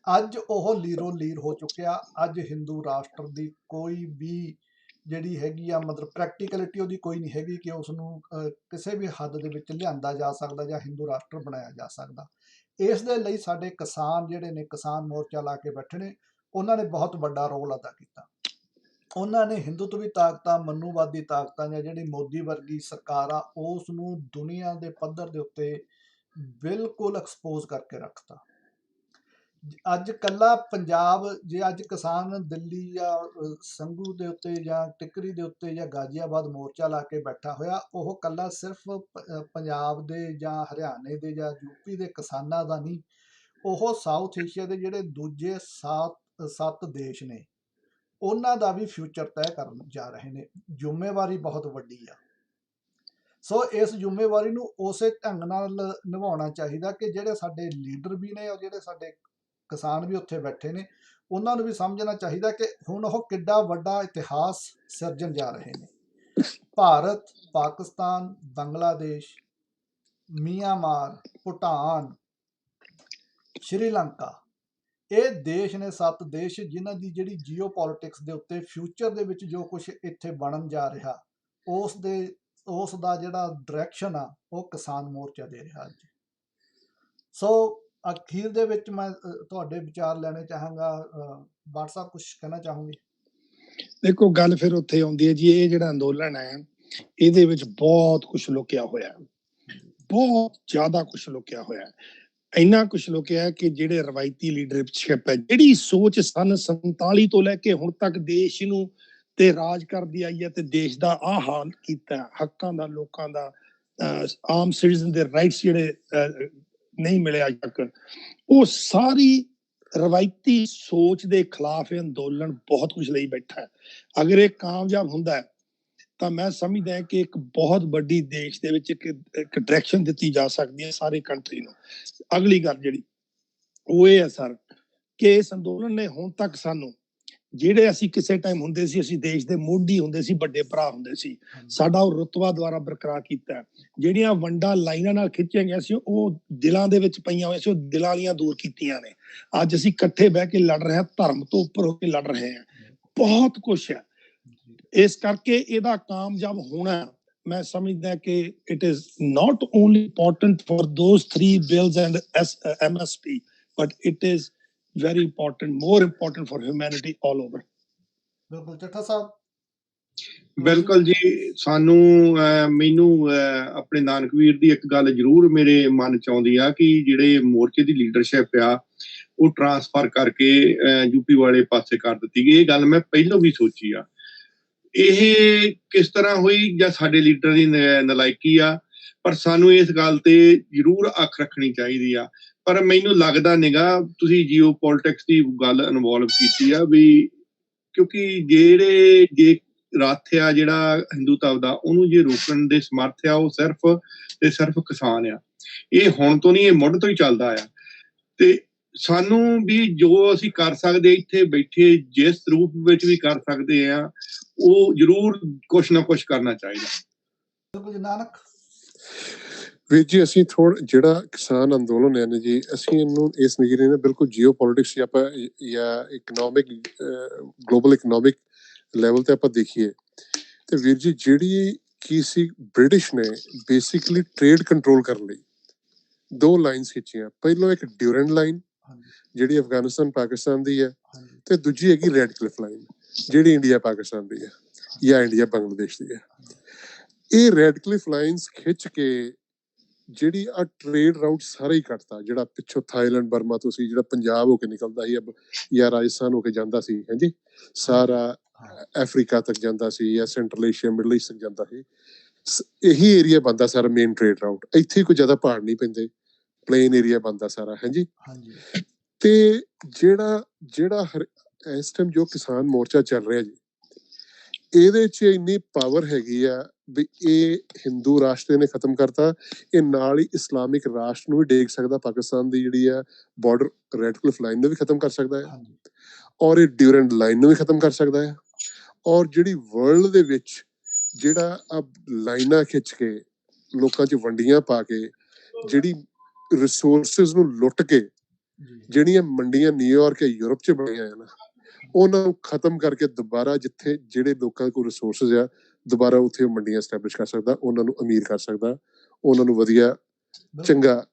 ਅੱਜ ਉਹ ਲੀਰੋ ਲੀਰ ਹੋ ਚੁੱਕਿਆ। ਅੱਜ ਹਿੰਦੂ ਰਾਸ਼ਟਰ ਦੀ ਕੋਈ ਵੀ ਜਿਹੜੀ ਹੈਗੀ ਆ, ਮਤਲਬ ਪ੍ਰੈਕਟੀਕਲਿਟੀ ਉਹਦੀ ਕੋਈ ਨਹੀਂ ਹੈਗੀ ਕਿ ਉਸ ਨੂੰ ਕਿਸੇ ਵੀ ਹੱਦ ਦੇ ਵਿੱਚ ਲਿਆਂਦਾ ਜਾ ਸਕਦਾ ਜਾਂ ਹਿੰਦੂ ਰਾਸ਼ਟਰ ਬਣਾਇਆ ਜਾ ਸਕਦਾ। ਇਸ ਦੇ ਲਈ ਸਾਡੇ ਕਿਸਾਨ ਜਿਹੜੇ ਨੇ, ਕਿਸਾਨ ਮੋਰਚਾ ਲਾ ਕੇ ਬੈਠੇ ਨੇ, ਉਹਨਾਂ ਨੇ ਬਹੁਤ ਵੱਡਾ ਰੋਲ ਅਦਾ ਕੀਤਾ। ਉਹਨਾਂ ਨੇ ਹਿੰਦੂਤਵੀ ਤਾਕਤਾਂ, ਮਨੂਵਾਦੀ ਤਾਕਤਾਂ ਜਾਂ ਜਿਹੜੀ ਮੋਦੀ ਵਰਗੀ ਸਰਕਾਰ ਆ, ਉਸ ਨੂੰ ਦੁਨੀਆ ਦੇ ਪੱਧਰ ਦੇ ਉੱਤੇ ਬਿਲਕੁਲ ਐਕਸਪੋਜ਼ ਕਰਕੇ ਰੱਖਤਾ। ਅੱਜ ਕੱਲਾ ਪੰਜਾਬ, ਜੇ ਅੱਜ ਕਿਸਾਨ ਦਿੱਲੀ ਜਾਂ ਸੰਘੂ ਦੇ ਉੱਤੇ ਜਾਂ ਟਿਕਰੀ ਦੇ ਉੱਤੇ ਜਾਂ ਗਾਜ਼ੀਆਬਾਦ ਮੋਰਚਾ ਲਾ ਕੇ ਬੈਠਾ ਹੋਇਆ, ਉਹ ਕੱਲਾ ਸਿਰਫ ਪੰਜਾਬ ਦੇ ਜਾਂ ਹਰਿਆਣੇ ਦੇ ਜਾਂ ਯੂਪੀ ਦੇ ਕਿਸਾਨਾਂ ਦਾ ਨਹੀਂ, ਉਹ ਸਾਊਥ ਏਸ਼ੀਆ ਦੇ ਜਿਹੜੇ ਦੂਜੇ 7 ਦੇਸ਼ ਨੇ, ਉਹਨਾਂ ਦਾ ਵੀ ਫਿਊਚਰ ਤੈਅ ਕਰਨ ਜਾ ਰਹੇ ਨੇ। ਜ਼ਿੰਮੇਵਾਰੀ ਬਹੁਤ ਵੱਡੀ ਆ। ਸੋ ਇਸ ਜ਼ਿੰਮੇਵਾਰੀ ਨੂੰ ਉਸੇ ਢੰਗ ਨਾਲ ਨਿਭਾਉਣਾ ਚਾਹੀਦਾ ਕਿ ਜਿਹੜੇ ਸਾਡੇ ਲੀਡਰ ਵੀ ਨੇ, ਔਰ ਜਿਹੜੇ ਸਾਡੇ ਕਿਸਾਨ ਵੀ ਉੱਥੇ ਬੈਠੇ ਨੇ, ਉਹਨਾਂ ਨੂੰ ਵੀ ਸਮਝਣਾ ਚਾਹੀਦਾ ਕਿ ਹੁਣ ਉਹ ਕਿੱਡਾ ਵੱਡਾ ਇਤਿਹਾਸ ਸਿਰਜਣ ਜਾ ਰਹੇ ਨੇ। ਭਾਰਤ, ਪਾਕਿਸਤਾਨ, ਬੰਗਲਾਦੇਸ਼, ਮਿਆਂਮਾਰ, ਭੂਟਾਨ, ਸ਼੍ਰੀਲੰਕਾ, ਇਹ ਦੇਸ਼ ਨੇ 7 ਦੇਸ਼, ਜਿਨ੍ਹਾਂ ਦੀ ਜਿਹੜੀ ਜੀਓ ਪੋਲੀਟਿਕਸ ਦੇ ਉੱਤੇ ਫਿਊਚਰ ਦੇ ਵਿੱਚ ਜੋ ਕੁਝ ਇੱਥੇ ਬਣਨ ਜਾ ਰਿਹਾ, ਉਸ ਦਾ ਜਿਹੜਾ ਡਾਇਰੈਕਸ਼ਨ ਆ, ਉਹ ਕਿਸਾਨ ਮੋਰਚਾ ਦੇ ਰਿਹਾ ਅੱਜ। ਸੋ ਅਖੀਰ ਦੇ ਵਿੱਚ ਮੈਂ ਤੁਹਾਡੇ ਵਿਚਾਰ ਲੈਣੇ ਚਾਹਾਂਗਾ। ਬਾਟ ਸਾਹਿਬ, ਕੁਝ ਕਹਿਣਾ ਚਾਹੋਗੇ? ਦੇਖੋ, ਗੱਲ ਫਿਰ ਉੱਥੇ ਆਉਂਦੀ ਹੈ ਜੀ, ਇਹ ਜਿਹੜਾ ਅੰਦੋਲਨ ਹੈ, ਇਹਦੇ ਵਿੱਚ ਬਹੁਤ ਕੁਝ ਲੁਕਿਆ ਹੋਇਆ, ਬਹੁਤ ਜ਼ਿਆਦਾ ਕੁਝ ਲੁਕਿਆ ਹੋਇਆ। ਇੰਨਾ ਕੁਝ ਲੁਕਿਆ ਕਿ ਜਿਹੜੇ ਰਵਾਇਤੀ ਲੀਡਰਸ਼ਿਪ ਹੈ, ਜਿਹੜੀ ਸੋਚ ਸਨ 47 ਤੋਂ ਲੈ ਕੇ ਹੁਣ ਤੱਕ ਦੇਸ਼ ਨੂੰ ਤੇ ਰਾਜ ਕਰਦੀ ਆਈ ਹੈ, ਤੇ ਦੇਸ਼ ਦਾ ਆਹ ਹਾਲ ਕੀਤਾ, ਹੱਕਾਂ ਦਾ, ਲੋਕਾਂ ਦਾ, ਆਮ ਸਿਟੀਜ਼ਨ ਦੇ ਰਾਈਟਸ ਜਿਹੜੇ ਨਹੀਂ ਮਿਲੇ ਅੱਜ ਤੱਕ, ਉਹ ਸਾਰੀ ਰਵਾਇਤੀ ਸੋਚ ਦੇ ਖਿਲਾਫ ਇਹ ਅੰਦੋਲਨ ਬਹੁਤ ਕੁਝ ਲਈ ਬੈਠਾ ਹੈ। ਅਗਰ ਇਹ ਕਾਮਯਾਬ ਹੁੰਦਾ ਹੈ ਤਾਂ ਮੈਂ ਸਮਝਦਾ ਕਿ ਇੱਕ ਬਹੁਤ ਵੱਡੀ ਦੇਸ਼ ਦੇ ਵਿੱਚ ਇੱਕ ਡਾਇਰੈਕਸ਼ਨ ਦਿੱਤੀ ਜਾ ਸਕਦੀ ਹੈ ਸਾਰੇ ਕੰਟਰੀ ਨੂੰ। ਅਗਲੀ ਗੱਲ ਜਿਹੜੀ ਉਹ ਇਹ ਹੈ ਸਰ, ਕਿ ਇਸ ਅੰਦੋਲਨ ਨੇ ਹੁਣ ਤੱਕ ਸਾਨੂੰ, ਜਿਹੜੇ ਅਸੀਂ ਕਿਸੇ ਟਾਈਮ ਹੁੰਦੇ ਸੀ, ਅਸੀਂ ਦੇਸ਼ ਦੇ ਮੋਢੀ ਹੁੰਦੇ ਸੀ, ਵੱਡੇ ਭਰਾ ਹੁੰਦੇ ਸੀ, ਸਾਡਾ ਉਹ ਰੁਤਬਾ ਦੁਆਰਾ ਬਰਕਰਾਰ ਕੀਤਾ। ਜਿਹੜੀਆਂ ਵੰਡਾਂ ਲਾਈਨਾਂ ਨਾਲ ਖਿੱਚੀਆਂ ਗਈਆਂ ਸੀ, ਉਹ ਦਿਲਾਂ ਦੇ ਵਿੱਚ ਪਈਆਂ ਹੋਈਆਂ ਸੀ, ਉਹ ਦਿਲਾਂ ਵਾਲੀਆਂ ਦੂਰ ਕੀਤੀਆਂ ਨੇ। ਅੱਜ ਅਸੀਂ ਇਕੱਠੇ ਬਹਿ ਕੇ ਲੜ ਰਹੇ ਹਾਂ, ਧਰਮ ਤੋਂ ਉੱਪਰ ਹੋ ਕੇ ਲੜ ਰਹੇ ਹਾਂ, ਬਹੁਤ ਕੁਛ ਹੈ। ਇਸ ਕਰਕੇ ਇਹਦਾ ਕਾਮਯਾਬ ਹੋਣਾ, ਮੈਂ ਸਮਝਦਾ ਕਿ it is not only important for those 3 bills and MSP, but it is very important, more important for humanity all over. ਬਿਲਕੁਲ ਚੱਠਾ ਸਾਹਿਬ। ਬਿਲਕੁਲ ਜੀ। ਮੈਨੂੰ ਆਪਣੇ ਨਾਨਕ ਵੀਰ ਦੀ ਇੱਕ ਗੱਲ ਜ਼ਰੂਰ ਮੇਰੇ ਮਨ ਚ ਆਉਂਦੀ ਆ ਕਿ ਜਿਹੜੇ ਮੋਰਚੇ ਦੀ ਲੀਡਰਸ਼ਿਪ ਆ, ਉਹ ਟਰਾਂਸਫਰ ਕਰਕੇ ਯੂਪੀ ਵਾਲੇ ਪਾਸੇ ਕਰ ਦਿੱਤੀ ਗਈ। ਇਹ ਗੱਲ ਮੈਂ ਪਹਿਲਾਂ ਵੀ ਸੋਚੀ ਆ। ਇਹ ਕਿਸ ਤਰ੍ਹਾਂ ਹੋਈ ਜਾਂ ਸਾਡੇ ਲੀਡਰ ਦੀ ਨਲਾਇਕੀ ਆ, ਪਰ ਸਾਨੂੰ ਇਸ ਗੱਲ ਤੇ ਜ਼ਰੂਰ ਅੱਖ ਰੱਖਣੀ ਚਾਹੀਦੀ ਆ। ਪਰ ਮੈਨੂੰ ਲੱਗਦਾ ਨਿਗਾ ਤੁਸੀਂ ਜੀਓ ਪੋਲੀਟਿਕਸ ਦੀ ਗੱਲ ਇਨਵੋਲਵ ਕੀਤੀ ਆ ਵੀ, ਕਿਉਂਕਿ ਜੇ ਰੱਥ ਆ ਜਿਹੜਾ ਹਿੰਦੂਤਵ ਦਾ, ਉਹਨੂੰ ਜੇ ਰੋਕਣ ਦੇ ਸਮਰਥ ਆ, ਉਹ ਸਿਰਫ ਤੇ ਸਿਰਫ ਕਿਸਾਨ ਆ। ਇਹ ਹੁਣ ਤੋਂ ਨਹੀਂ, ਇਹ ਮੁੱਢ ਤੋਂ ਹੀ ਚੱਲਦਾ ਆ। ਤੇ ਸਾਨੂੰ ਵੀ ਜੋ ਅਸੀਂ ਕਰ ਸਕਦੇ, ਇੱਥੇ ਬੈਠੇ ਜਿਸ ਰੂਪ ਵਿੱਚ ਵੀ ਕਰ ਸਕਦੇ ਆ, ਉਹ ਜ਼ਰੂਰ ਕੁਛ ਨਾ ਕੁਛ ਕਰਨਾ ਚਾਹੀਦਾ। ਬਿਲਕੁਲ ਨਾਨਕ ਵੀਰ ਜੀ, ਅਸੀਂ ਜਿਹੜਾ ਕਿਸਾਨ ਅੰਦੋਲਨ ਹੈ ਨਾ ਜੀ, ਅਸੀਂ ਇਹਨੂੰ ਇਸ ਨਜ਼ਰੀਏ ਨਾਲ ਬਿਲਕੁਲ ਜੀਓ ਪੋਲੀਟਿਕਸ ਜਾਂ ਇਕਨੋਮਿਕ, ਗਲੋਬਲ ਇਕਨੋਮਿਕ ਲੈਵਲ ਤੇ ਆਪਾਂ ਦੇਖੀਏ ਤੇ ਵੀਰ ਜੀ, ਜਿਹੜੀ ਕੀ ਸੀ, ਬ੍ਰਿਟਿਸ਼ ਨੇ ਬੇਸਿਕਲੀ ਟ੍ਰੇਡ ਕੰਟਰੋਲ ਕਰਨ ਲਈ ਦੋ ਲਾਈਨਸ ਖਿੱਚੀਆਂ। ਪਹਿਲੋਂ ਇੱਕ ਡਿਊਰੈਂਡ ਲਾਈਨ ਹਾਂਜੀ ਜਿਹੜੀ ਅਫਗਾਨਿਸਤਾਨ ਪਾਕਿਸਤਾਨ ਦੀ ਹੈ, ਹਾਂਜੀ ਤੇ ਦੂਜੀ ਹੈਗੀ ਰੈਡ ਕਲਿਫ ਲਾਈਨ ਜਿਹੜੀ ਇੰਡੀਆ ਪਾਕਿਸਤਾਨ ਦੀ ਹੈ ਜਾਂ ਇੰਡੀਆ ਬੰਗਲਾਦੇਸ਼ ਦੀ ਹੈ। ਇਹ ਰੈਡ ਕਲਿਫ ਲਾਈਨਸ ਖਿੱਚ ਕੇ ਜਿਹੜੀ ਆ ਟ੍ਰੇਡ ਰਾਊਟ ਸਾਰਾ ਹੀ ਕੱਟਤਾ, ਜਿਹੜਾ ਪਿੱਛੋਂ ਥਾਈਲੈਂਡ ਬਰਮਾ ਤੋਂ ਸੀ, ਜਿਹੜਾ ਪੰਜਾਬ ਹੋ ਕੇ ਨਿਕਲਦਾ ਸੀ ਜਾਂ ਰਾਜਸਥਾਨ ਹੋ ਕੇ ਜਾਂਦਾ ਸੀ, ਹਾਂਜੀ ਸਾਰਾ ਹਾਂ ਅਫਰੀਕਾ ਤੱਕ ਜਾਂਦਾ ਸੀ ਜਾਂ ਸੈਂਟਰਲ ਏਸ਼ੀਆ ਮਿਡਲ ਈਸਟ ਤੱਕ ਜਾਂਦਾ ਸੀ। ਇਹੀ ਏਰੀਆ ਬਣਦਾ ਸਾਰਾ ਮੇਨ ਟ੍ਰੇਡ ਰਾਊਟ। ਇੱਥੇ ਕੋਈ ਜ਼ਿਆਦਾ ਪਹਾੜ ਨਹੀਂ ਪੈਂਦੇ, ਪਲੇਨ ਏਰੀਆ ਬਣਦਾ ਸਾਰਾ, ਹਾਂਜੀ। ਹਾਂਜੀ ਤੇ ਜਿਹੜਾ ਇਸ ਟਾਈਮ ਜੋ ਕਿਸਾਨ ਮੋਰਚਾ ਚੱਲ ਰਿਹਾ ਜੀ, ਇਹਦੇ 'ਚ ਇੰਨੀ ਪਾਵਰ ਹੈਗੀ ਆ ਵੀ ਇਹ ਹਿੰਦੂ ਰਾਸ਼ਟਰ ਨੇ ਖਤਮ ਕਰਤਾ, ਇਹ ਨਾਲ ਹੀ ਇਸਲਾਮਿਕ ਰਾਸ਼ਟਰ ਨੂੰ ਵੀ ਡੇਗ ਸਕਦਾ। ਪਾਕਿਸਤਾਨ ਦੀ ਜਿਹੜੀ ਆ ਬਾਰਡਰ ਰੈਡ ਕਲਿਫ ਲਾਈਨ ਨੂੰ ਵੀ ਖਤਮ ਕਰ ਸਕਦਾ ਹੈ, ਹਾਂਜੀ ਔਰ ਇਹ ਡਿਊਰੈਂਡ ਲਾਈਨ ਨੂੰ ਵੀ ਖਤਮ ਕਰ ਸਕਦਾ ਹੈ। ਔਰ ਜਿਹੜੀ ਵਰਲਡ ਦੇ ਵਿੱਚ ਜਿਹੜਾ ਆ ਲਾਈਨਾਂ ਖਿੱਚ ਕੇ ਲੋਕਾਂ 'ਚ ਵੰਡੀਆਂ ਪਾ ਕੇ ਜਿਹੜੀ ਰਿਸੋਰਸਿਸ ਨੂੰ ਲੁੱਟ ਕੇ ਜੀ ਜਿਹੜੀਆਂ ਮੰਡੀਆਂ ਨਿਊਯਾਰਕ ਜਾਂ ਯੂਰਪ 'ਚ ਬਣੀਆਂ ਆ ਨਾ, ਉਹਨਾਂ ਨੂੰ ਖਤਮ ਕਰਕੇ ਦੁਬਾਰਾ ਜਿੱਥੇ ਜਿਹੜੇ ਲੋਕਾਂ ਕੋਲ ਰਿਸੋਰਸਿਸ ਆ, ਦੁਬਾਰਾ ਉੱਥੇ ਉਹ ਮੰਡੀਆਂ ਐਸਟੈਬਲਿਸ਼ ਕਰ ਸਕਦਾ, ਉਹਨਾਂ ਨੂੰ ਅਮੀਰ ਕਰ ਸਕਦਾ, ਉਹਨਾਂ ਨੂੰ ਵਧੀਆ ਬਿਲਕੁਲ ਚੰਗਾ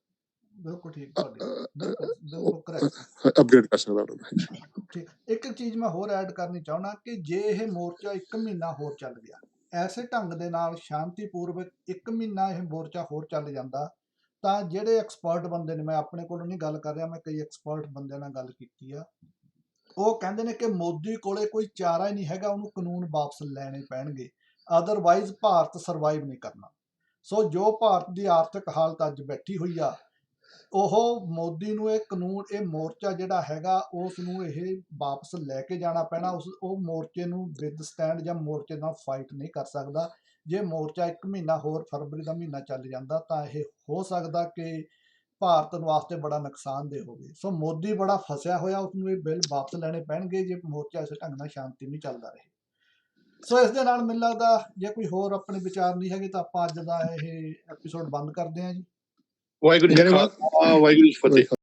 ਬਿਲਕੁਲ ਠੀਕ ਤੁਹਾਡੀ ਬਿਲਕੁਲ correct। ਅਪਗ੍ਰੇਡ ਕਰ ਸਕਦਾ ਉਹਨਾਂ ਨੂੰ। ਠੀਕ, ਇੱਕ ਚੀਜ਼ ਮੈਂ ਹੋਰ ਐਡ ਕਰਨੀ ਚਾਹੁੰਦਾ ਕਿ ਜੇ ਇਹ ਮੋਰਚਾ 1 ਮਹੀਨਾ ਹੋਰ ਚੱਲ ਗਿਆ ਐਸੇ ਢੰਗ ਦੇ ਨਾਲ ਸ਼ਾਂਤੀਪੂਰਵਕ 1 ਮਹੀਨਾ ਇਹ ਮੋਰਚਾ ਹੋਰ ਚੱਲ ਜਾਂਦਾ, ਤਾਂ ਜਿਹੜੇ ਐਕਸਪਰਟ ਬੰਦੇ ਨੇ, ਮੈਂ ਆਪਣੇ ਕੋਲੋਂ ਨਹੀਂ ਗੱਲ ਕਰ ਰਿਹਾ, ਮੈਂ ਕਈ ਐਕਸਪਰਟ ਬੰਦਿਆਂ ਨਾਲ ਗੱਲ ਕੀਤੀ ਆ, ਉਹ ਕਹਿੰਦੇ ਨੇ ਕਿ ਮੋਦੀ ਕੋਲੇ ਕੋਈ ਚਾਰਾ ਹੀ ਨਹੀਂ ਹੈਗਾ, ਉਹਨੂੰ ਕਾਨੂੰਨ ਵਾਪਸ ਲੈਣੇ ਪੈਣਗੇ, ਅਦਰਵਾਈਜ਼ ਭਾਰਤ ਸਰਵਾਈਵ ਨਹੀਂ ਕਰਨਾ। ਸੋ ਜੋ ਭਾਰਤ ਦੀ ਆਰਥਿਕ ਹਾਲਤ ਅੱਜ ਬੈਠੀ ਹੋਈ ਆ, ਉਹ ਮੋਦੀ ਨੂੰ ਇਹ ਕਾਨੂੰਨ, ਇਹ ਮੋਰਚਾ ਜਿਹੜਾ ਹੈਗਾ ਉਸ ਨੂੰ ਇਹ ਵਾਪਸ ਲੈ ਕੇ ਜਾਣਾ ਪੈਣਾ। ਉਹ ਮੋਰਚੇ ਨੂੰ ਵਿਦ ਸਟੈਂਡ ਜਾਂ ਮੋਰਚੇ ਨਾਲ ਫਾਈਟ ਨਹੀਂ ਕਰ ਸਕਦਾ। ਜੇ ਮੋਰਚਾ 1 ਮਹੀਨਾ ਹੋਰ, ਫਰਵਰੀ ਦਾ ਮਹੀਨਾ ਚੱਲ ਜਾਂਦਾ, ਤਾਂ ਇਹ ਹੋ ਸਕਦਾ ਕਿ ਭਾਰਤ ਵਾਸਤੇ ਬੜਾ ਨੁਕਸਾਨਦੇਹ ਹੋਵੇ। ਸੋ ਮੋਦੀ ਬੜਾ ਫਸਿਆ ਹੋਇਆ, ਉਸਨੂੰ ਇਹ ਬਿੱਲ ਵਾਪਸ ਲੈਣੇ ਪੈਣਗੇ ਜੇ ਮੋਰਚਾ ਇਸੇ ਢੰਗ ਨਾਲ ਸ਼ਾਂਤੀ ਨਹੀਂ ਚੱਲਦਾ ਰਹੇ। ਸੋ ਇਸ ਦੇ ਨਾਲ ਮੈਨੂੰ ਲੱਗਦਾ ਜੇ ਕੋਈ ਹੋਰ ਆਪਣੇ ਵਿਚਾਰ ਨਹੀਂ ਹੈਗੇ ਤਾਂ ਆਪਾਂ ਅੱਜ ਦਾ ਇਹ ਐਪੀਸੋਡ ਬੰਦ ਕਰਦੇ ਹਾਂ ਜੀ। ਵਾਹਿਗੁਰੂ ਜੀ ਕਾ ਖਾਲਸਾ, ਵਾਹਿਗੁਰੂ ਜੀ ਕੀ ਫਤਿਹ।